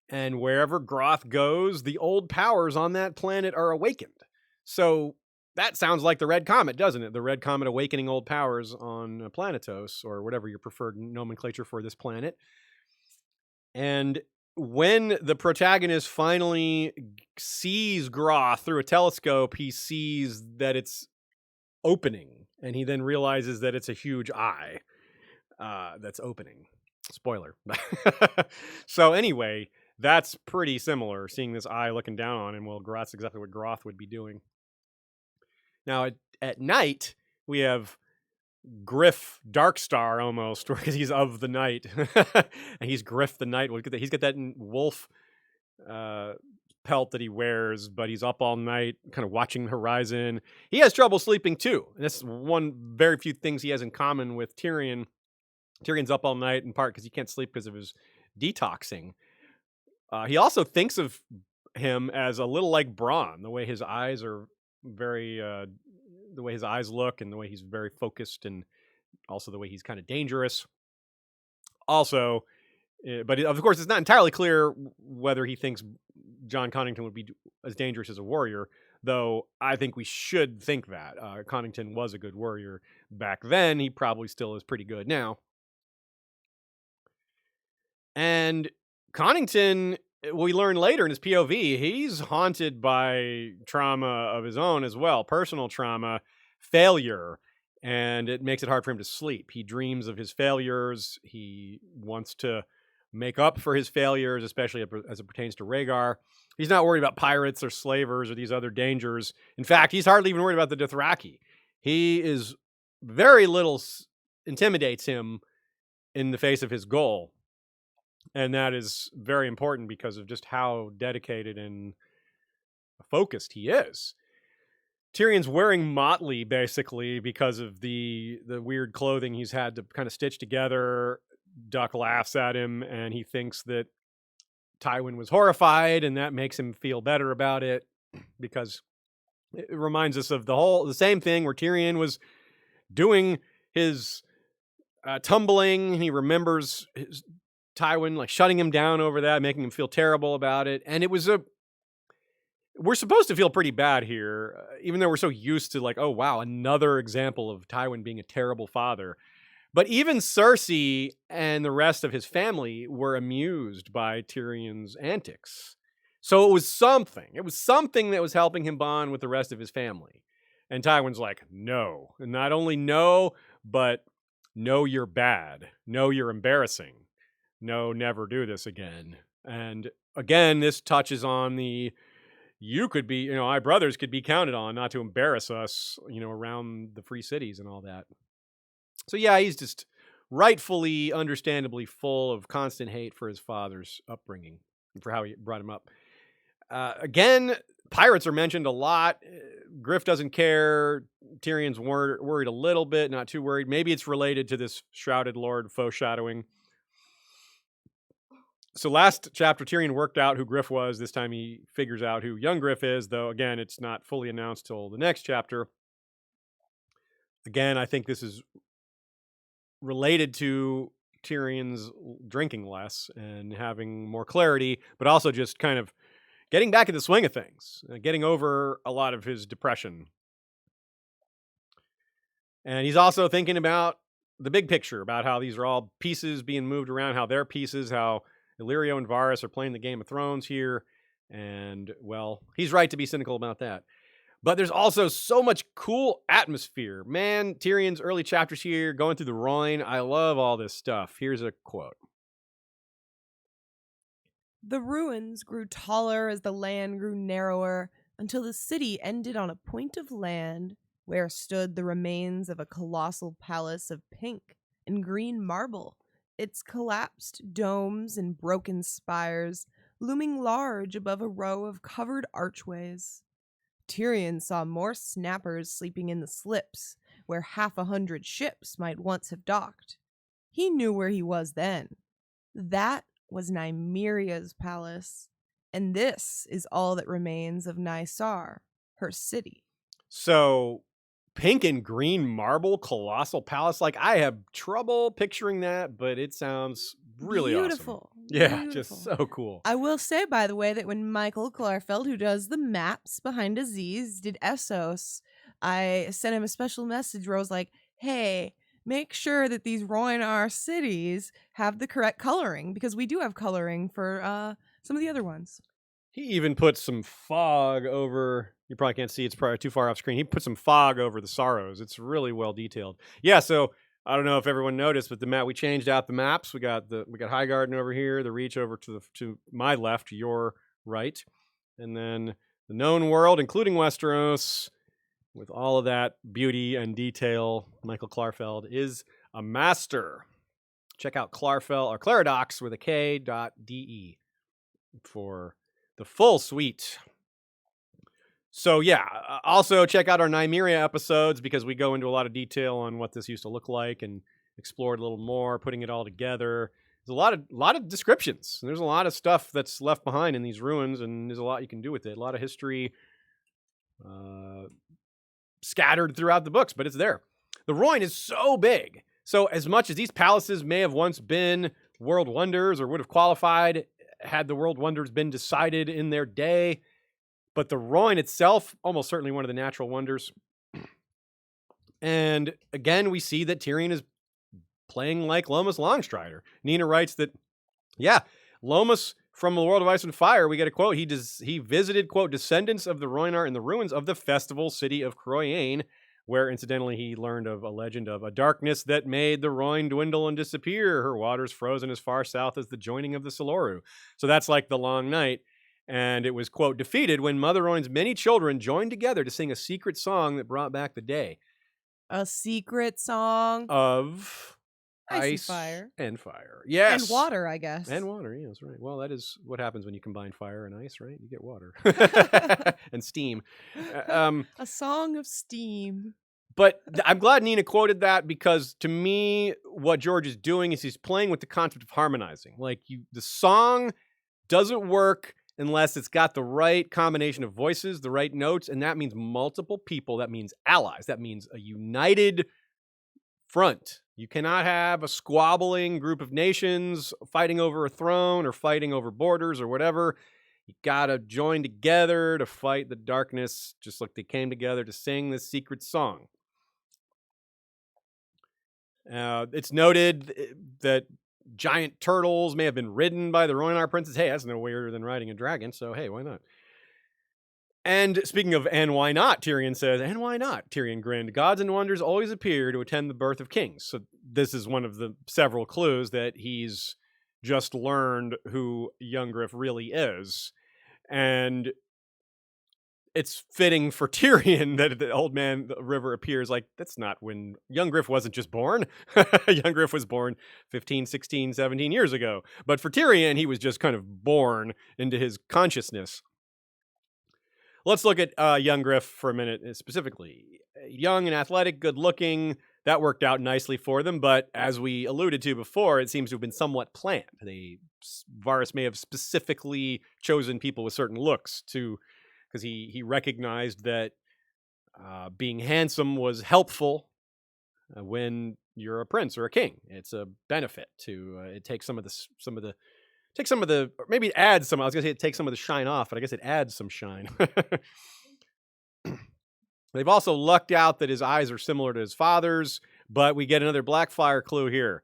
And wherever Groth goes, the old powers on that planet are awakened. So that sounds like the Red Comet, doesn't it? The Red Comet awakening old powers on Planetos, or whatever your preferred nomenclature for this planet. And when the protagonist finally sees Groth through a telescope, he sees that it's opening. And he then realizes that it's a huge eye that's opening. Spoiler. So anyway, that's pretty similar, seeing this eye looking down on him. Well, that's exactly what Groth would be doing. Now, at night, we have Griff Darkstar almost, because he's of the night. And he's Griff the Night. He's got that wolf pelt that he wears, but he's up all night, kind of watching the horizon. He has trouble sleeping too. And that's one very few things he has in common with Tyrion. Tyrion's up all night in part because he can't sleep because of his detoxing. He also thinks of him as a little like Bran, the way his eyes are very, the way his eyes look, and the way he's very focused, and also the way he's kind of dangerous. Also, but of course, it's not entirely clear whether he thinks Jon Connington would be as dangerous as a warrior, though I think we should think that. Connington was a good warrior back then. He probably still is pretty good now. And Connington, we learn later in his POV, he's haunted by trauma of his own as well, personal trauma, failure, and it makes it hard for him to sleep. He dreams of his failures. He wants to make up for his failures, especially as it pertains to Rhaegar. He's not worried about pirates or slavers or these other dangers. In fact, he's hardly even worried about the Dothraki. He is very little intimidates him in the face of his goal. And that is very important because of just how dedicated and focused he is. Tyrion's wearing motley, basically, because of the weird clothing he's had to kind of stitch together. Duck laughs at him, and he thinks that Tywin was horrified, and that makes him feel better about it, because it reminds us of the same thing where Tyrion was doing his tumbling. He remembers his Tywin like shutting him down over that, making him feel terrible about it. And it was we're supposed to feel pretty bad here, even though we're so used to like, oh wow, another example of Tywin being a terrible father. But even Cersei and the rest of his family were amused by Tyrion's antics. So it was something. It was something that was helping him bond with the rest of his family. And Tywin's like, no. And not only no, but no, you're bad. No, you're embarrassing. No, never do this again. And again, this touches on you could be, our brothers could be counted on not to embarrass us, around the free cities and all that. So yeah, he's just rightfully, understandably full of constant hate for his father's upbringing and for how he brought him up. Again, pirates are mentioned a lot. Griff doesn't care. Tyrion's worried a little bit, not too worried. Maybe it's related to this Shrouded Lord foreshadowing. So last chapter, Tyrion worked out who Griff was. This time he figures out who young Griff is, though, again, it's not fully announced till the next chapter. Again, I think this is related to Tyrion's drinking less and having more clarity, but also just kind of getting back in the swing of things, getting over a lot of his depression. And he's also thinking about the big picture, about how these are all pieces being moved around, how they're pieces, how Illyrio and Varys are playing the Game of Thrones here. And, well, he's right to be cynical about that. But there's also so much cool atmosphere. Man, Tyrion's early chapters here, going through the Rhoyne. I love all this stuff. Here's a quote. The ruins grew taller as the land grew narrower, until the city ended on a point of land where stood the remains of a colossal palace of pink and green marble, its collapsed domes and broken spires looming large above a row of covered archways. Tyrion saw more snappers sleeping in the slips, where 100 ships might once have docked. He knew where he was then. That was Nymeria's palace, and this is all that remains of Nysar, her city. So, pink and green marble colossal palace, like I have trouble picturing that, but it sounds really beautiful. Awesome. Yeah, Beautiful. just so cool. I will say, by the way, that when Michael Klarfeld, who does the maps behind Aziz, did Essos, I sent him a special message where I was like, hey, make sure that these Rhoynar cities have the correct coloring, because we do have coloring for some of the other ones. He even put some fog over, you probably can't see, it's probably too far off screen. He put some fog over the Sorrows. It's really well detailed. Yeah, so I don't know if everyone noticed, but the map, we changed out the maps. We got Highgarden over here, the Reach over to my left, your right, and then the known world, including Westeros, with all of that beauty and detail. Michael Klarfeld is a master. Check out Klarfeld or Claridox with a K.de for the full suite. So yeah, also check out our Nymeria episodes, because we go into a lot of detail on what this used to look like and explore it a little more, putting it all together. There's a lot of descriptions. There's a lot of stuff that's left behind in these ruins, and there's a lot you can do with it. A lot of history scattered throughout the books, but it's there. The Rhoyne is so big. So as much as these palaces may have once been world wonders or would have qualified had the world wonders been decided in their day, but the Rhoyne itself, almost certainly one of the natural wonders. And again, we see that Tyrion is playing like Lomas Longstrider. Nina writes that, yeah, Lomas from The World of Ice and Fire, we get a quote. He visited, quote, descendants of the Rhoynar in the ruins of the festival city of Croyane, where incidentally he learned of a legend of a darkness that made the Rhoyne dwindle and disappear, her waters frozen as far south as the joining of the Siloru. So that's like the long night. And it was, quote, defeated when Mother Rhoyne's many children joined together to sing a secret song that brought back the day. A secret song of ice and fire. Yes. And water, I guess. And water, yes, right. Well, that is what happens when you combine fire and ice, right? You get water. And steam. A song of steam. But I'm glad Nina quoted that, because to me, what George is doing is he's playing with the concept of harmonizing. Like, the song doesn't work unless it's got the right combination of voices, the right notes, and that means multiple people. That means allies. That means a united front. You cannot have a squabbling group of nations fighting over a throne or fighting over borders or whatever. You gotta join together to fight the darkness, just like they came together to sing this secret song. It's noted that giant turtles may have been ridden by the Rhoynar princes. Hey, that's no weirder than riding a dragon, so hey, why not? And speaking of and why not, Tyrion says, and why not? Tyrion grinned. Gods and wonders always appear to attend the birth of kings. So this is one of the several clues that he's just learned who young Griff really is. And it's fitting for Tyrion that the old man the river appears like, that's not when young Griff wasn't just born. Young Griff was born 15, 16, 17 years ago. But for Tyrion, he was just kind of born into his consciousness. Let's look at young Griff for a minute specifically. Young and athletic, good looking. That worked out nicely for them. But as we alluded to before, it seems to have been somewhat planned. Varys may have specifically chosen people with certain looks because he recognized that being handsome was helpful when you're a prince or a king. It's a benefit to it takes some of the or maybe it adds some. I was gonna say it takes some of the shine off, but I guess it adds some shine. They've also lucked out that his eyes are similar to his father's, but we get another Blackfire clue here.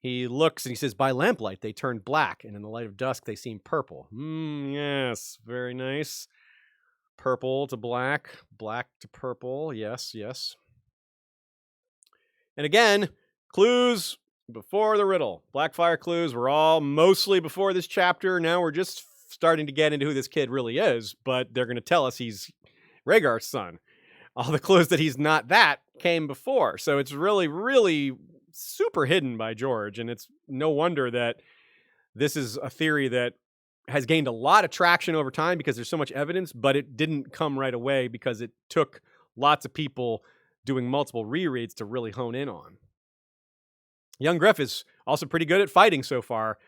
He looks and he says, by lamplight, they turned black, and in the light of dusk, they seem purple. Yes, very nice. Purple to black, black to purple. Yes, yes. And again, clues before the riddle. Blackfire clues were all mostly before this chapter. Now we're just starting to get into who this kid really is, but they're going to tell us he's Rhaegar's son. All the clues that he's not that came before. So it's really, really super hidden by George. And it's no wonder that this is a theory that has gained a lot of traction over time because there's so much evidence, but it didn't come right away because it took lots of people doing multiple rereads to really hone in on. Young Griff is also pretty good at fighting so far.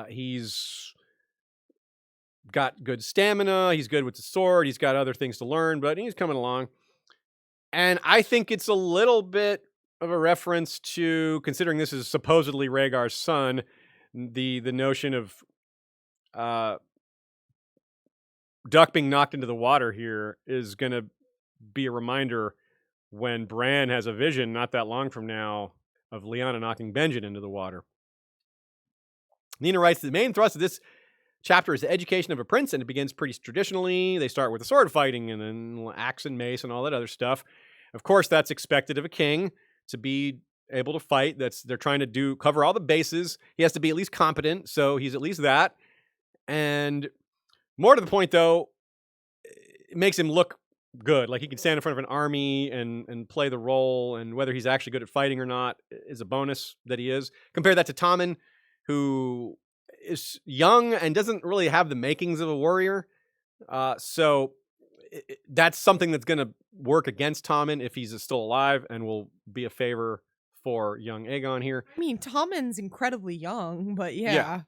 He's got good stamina. He's good with the sword. He's got other things to learn, but he's coming along. And I think it's a little bit of a reference to, considering this is supposedly Rhaegar's son, the notion of Duck being knocked into the water here is going to be a reminder when Bran has a vision not that long from now of Lyanna knocking Benjen into the water. Nina writes, the main thrust of this chapter is the education of a prince, and it begins pretty traditionally. They start with the sword fighting and then axe and mace and all that other stuff. Of course, that's expected of a king to be able to fight. They're trying to cover all the bases. He has to be at least competent, so he's at least that. And more to the point, though, it makes him look good. Like he can stand in front of an army and play the role, and whether he's actually good at fighting or not is a bonus that he is. Compare that to Tommen, who is young and doesn't really have the makings of a warrior. So that's something that's going to work against Tommen if he's still alive and will be a favor for young Aegon here. I mean, Tommen's incredibly young, but yeah.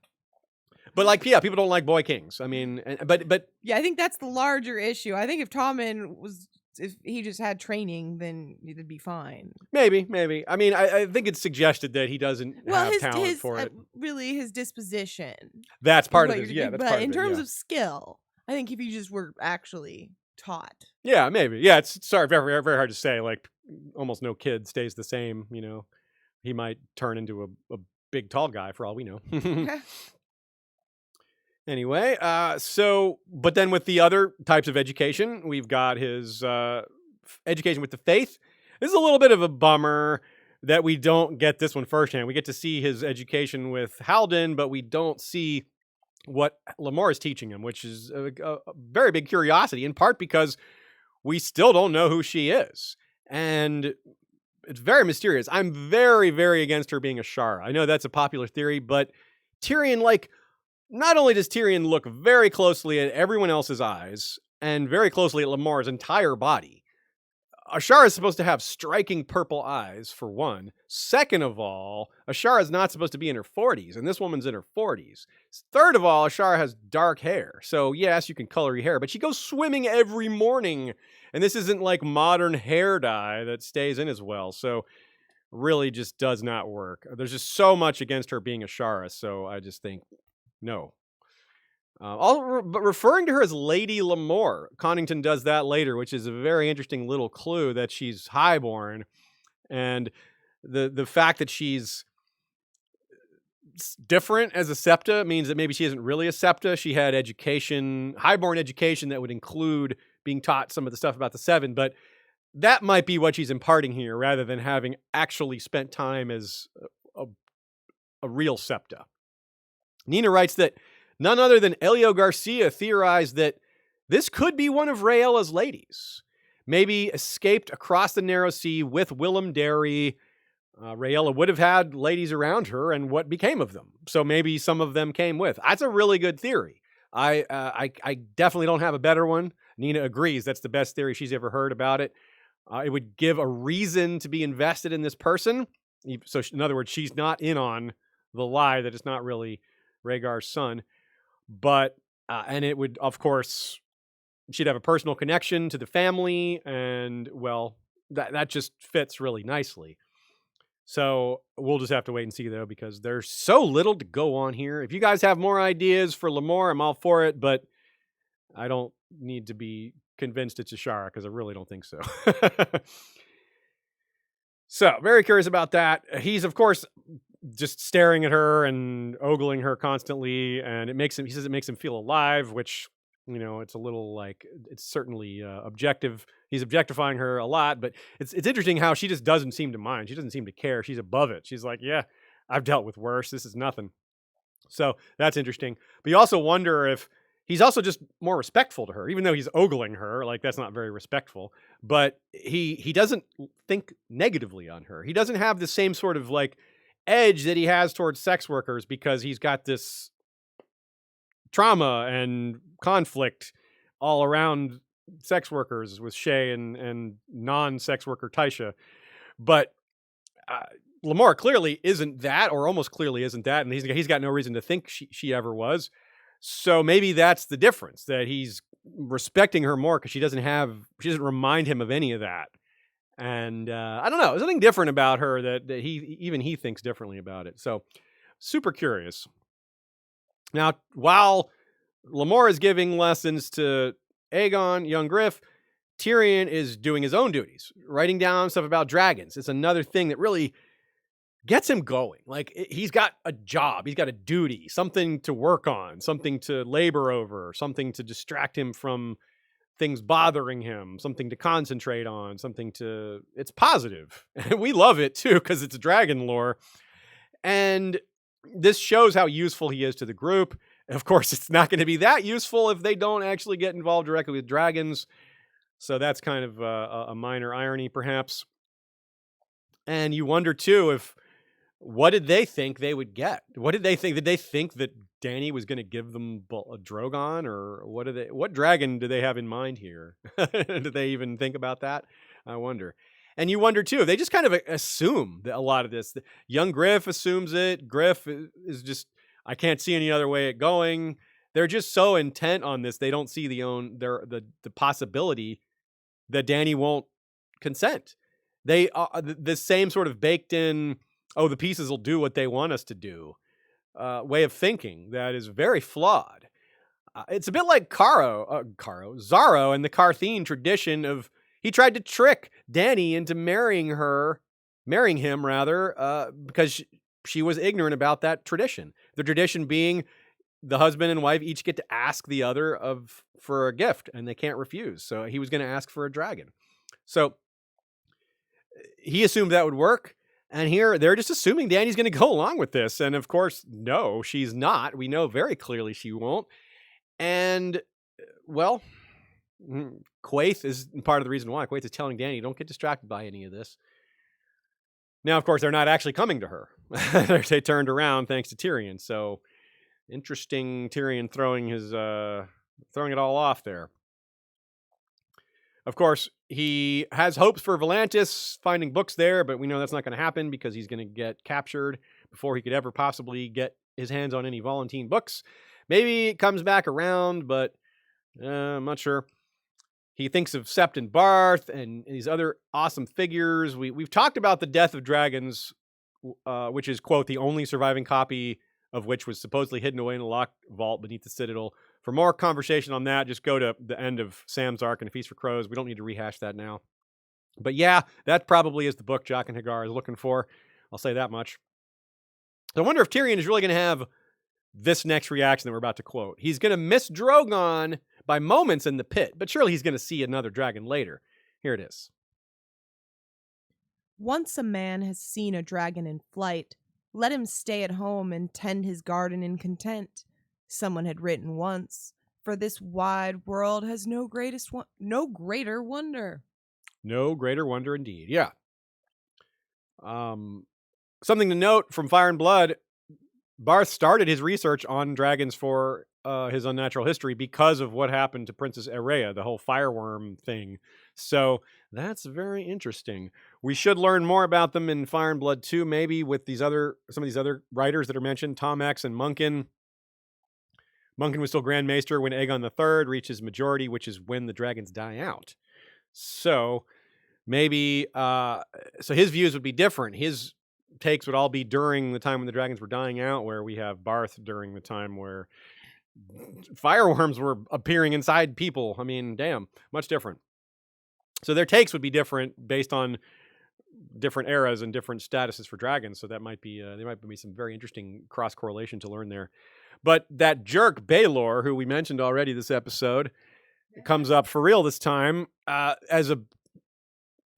But people don't like boy kings. I mean, but yeah, I think that's the larger issue. I think if he just had training, then it'd be fine. Maybe. I mean, I think it's suggested that he doesn't have talent for it. Really, his disposition. That's part of it. Yeah, that's but part of it. In terms of skill, I think if you just were actually taught. Yeah, maybe. Yeah, it's very, very hard to say. Like, almost no kid stays the same. You know, he might turn into a big, tall guy for all we know. Anyway, but then with the other types of education, we've got his education with the faith. This is a little bit of a bummer that we don't get this one firsthand. We get to see his education with Haldon, but we don't see what Lamar is teaching him, which is a very big curiosity, in part because we still don't know who she is. And it's very mysterious. I'm very, very against her being a Shara. I know that's a popular theory, but Tyrion, not only does Tyrion look very closely at everyone else's eyes and very closely at Lamar's entire body, Ashara is supposed to have striking purple eyes, for one. Second of all, Ashara is not supposed to be in her 40s, and this woman's in her 40s. Third of all, Ashara has dark hair. So yes, you can color your hair, but she goes swimming every morning, and this isn't like modern hair dye that stays in as well. So really just does not work. There's just so much against her being a Shara, so I just think no. But referring to her as Lady Lamore, Connington does that later, which is a very interesting little clue that she's highborn, and the fact that she's different as a septa means that maybe she isn't really a septa. She had education, highborn education that would include being taught some of the stuff about the Seven, but that might be what she's imparting here rather than having actually spent time as a real septa. Nina writes that none other than Elio Garcia theorized that this could be one of Raella's ladies. Maybe escaped across the Narrow Sea with Willem Derry. Raella would have had ladies around her, and what became of them? So maybe some of them came with. That's a really good theory. I definitely don't have a better one. Nina agrees that's the best theory she's ever heard about it. It would give a reason to be invested in this person. So in other words, she's not in on the lie that it's not really Rhaegar's son. But, and it would, of course, she'd have a personal connection to the family, and, well, that just fits really nicely. So we'll just have to wait and see, though, because there's so little to go on here. If you guys have more ideas for Lamore, I'm all for it, but I don't need to be convinced it's Ashara, because I really don't think so. So, very curious about that. He's, of course, just staring at her and ogling her constantly, and he says it makes him feel alive, which, it's a little like, it's certainly objective. He's objectifying her a lot, but it's interesting how she just doesn't seem to mind. She doesn't seem to care. She's above it. She's like, yeah, I've dealt with worse. This is nothing. So that's interesting. But you also wonder if he's also just more respectful to her, even though he's ogling her. Like, that's not very respectful. But he doesn't think negatively on her. He doesn't have the same sort of like edge that he has towards sex workers, because he's got this trauma and conflict all around sex workers with Shay and non-sex worker Tysha. But Lamore clearly isn't that, or almost clearly isn't that, and he's got no reason to think she ever was. So maybe that's the difference, that he's respecting her more because she doesn't remind him of any of that. And I don't know, there's something different about her that he thinks differently about it. So super curious. Now, while Lamore is giving lessons to Aegon, young Griff, Tyrion is doing his own duties, writing down stuff about dragons. It's another thing that really gets him going. Like, he's got a job, he's got a duty, something to work on, something to labor over, something to distract him from things bothering him, something to concentrate on, it's positive. And we love it too, because it's dragon lore. And this shows how useful he is to the group. Of course, it's not going to be that useful if they don't actually get involved directly with dragons. So that's kind of a minor irony, perhaps. And you wonder too, what did they think they would get? What did they think? Did they think that Dany was going to give them a Drogon, or what dragon do they have in mind here? Did they even think about that? I wonder. And you wonder too, they just kind of assume that a lot of this. Young Griff assumes it. Griff is just, I can't see any other way it going. They're just so intent on this, they don't see the possibility that Dany won't consent. They are the same sort of baked in, oh, the pieces will do what they want us to do, way of thinking that is very flawed. It's a bit like Zaro and the Carthene tradition of, he tried to trick Dany into marrying him rather, because she was ignorant about that tradition. The tradition being the husband and wife each get to ask the other for a gift, and they can't refuse. So he was going to ask for a dragon. So he assumed that would work. And here they're just assuming Dany's going to go along with this. And of course, no, she's not. We know very clearly she won't. And, well, Quaithe is part of the reason why. Quaithe is telling Dany, don't get distracted by any of this. Now, of course, they're not actually coming to her. They turned around thanks to Tyrion. So interesting, Tyrion throwing it all off there. Of course, he has hopes for Volantis finding books there, but we know that's not going to happen because he's going to get captured before he could ever possibly get his hands on any Volantene books. Maybe it comes back around, but I'm not sure. He thinks of Sept and Barth and these other awesome figures. We've talked about the Death of Dragons, which is, quote, the only surviving copy of which was supposedly hidden away in a locked vault beneath the Citadel. For more conversation on that, just go to the end of Sam's arc in A Feast for Crows. We don't need to rehash that now. But yeah, that probably is the book Jaqen H'ghar is looking for. I'll say that much. I wonder if Tyrion is really going to have this next reaction that we're about to quote. He's going to miss Drogon by moments in the pit, but surely he's going to see another dragon later. Here it is. Once a man has seen a dragon in flight, let him stay at home and tend his garden in content. Someone had written once, for this wide world has no greater wonder. No greater wonder indeed. Yeah. Something to note from Fire and Blood, Barth started his research on dragons for his Unnatural History because of what happened to Princess Erea, the whole fireworm thing. So that's very interesting. We should learn more about them in Fire and Blood 2, maybe with some of these other writers that are mentioned, Tom X and Munkin. Munkin was still Grand Maester when Aegon III reaches majority, which is when the dragons die out. So maybe, so his views would be different. His takes would all be during the time when the dragons were dying out, where we have Barth during the time where fireworms were appearing inside people. I mean, damn, much different. So their takes would be different based on different eras and different statuses for dragons. So that might be, there might be some very interesting cross correlation to learn there. But that jerk Baelor, who we mentioned already this episode, comes up for real this time as a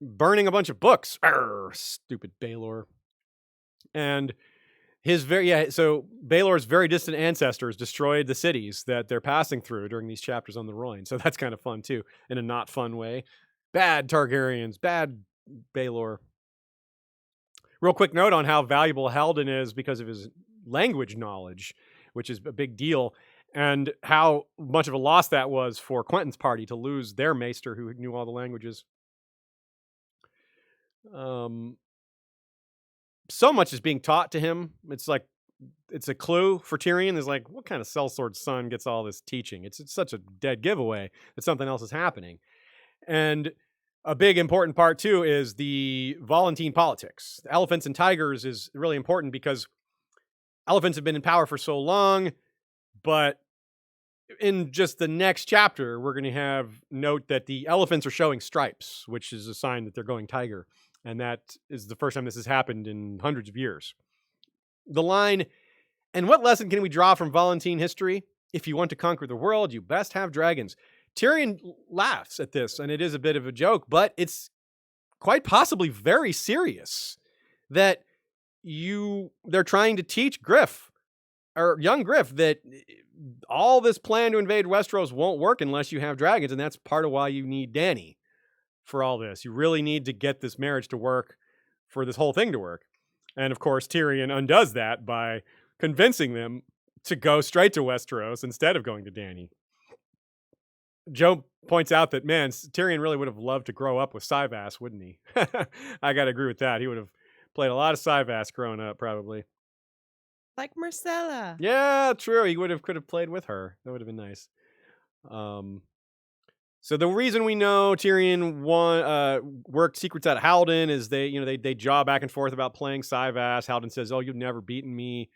burning a bunch of books. Arr, stupid Baelor. And so Baelor's very distant ancestors destroyed the cities that they're passing through during these chapters on the Rhoyne. So that's kind of fun too, in a not fun way. Bad Targaryens, bad Baelor. Real quick note on how valuable Haldon is because of his language knowledge, which is a big deal, and how much of a loss that was for Quentyn's party to lose their maester who knew all the languages. So much is being taught to him. It's like, it's a clue for Tyrion. Is like, what kind of sellsword son gets all this teaching? It's such a dead giveaway that something else is happening. And a big important part too is the Volantene politics. The elephants and tigers is really important because elephants have been in power for so long, but in just the next chapter, we're going to have note that the elephants are showing stripes, which is a sign that they're going tiger. And that is the first time this has happened in hundreds of years. The line, and what lesson can we draw from Volantene history? If you want to conquer the world, you best have dragons. Tyrion laughs at this, and it is a bit of a joke, but it's quite possibly very serious that they're trying to teach Griff, or young Griff, that all this plan to invade Westeros won't work unless you have dragons, and that's part of why you need Dany for all this. You really need to get this marriage to work for this whole thing to work. And of course, Tyrion undoes that by convincing them to go straight to Westeros instead of going to Dany. Joe points out that, man, Tyrion really would have loved to grow up with Syvass, wouldn't he? I got to agree with that. He would have played a lot of Syvass growing up, probably. Like Marcella. Yeah, true. He could have played with her. That would have been nice. So the reason we know Tyrion worked secrets out of Haldon is they jaw back and forth about playing Syvass. Haldon says, "Oh, you've never beaten me,"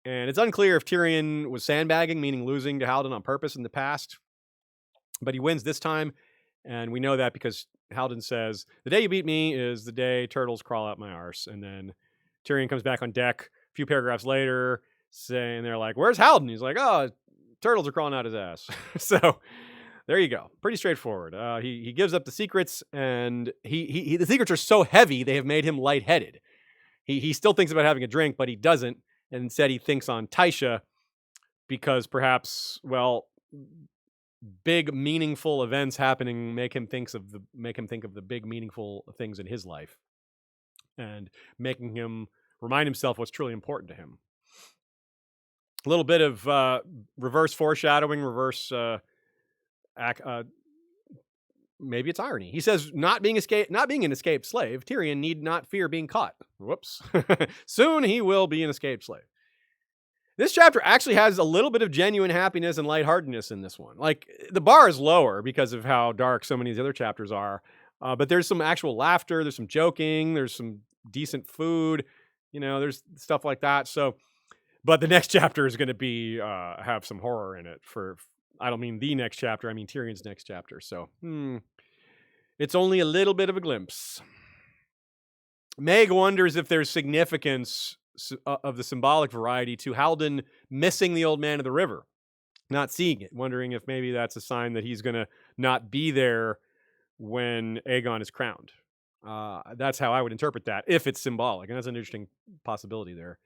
and it's unclear if Tyrion was sandbagging, meaning losing to Haldon on purpose in the past. But he wins this time, and we know that because Haldon says, "The day you beat me is the day turtles crawl out my arse." And then Tyrion comes back on deck a few paragraphs later, saying, they're like, "Where's Haldon?" He's like, "Oh, turtles are crawling out his ass." So there you go. Pretty straightforward. He gives up the secrets, and the secrets are so heavy they have made him lightheaded. He still thinks about having a drink, but he doesn't, and instead he thinks on Tysha because perhaps, well, big meaningful events happening make him think of the big meaningful things in his life, and making him remind himself what's truly important to him. A little bit of reverse foreshadowing, maybe it's irony. He says, not being an escaped slave, Tyrion need not fear being caught. Whoops. Soon he will be an escaped slave. This chapter actually has a little bit of genuine happiness and lightheartedness in this one. Like, the bar is lower because of how dark so many of the other chapters are. But there's some actual laughter. There's some joking. There's some decent food. There's stuff like that. So, but the next chapter is going to be have some horror in it. I don't mean the next chapter. I mean Tyrion's next chapter. So, it's only a little bit of a glimpse. Meg wonders if there's significance of the symbolic variety to Haldon missing the old man of the river, not seeing it, wondering if maybe that's a sign that he's going to not be there when Aegon is crowned. That's how I would interpret that, if it's symbolic, and that's an interesting possibility there.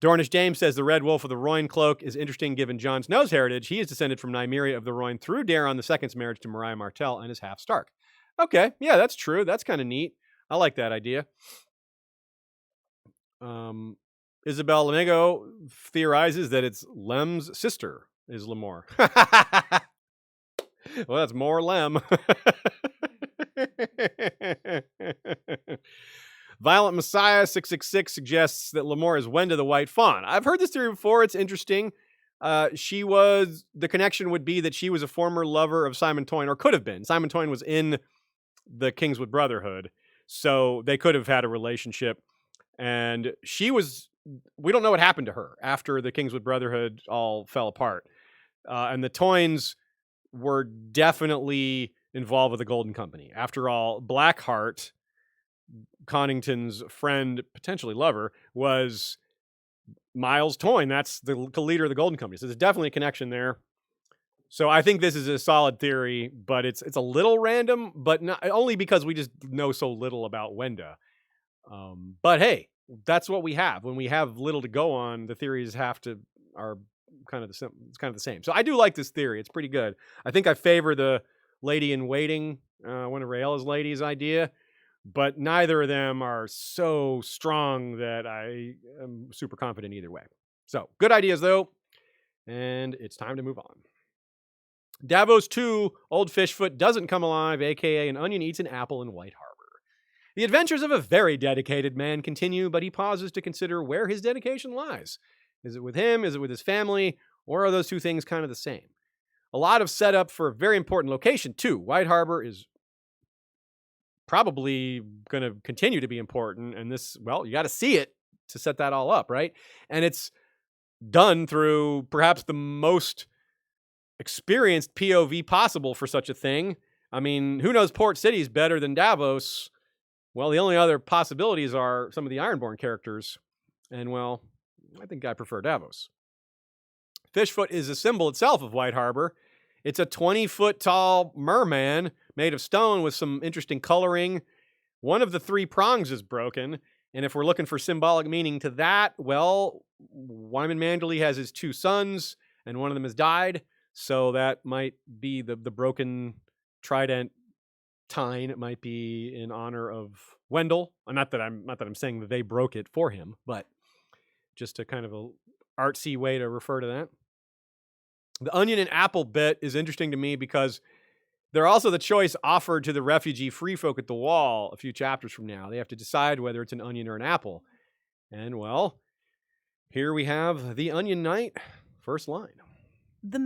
Dornish James says the Red Wolf of the Royn cloak is interesting given Jon Snow's heritage. He is descended from Nymeria of the Royn through Daeron II's marriage to Mariah Martell and is half Stark. Okay, yeah, that's true. That's kind of neat. I like that idea. Isabel Lamego theorizes that it's Lem's sister is Lemore. Well, that's more Lem. Violent Messiah 666 suggests that Lemore is Wenda the White Fawn. I've heard this theory before. It's interesting. The connection would be that she was a former lover of Simon Toyne, or could have been. Simon Toyne was in the Kingswood Brotherhood, so they could have had a relationship. And we don't know what happened to her after the Kingswood Brotherhood all fell apart. And the Toynes were definitely involved with the Golden Company. After all, Blackheart, Connington's friend, potentially lover, was Miles Toyne. That's the leader of the Golden Company. So there's definitely a connection there. So I think this is a solid theory, but it's a little random, but not only because we just know so little about Wenda. But hey, that's what we have. When we have little to go on, the theories are kind of the same. So I do like this theory. It's pretty good. I think I favor the lady in waiting, one of Raella's ladies idea, but neither of them are so strong that I am super confident either way. So good ideas though. And it's time to move on. Davos 2, Old Fishfoot doesn't come alive, aka an onion eats an apple in White Harbor. The adventures of a very dedicated man continue, but he pauses to consider where his dedication lies. Is it with him? Is it with his family? Or are those two things kind of the same? A lot of setup for a very important location, too. White Harbor is probably going to continue to be important. And you got to see it to set that all up, right? And it's done through perhaps the most experienced POV possible for such a thing. I mean, who knows Port City's better than Davos? Well, the only other possibilities are some of the Ironborn characters. And, well, I think I prefer Davos. Fishfoot is a symbol itself of White Harbor. It's a 20-foot tall merman made of stone with some interesting coloring. One of the 3 prongs is broken. And if we're looking for symbolic meaning to that, well, Wyman Manderly has his 2 sons, and one of them has died. So that might be the broken trident. It might be in honor of Wendell. Not that I'm saying that they broke it for him, but just a kind of a artsy way to refer to that. The onion and apple bit is interesting to me because they're also the choice offered to the refugee free folk at the wall a few chapters from now. They have to decide whether it's an onion or an apple. And well, here we have the Onion Knight, first line. The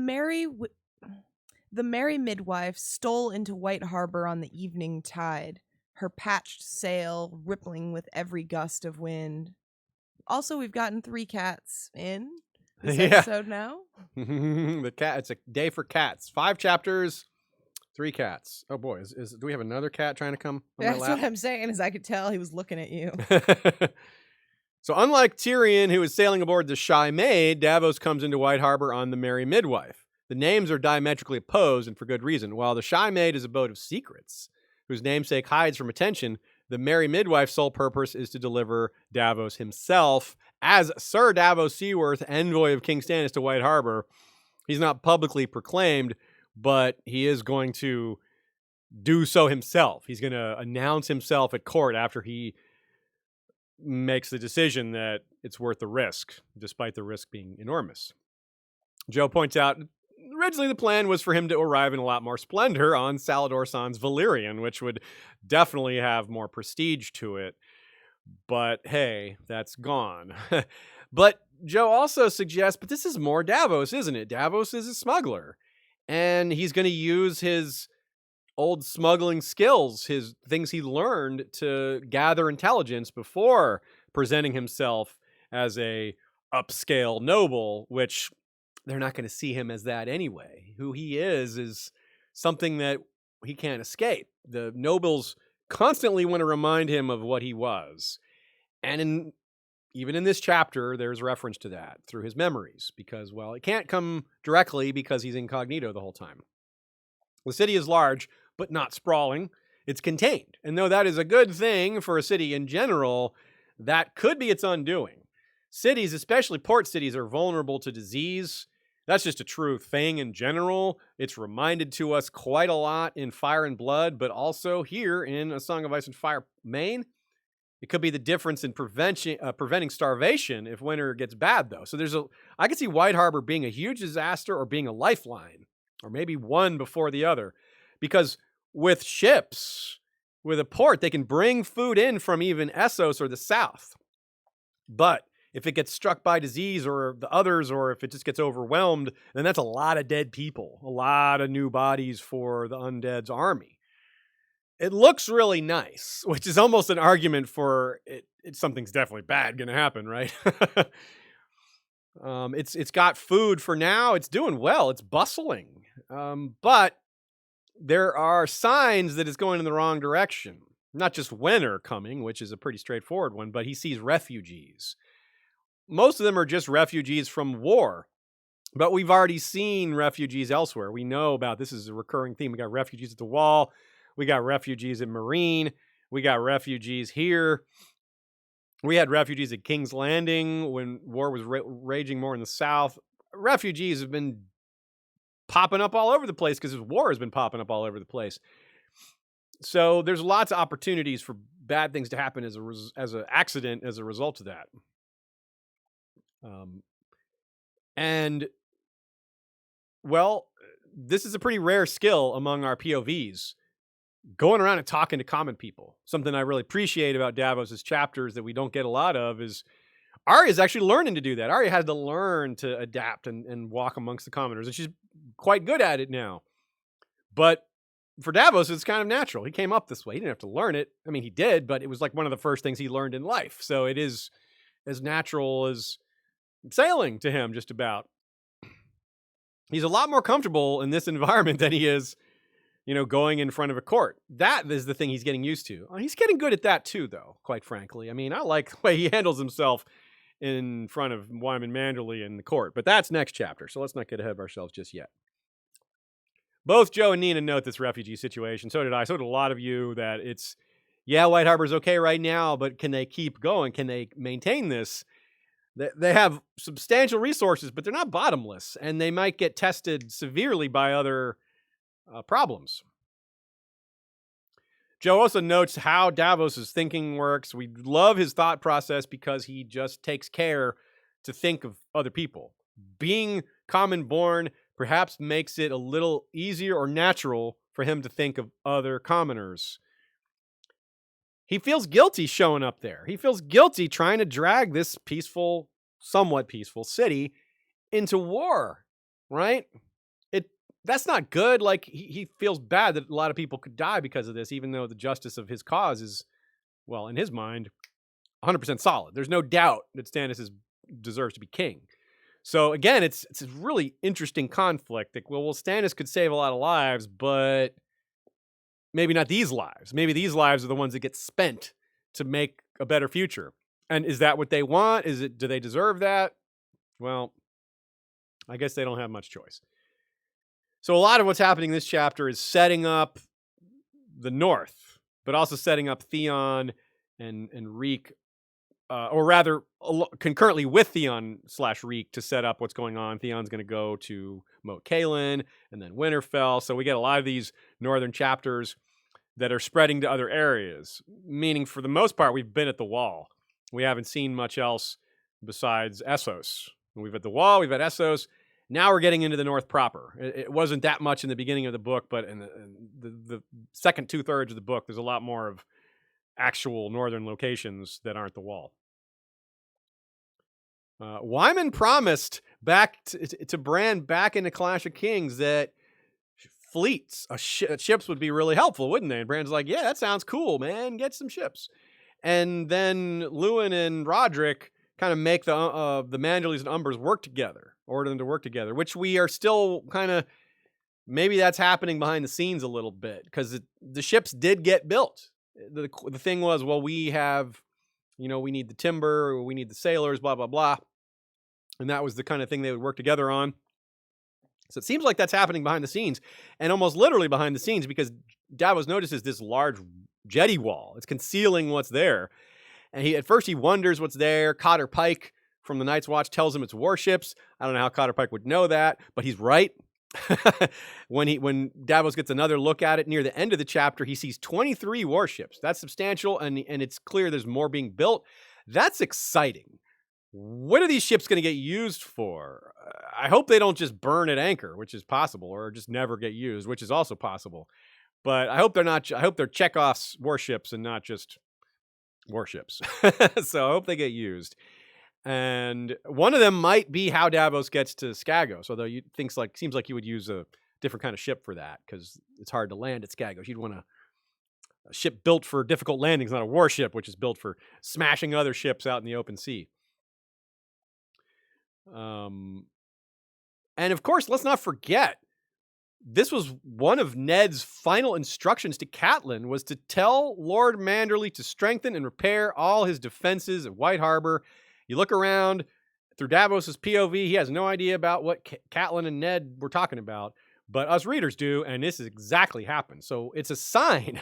merry midwife stole into White Harbor on the evening tide, her patched sail rippling with every gust of wind. Also, we've gotten 3 cats in this episode now. It's a day for cats. 5 chapters, 3 cats. Oh boy, do we have another cat trying to come on That's my lap? what I'm saying, is I could tell he was looking at you. So unlike Tyrion, who is sailing aboard the Shy Maid, Davos comes into White Harbor on the Merry Midwife. The names are diametrically opposed, and for good reason. While the Shy Maid is a boat of secrets, whose namesake hides from attention, the Merry Midwife's sole purpose is to deliver Davos himself as Sir Davos Seaworth, envoy of King Stannis to White Harbor. He's not publicly proclaimed, but he is going to do so himself. He's going to announce himself at court after he makes the decision that it's worth the risk, despite the risk being enormous. Joe points out, originally the plan was for him to arrive in a lot more splendor on Salador San's Valyrian, which would definitely have more prestige to it. But hey, that's gone. But Joe also suggests, but this is more Davos, isn't it? Davos is a smuggler, and he's going to use his old smuggling skills, his things he learned to gather intelligence before presenting himself as a upscale noble, which they're not going to see him as that anyway. Who he is something that he can't escape. The nobles constantly want to remind him of what he was. And even in this chapter, there's reference to that through his memories because, well, it can't come directly because he's incognito the whole time. The city is large, but not sprawling. It's contained. And though that is a good thing for a city in general, that could be its undoing. Cities, especially port cities, are vulnerable to disease. That's just a true thing in general. It's reminded to us quite a lot in Fire and Blood, but also here in A Song of Ice and Fire Maine. It could be the difference in preventing starvation if winter gets bad, though. So I could see White Harbor being a huge disaster or being a lifeline, or maybe one before the other. Because with ships, with a port, they can bring food in from even Essos or the south. But if it gets struck by disease or the others, or if it just gets overwhelmed, then that's a lot of dead people, a lot of new bodies for the undead's army. It looks really nice, which is almost an argument for it. Something's definitely bad going to happen, right? It's got food for now. It's doing well. It's bustling. But there are signs that it's going in the wrong direction. Not just winter coming, which is a pretty straightforward one, but he sees refugees. Most of them are just refugees from war. But we've already seen refugees elsewhere. We know about this is a recurring theme. We got refugees at the Wall. We got refugees in Marine. We got refugees here. We had refugees at King's Landing when war was raging more in the south. Refugees have been popping up all over the place because war has been popping up all over the place. So there's lots of opportunities for bad things to happen as an accident as a result of that. And, well, this is a pretty rare skill among our POVs. Going around and talking to common people. Something I really appreciate about Davos's chapters that we don't get a lot of is Arya's actually learning to do that. Arya had to learn to adapt and walk amongst the commoners, and she's quite good at it now. But for Davos, it's kind of natural. He came up this way. He didn't have to learn it. I mean, he did, but it was like one of the first things he learned in life. So it is as natural as sailing to him, just about. He's a lot more comfortable in this environment than he is going in front of a court. That is the thing he's getting used to. He's getting good at that too, though, quite frankly. I mean, I like the way he handles himself in front of Wyman Manderley in the court, but that's next chapter, so let's not get ahead of ourselves just yet. Both Joe and Nina note this refugee situation. So did I. So did a lot of you that White Harbor's okay right now, but can they keep going? Can they maintain this? They have substantial resources, but they're not bottomless, and they might get tested severely by other problems. Joe also notes how Davos's thinking works. We love his thought process because he just takes care to think of other people. Being common born perhaps makes it a little easier or natural for him to think of other commoners. He feels guilty showing up there. He feels guilty trying to drag this somewhat peaceful city into war, right? That's not good. Like, he feels bad that a lot of people could die because of this, even though the justice of his cause is, well, in his mind, 100% solid. There's no doubt that Stannis deserves to be king. So, again, it's a really interesting conflict. Like, well, Stannis could save a lot of lives, but maybe not these lives. Maybe these lives are the ones that get spent to make a better future. And is that what they want? Do they deserve that? Well, I guess they don't have much choice. So a lot of what's happening in this chapter is setting up the North, but also setting up Theon and Reek, or rather concurrently with Theon/Reek to set up what's going on. Theon's going to go to Moat Cailin and then Winterfell. So we get a lot of these northern chapters that are spreading to other areas, meaning for the most part, we've been at the Wall. We haven't seen much else besides Essos. We've at the Wall, we've at Essos. Now we're getting into the North proper. It wasn't that much in the beginning of the book, but in the second 2/3 of the book, there's a lot more of actual northern locations that aren't the Wall. Wyman promised back to Bran back in the Clash of Kings that fleets, ships would be really helpful, wouldn't they? And Bran's like, yeah, that sounds cool, man. Get some ships. And then Lewin and Roderick kind of make the Manderleys and Umbers work together, order them to work together, which we are still kind of, maybe that's happening behind the scenes a little bit, because the ships did get built. The thing was, well, we have, we need the timber, we need the sailors, blah, blah, blah. And that was the kind of thing they would work together on. So it seems like that's happening behind the scenes, and almost literally behind the scenes, because Davos notices this large jetty wall. It's concealing what's there. And at first he wonders what's there. Cotter Pike from the Night's Watch tells him it's warships. I don't know how Cotter Pike would know that, but he's right. When Davos gets another look at it near the end of the chapter, he sees 23 warships. That's substantial, and it's clear there's more being built. That's exciting. What are these ships going to get used for? I hope they don't just burn at anchor, which is possible, or just never get used, which is also possible. But I hope they're not. I hope they're Chekhov's warships and not just warships. So I hope they get used. And one of them might be how Davos gets to Skagos, although seems like you would use a different kind of ship for that, because it's hard to land at Skagos. You'd want a ship built for difficult landings, not a warship, which is built for smashing other ships out in the open sea. And of course, let's not forget, this was one of Ned's final instructions to Catelyn, was to tell Lord Manderley to strengthen and repair all his defenses at White Harbor. You look around through Davos's POV, he has no idea about what Catelyn and Ned were talking about, but us readers do, and this has exactly happened. So it's a sign.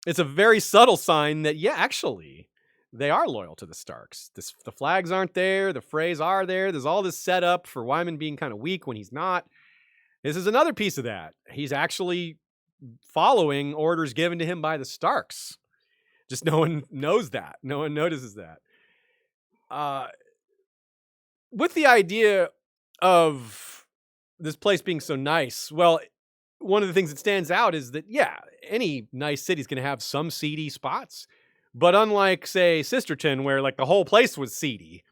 It's a very subtle sign that, yeah, actually, they are loyal to the Starks. The flags aren't there. The Freys are there. There's all this setup for Wyman being kind of weak when he's not. This is another piece of that. He's actually following orders given to him by the Starks. Just no one knows that. No one notices that. With the idea of this place being so nice, well, one of the things that stands out is that, yeah, any nice city's going to have some seedy spots. But unlike, say, Sisterton, where like the whole place was seedy,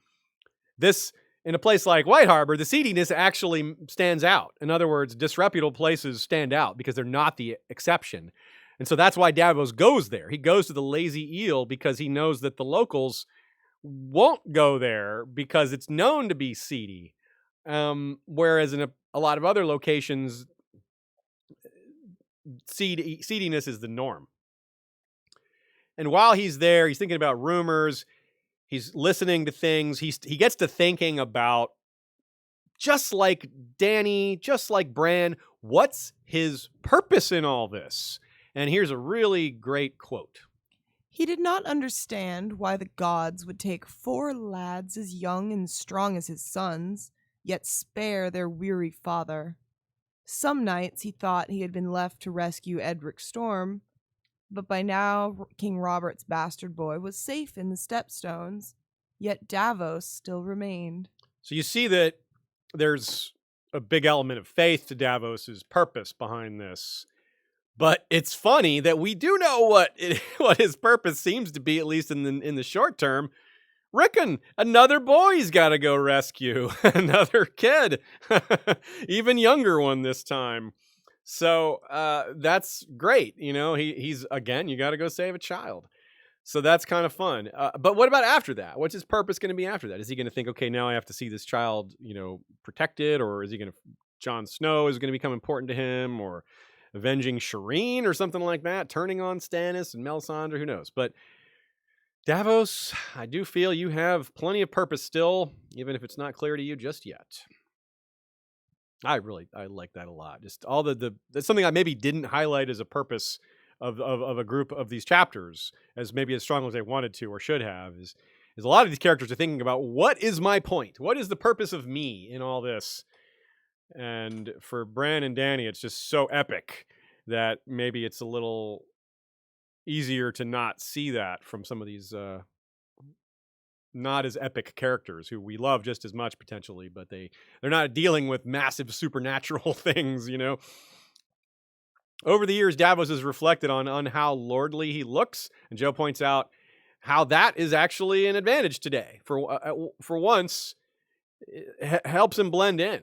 in a place like White Harbor, the seediness actually stands out. In other words, disreputable places stand out because they're not the exception. And so that's why Davos goes there. He goes to the Lazy Eel because he knows that the locals won't go there because it's known to be seedy. Whereas in a lot of other locations, seediness is the norm. And while he's there, he's thinking about rumors. He's listening to things. He gets to thinking about, just like Dany, just like Bran, what's his purpose in all this? And here's a really great quote. He did not understand why the gods would take 4 lads as young and strong as his sons, yet spare their weary father. Some nights he thought he had been left to rescue Edric Storm, but by now King Robert's bastard boy was safe in the Stepstones, yet Davos still remained. So you see that there's a big element of faith to Davos's purpose behind this. But it's funny that we do know what his purpose seems to be, at least in the short term. Rickon, another boy he's got to go rescue. Another kid. Even younger one this time. So that's great. He's again, you got to go save a child. So that's kind of fun. But what about after that? What's his purpose going to be after that? Is he going to think, okay, now I have to see this child, protected? Or is he going to, Jon Snow is going to become important to him? Or avenging Shireen or something like that? Turning on Stannis and Melisandre? Who knows? But Davos, I do feel you have plenty of purpose still, even if it's not clear to you just yet. I like that a lot. Just all that's something I maybe didn't highlight as a purpose of a group of these chapters as maybe as strongly as they wanted to or should have is a lot of these characters are thinking about, what is my point? What is the purpose of me in all this? And for Bran and Dany, it's just so epic that maybe it's a little easier to not see that from some of these not as epic characters who we love just as much potentially, but they're not dealing with massive supernatural things, Over the years, Davos has reflected on how lordly he looks, and Joe points out how that is actually an advantage today. For once, it helps him blend in.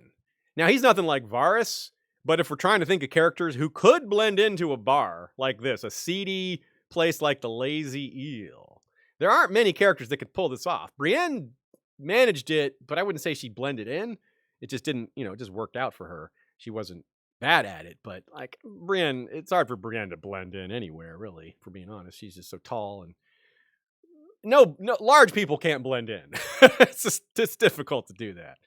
Now, he's nothing like Varys, but if we're trying to think of characters who could blend into a bar like this, a seedy place like the Lazy Eel, there aren't many characters that could pull this off. Brienne managed it, but I wouldn't say she blended in. It just didn't, it just worked out for her. She wasn't bad at it, but like Brienne, it's hard for Brienne to blend in anywhere, really, for being honest. She's just so tall, and no large people can't blend in. It's difficult to do that.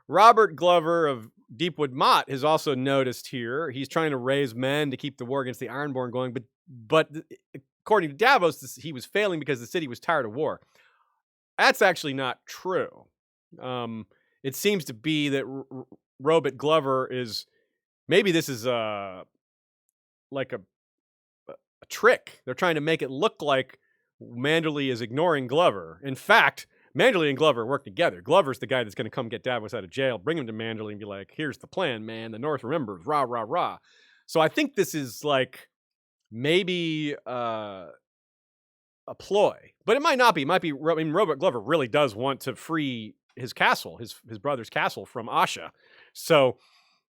Robert Glover of Deepwood Mott has also noticed here. He's trying to raise men to keep the war against the Ironborn going, but according to Davos, he was failing because the city was tired of war. That's actually not true. It seems to be that Robert Glover is, maybe this is like a trick. They're trying to make it look like Manderley is ignoring Glover. In fact, Manderley and Glover work together. Glover's the guy that's going to come get Davos out of jail, bring him to Manderley and be like, here's the plan, man. The North remembers, rah, rah, rah. So I think this is like maybe a ploy, but it might not be. It might be, I mean, Robert Glover really does want to free his castle, his brother's castle from Asha. So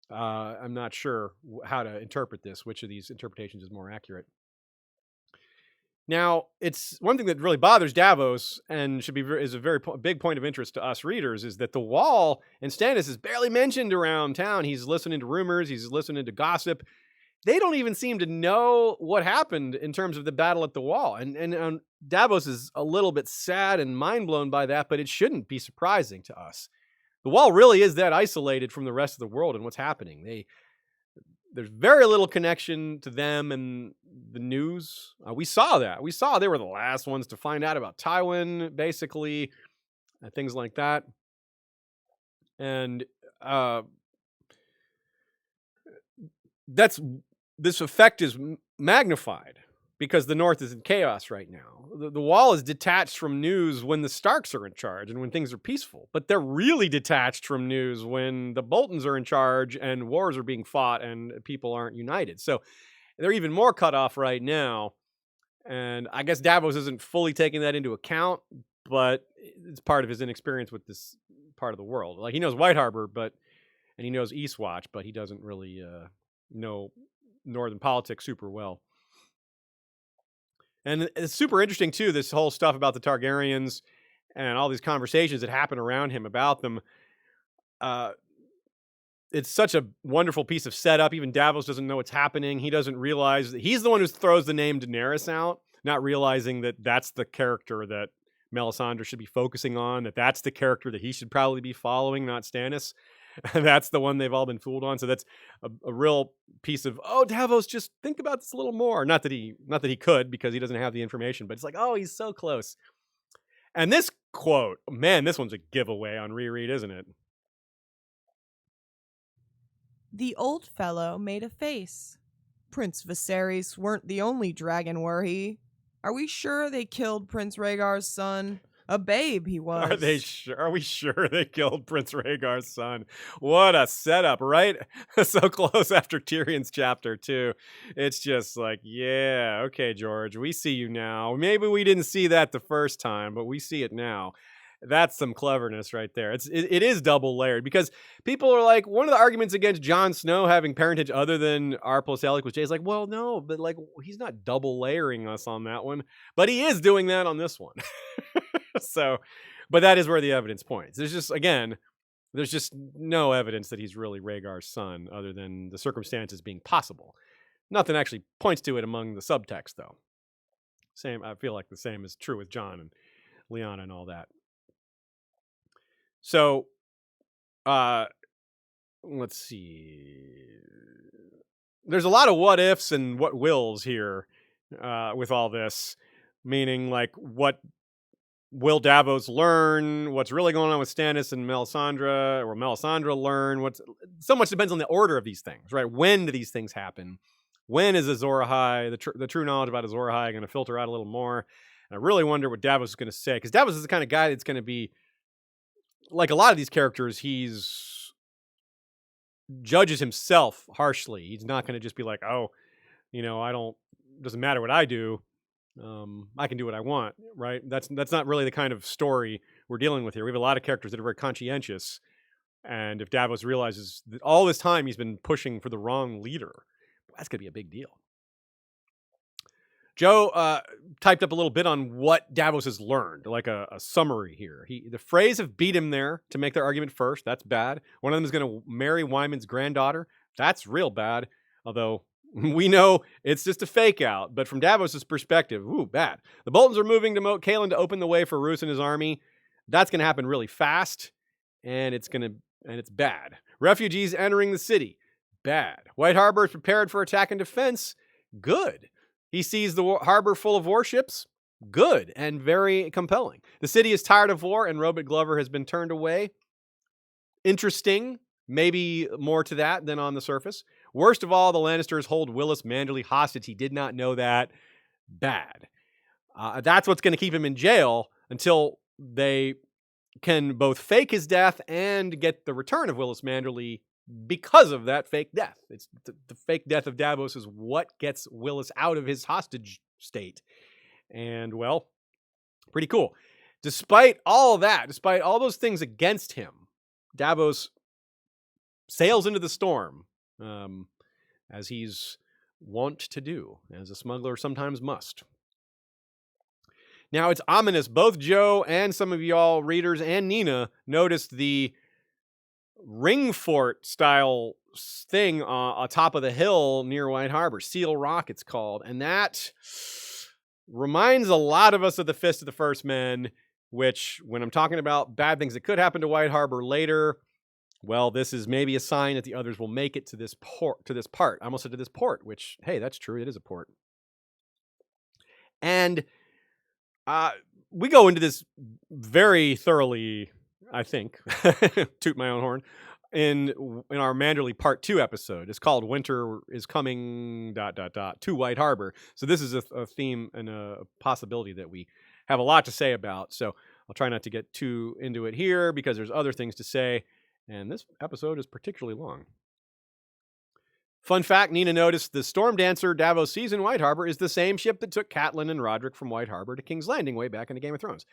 I'm not sure how to interpret this, which of these interpretations is more accurate. Now, it's one thing that really bothers Davos and is a very big point of interest to us readers, is that the Wall and Stannis is barely mentioned around town. He's listening to rumors. He's listening to gossip. They don't even seem to know what happened in terms of the battle at the Wall. And Davos is a little bit sad and mind blown by that, but it shouldn't be surprising to us. The Wall really is that isolated from the rest of the world and what's happening. There's very little connection to them and the news. We saw that. We saw they were the last ones to find out about Tywin, basically, things like that. And this effect is magnified because the North is in chaos right now. The Wall is detached from news when the Starks are in charge and when things are peaceful, but they're really detached from news when the Boltons are in charge and wars are being fought and people aren't united. So they're even more cut off right now. And I guess Davos isn't fully taking that into account, but it's part of his inexperience with this part of the world. Like, he knows White Harbor, and he knows Eastwatch, but he doesn't really know Northern politics super well. And it's super interesting, too, this whole stuff about the Targaryens and all these conversations that happen around him about them. It's such a wonderful piece of setup. Even Davos doesn't know what's happening. He doesn't realize that he's the one who throws the name Daenerys out, not realizing that that's the character that Melisandre should be focusing on, that's the character that he should probably be following, not Stannis. That's the one they've all been fooled on. So that's a real piece of, Davos, just think about this a little more. Not that he could, because he doesn't have the information, but it's like, he's so close. And this quote, man, this one's a giveaway on reread, isn't it? The old fellow made a face. Prince Viserys weren't the only dragon, were he? Are we sure they killed Prince Rhaegar's son? A babe he was. Are we sure they killed Prince Rhaegar's son? What a setup, right? So close after Tyrion's chapter, too. It's just like, yeah, okay, George, we see you now. Maybe we didn't see that the first time, but we see it now. That's some cleverness right there. It is double layered, because people are like, one of the arguments against Jon Snow having parentage other than R plus Alec was Jay's like, well, no, but like, he's not double layering us on that one, but he is doing that on this one. So, but that is where the evidence points. There's just no evidence that he's really Rhaegar's son, other than the circumstances being possible. Nothing actually points to it among the subtext, though. I feel like the same is true with Jon and Lyanna and all that. So, let's see. There's a lot of what ifs and what wills here with all this, meaning like, what will Davos learn? What's really going on with Stannis and Melisandre, or Melisandre learn? So much depends on the order of these things, right? When do these things happen? When is Azor Ahai, the true knowledge about Azor Ahai, going to filter out a little more? And I really wonder what Davos is going to say, because Davos is the kind of guy that's going to be, like a lot of these characters, he's judges himself harshly. He's not going to just be like, doesn't matter what I do. I can do what I want, right? That's not really the kind of story we're dealing with here. We have a lot of characters that are very conscientious, and if Davos realizes that all this time he's been pushing for the wrong leader, that's going to be a big deal. Joe typed up a little bit on what Davos has learned, like a summary here. The Freys have beat him there to make their argument first. That's bad. One of them is going to marry Wyman's granddaughter. That's real bad. Although we know it's just a fake out. But from Davos's perspective, ooh, bad. The Boltons are moving to Moat Cailin to open the way for Roose and his army. That's going to happen really fast, and it's bad. Refugees entering the city. Bad. White Harbor is prepared for attack and defense. Good. He sees the harbor full of warships. Good and very compelling. The city is tired of war, and Robert Glover has been turned away. Interesting. Maybe more to that than on the surface. Worst of all, the Lannisters hold Willis Manderly hostage. He did not know that. Bad. That's what's going to keep him in jail until they can both fake his death and get the return of Willis Manderly because of that fake death. It's the fake death of Davos is what gets Willis out of his hostage state. And, well, pretty cool. Despite all that, despite all those things against him, Davos sails into the storm, as he's wont to do, as a smuggler sometimes must. Now, it's ominous. Both Joe and some of y'all readers and Nina noticed the ring fort style thing on top of the hill near White Harbor. Seal Rock, it's called. And that reminds a lot of us of the Fist of the First Men, which, when I'm talking about bad things that could happen to White Harbor later, well, this is maybe a sign that the others will make it to this part. I almost said to this port, which, hey, that's true. It is a port. And we go into this very thoroughly, I think, toot my own horn, in our Manderly Part 2 episode. It's called Winter is Coming, ... to White Harbor. So this is a theme and a possibility that we have a lot to say about. So I'll try not to get too into it here because there's other things to say. And this episode is particularly long. Fun fact, Nina noticed the Storm Dancer Davos sees in White Harbor is the same ship that took Catelyn and Roderick from White Harbor to King's Landing way back in the Game of Thrones.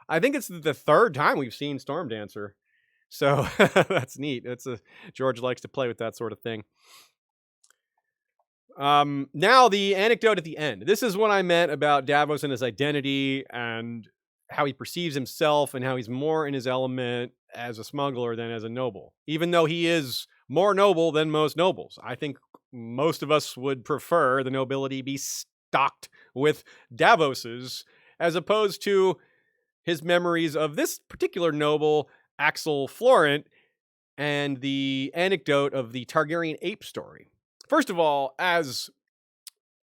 I think it's the third time we've seen Storm Dancer. So that's neat. George likes to play with that sort of thing. Now the anecdote at the end. This is what I meant about Davos and his identity and how he perceives himself and how he's more in his element as a smuggler than as a noble. Even though he is more noble than most nobles. I think most of us would prefer the nobility be stocked with Davos's as opposed to his memories of this particular noble, Axel Florent, and the anecdote of the Targaryen ape story. First of all, as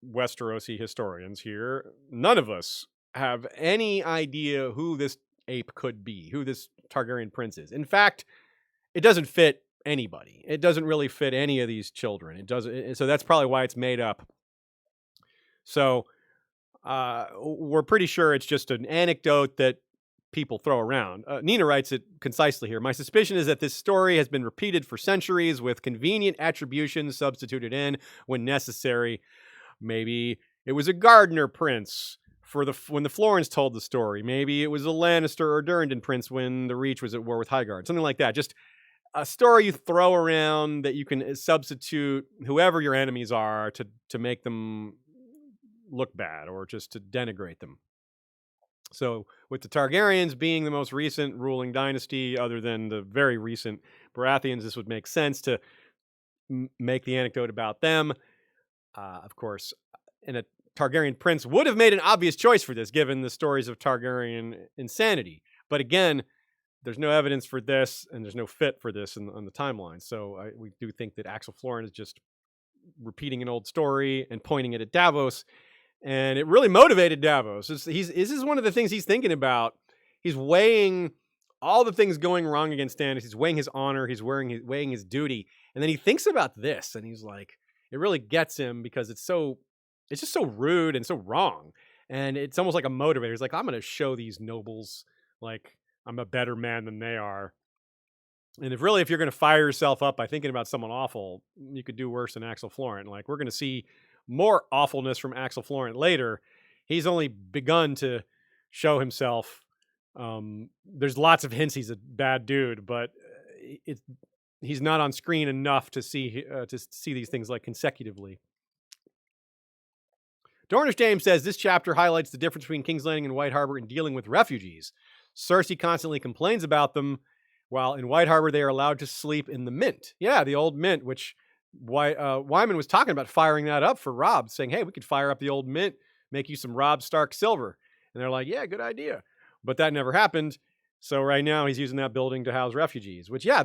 Westerosi historians here, none of us have any idea who this ape could be, who this Targaryen prince is. In fact, it doesn't fit anybody. It doesn't really fit any of these children. It doesn't. So that's probably why it's made up. So we're pretty sure it's just an anecdote that people throw around. Nina writes it concisely here. My suspicion is that this story has been repeated for centuries with convenient attributions substituted in when necessary. Maybe it was a gardener prince when the Florins told the story. Maybe it was a Lannister or Durrandon prince when the Reach was at war with Highgarde. Something like that. Just a story you throw around that you can substitute whoever your enemies are to make them look bad or just to denigrate them. So with the Targaryens being the most recent ruling dynasty, other than the very recent Baratheons, this would make sense to make the anecdote about them. Of course, and a Targaryen prince would have made an obvious choice for this, given the stories of Targaryen insanity. But again, there's no evidence for this, and there's no fit for this on the timeline. So we do think that Axel Florent is just repeating an old story and pointing it at Davos. And it really motivated Davos. This is one of the things he's thinking about. He's weighing all the things going wrong against Stannis. He's weighing his honor. He's weighing his duty. And then he thinks about this, and he's like, it really gets him because it's just so rude and so wrong. And it's almost like a motivator. He's like, I'm going to show these nobles like I'm a better man than they are. And if you're going to fire yourself up by thinking about someone awful, you could do worse than Axel Florent. Like, we're going to see more awfulness from Axel Florent later. He's only begun to show himself. There's lots of hints he's a bad dude, but he's not on screen enough to see these things like consecutively. Dornish James says this chapter highlights the difference between King's Landing and White Harbor in dealing with refugees. Cersei constantly complains about them, while in White Harbor they are allowed to sleep in the Mint. Yeah, the old Mint, which Wyman was talking about firing that up for Robb, saying, hey, we could fire up the old Mint, make you some Robb Stark silver. And they're like, yeah, good idea. But that never happened. So right now he's using that building to house refugees, which, yeah,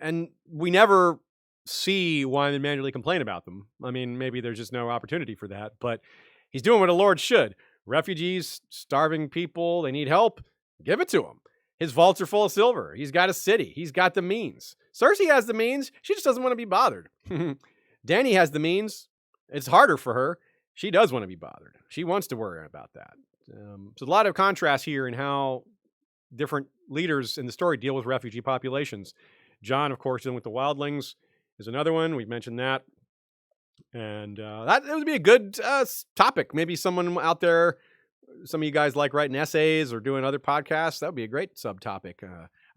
and we never see Wyman manually complain about them. I mean, maybe there's just no opportunity for that, but he's doing what a lord should. Refugees, starving people, they need help, give it to them. His vaults are full of silver. He's got a city. He's got the means. Cersei has the means. She just doesn't want to be bothered. Dany has the means. It's harder for her. She does want to be bothered. She wants to worry about that. So a lot of contrast here in how different leaders in the story deal with refugee populations. Jon, of course, dealing with the wildlings is another one. We've mentioned that. And that would be a good topic. Maybe someone out there, some of you guys like writing essays or doing other podcasts. That would be a great subtopic.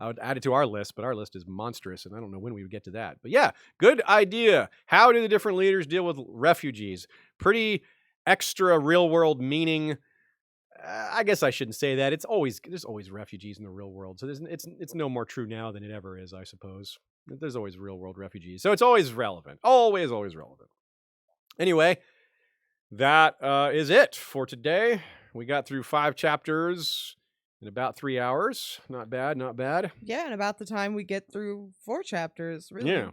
I would add it to our list, but our list is monstrous, and I don't know when we would get to that. But yeah, good idea. How do the different leaders deal with refugees? Pretty extra real-world meaning. I guess I shouldn't say that. There's always refugees in the real world, so it's no more true now than it ever is, I suppose. There's always real-world refugees, so it's always relevant. Always relevant. Anyway, that is it for today. We got through 5 chapters in about 3 hours. Not bad, not bad. Yeah, and about the time we get through 4 chapters, really. Yeah.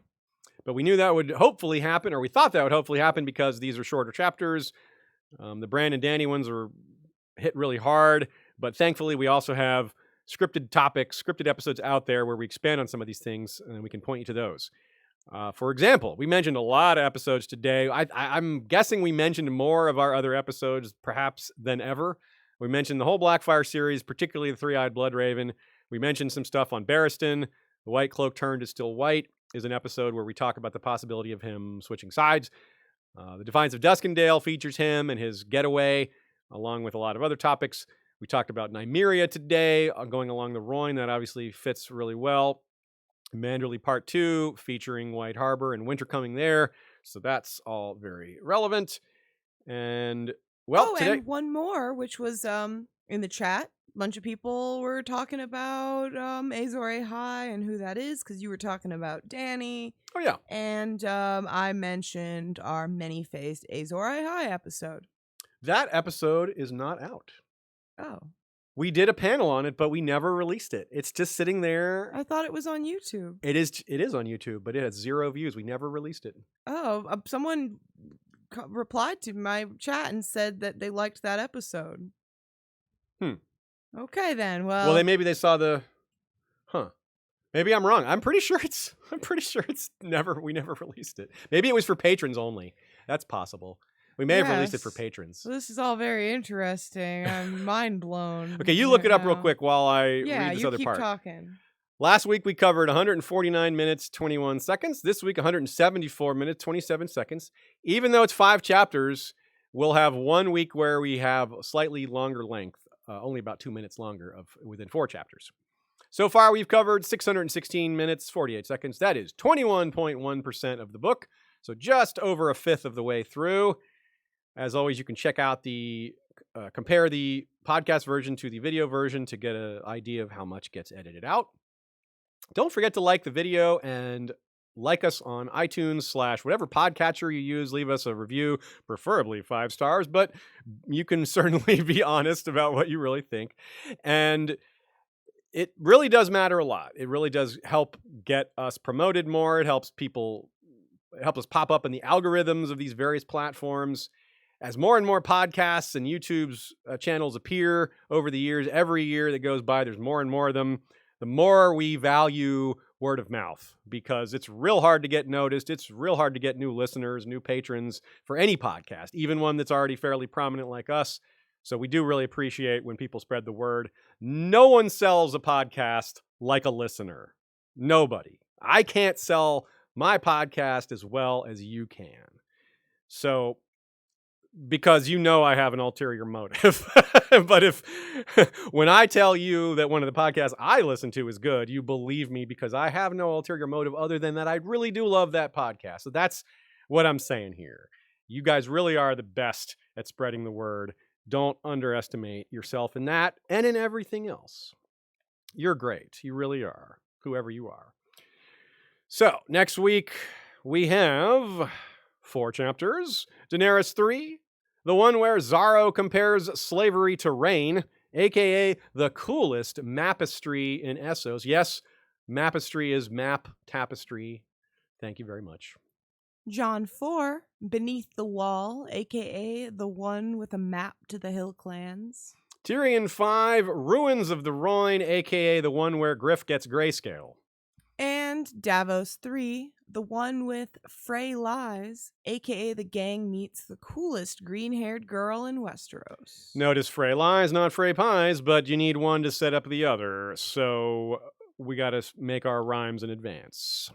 But we knew that would hopefully happen, or we thought that would hopefully happen because these are shorter chapters. The Bran and Dany ones are hit really hard, but thankfully we also have scripted topics, scripted episodes out there where we expand on some of these things, and we can point you to those. For example, we mentioned a lot of episodes today. I'm guessing we mentioned more of our other episodes perhaps than ever. We mentioned the whole Blackfire series, particularly the Three-Eyed Bloodraven. We mentioned some stuff on Barristan. The White Cloak Turned is Still White is an episode where we talk about the possibility of him switching sides. The Defiance of Duskendale features him and his getaway, along with a lot of other topics. We talked about Nymeria today, going along the Rhoyne. That obviously fits really well. Manderley Part 2, featuring White Harbor and winter coming there. So that's all very relevant. And, well, today... and one more, which was in the chat. A bunch of people were talking about Azor Ahai and who that is, because you were talking about Dany. Oh, yeah. And I mentioned our many-faced Azor Ahai episode. That episode is not out. Oh. We did a panel on it, but we never released it. It's just sitting there. I thought it was on YouTube. It is on YouTube, but it has 0 views. We never released it. Oh, someone replied to my chat and said that they liked that episode. Okay, then. Well, maybe they saw the... Maybe I'm wrong. I'm pretty sure it's we never released it. Maybe it was for patrons only. That's possible. We may have released it for patrons. Well, this is all very interesting. I'm mind blown. Okay, you look it up real quick while I read this other part. Yeah, you keep talking. Last week we covered 149 minutes, 21 seconds. This week, 174 minutes, 27 seconds. Even though it's 5 chapters, we'll have 1 week where we have slightly longer length, only about 2 minutes longer within 4 chapters. So far, we've covered 616 minutes, 48 seconds. That is 21.1% of the book. So just over a fifth of the way through. As always, you can check out compare the podcast version to the video version to get an idea of how much gets edited out. Don't forget to like the video and like us on iTunes / whatever podcatcher you use. Leave us a review, preferably 5 stars, but you can certainly be honest about what you really think. And it really does matter a lot. It really does help get us promoted more. It helps us pop up in the algorithms of these various platforms. As more and more podcasts and YouTube's channels appear over the years, every year that goes by, there's more and more of them. The more we value word of mouth, because it's real hard to get noticed. It's real hard to get new listeners, new patrons for any podcast, even one that's already fairly prominent like us. So we do really appreciate when people spread the word. No one sells a podcast like a listener. Nobody. I can't sell my podcast as well as you can. So because you know I have an ulterior motive. But if when I tell you that one of the podcasts I listen to is good, you believe me because I have no ulterior motive other than that I really do love that podcast. So that's what I'm saying here. You guys really are the best at spreading the word. Don't underestimate yourself in that and in everything else. You're great. You really are, whoever you are. So next week we have 4 chapters. Daenerys 3, the one where Xaro compares slavery to reign, aka the coolest mapistry in Essos. Yes, mapistry is map tapestry. Thank you very much. John 4, Beneath the Wall, aka the one with a map to the hill clans. Tyrion 5, Ruins of the Rhoyne, aka the one where Griff gets grayscale. And Davos 3, the one with Frey Lies, aka the gang meets the coolest green-haired girl in Westeros. Notice Frey Lies, not Frey Pies, but you need one to set up the other, so we gotta make our rhymes in advance.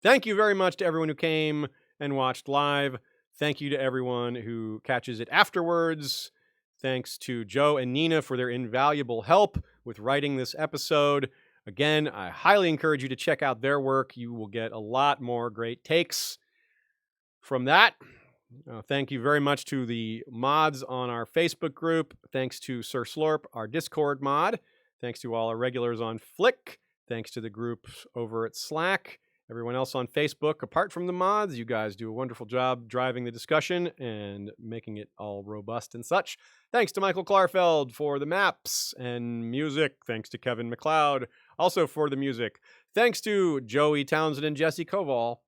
Thank you very much to everyone who came and watched live. Thank you to everyone who catches it afterwards. Thanks to Joe and Nina for their invaluable help with writing this episode. Again, I highly encourage you to check out their work. You will get a lot more great takes from that. Thank you very much to the mods on our Facebook group. Thanks to Sir Slurp, our Discord mod. Thanks to all our regulars on Flick. Thanks to the group over at Slack. Everyone else on Facebook, apart from the mods, you guys do a wonderful job driving the discussion and making it all robust and such. Thanks to Michael Klarfeld for the maps and music. Thanks to Kevin MacLeod, also for the music. Thanks to Joey Townsend and Jesse Koval,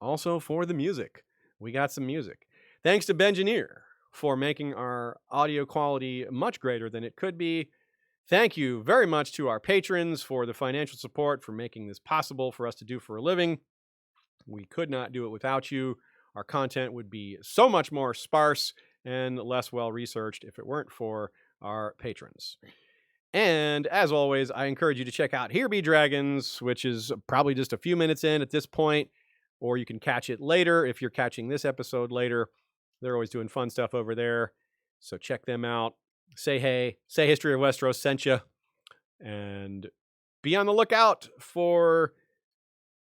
also for the music. We got some music. Thanks to Bengineer for making our audio quality much greater than it could be. Thank you very much to our patrons for the financial support for making this possible for us to do for a living. We could not do it without you. Our content would be so much more sparse and less well-researched if it weren't for our patrons. And as always, I encourage you to check out Here Be Dragons, which is probably just a few minutes in at this point, or you can catch it later if you're catching this episode later. They're always doing fun stuff over there, so check them out. Say hey, say History of Westeros sent you, and be on the lookout for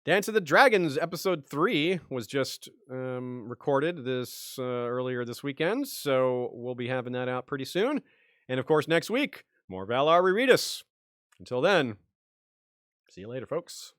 Dance of the Dragons. Episode 3 was just recorded this earlier this weekend, so we'll be having that out pretty soon. And of course, next week, more Valar Rereadis. Until then, see you later, folks.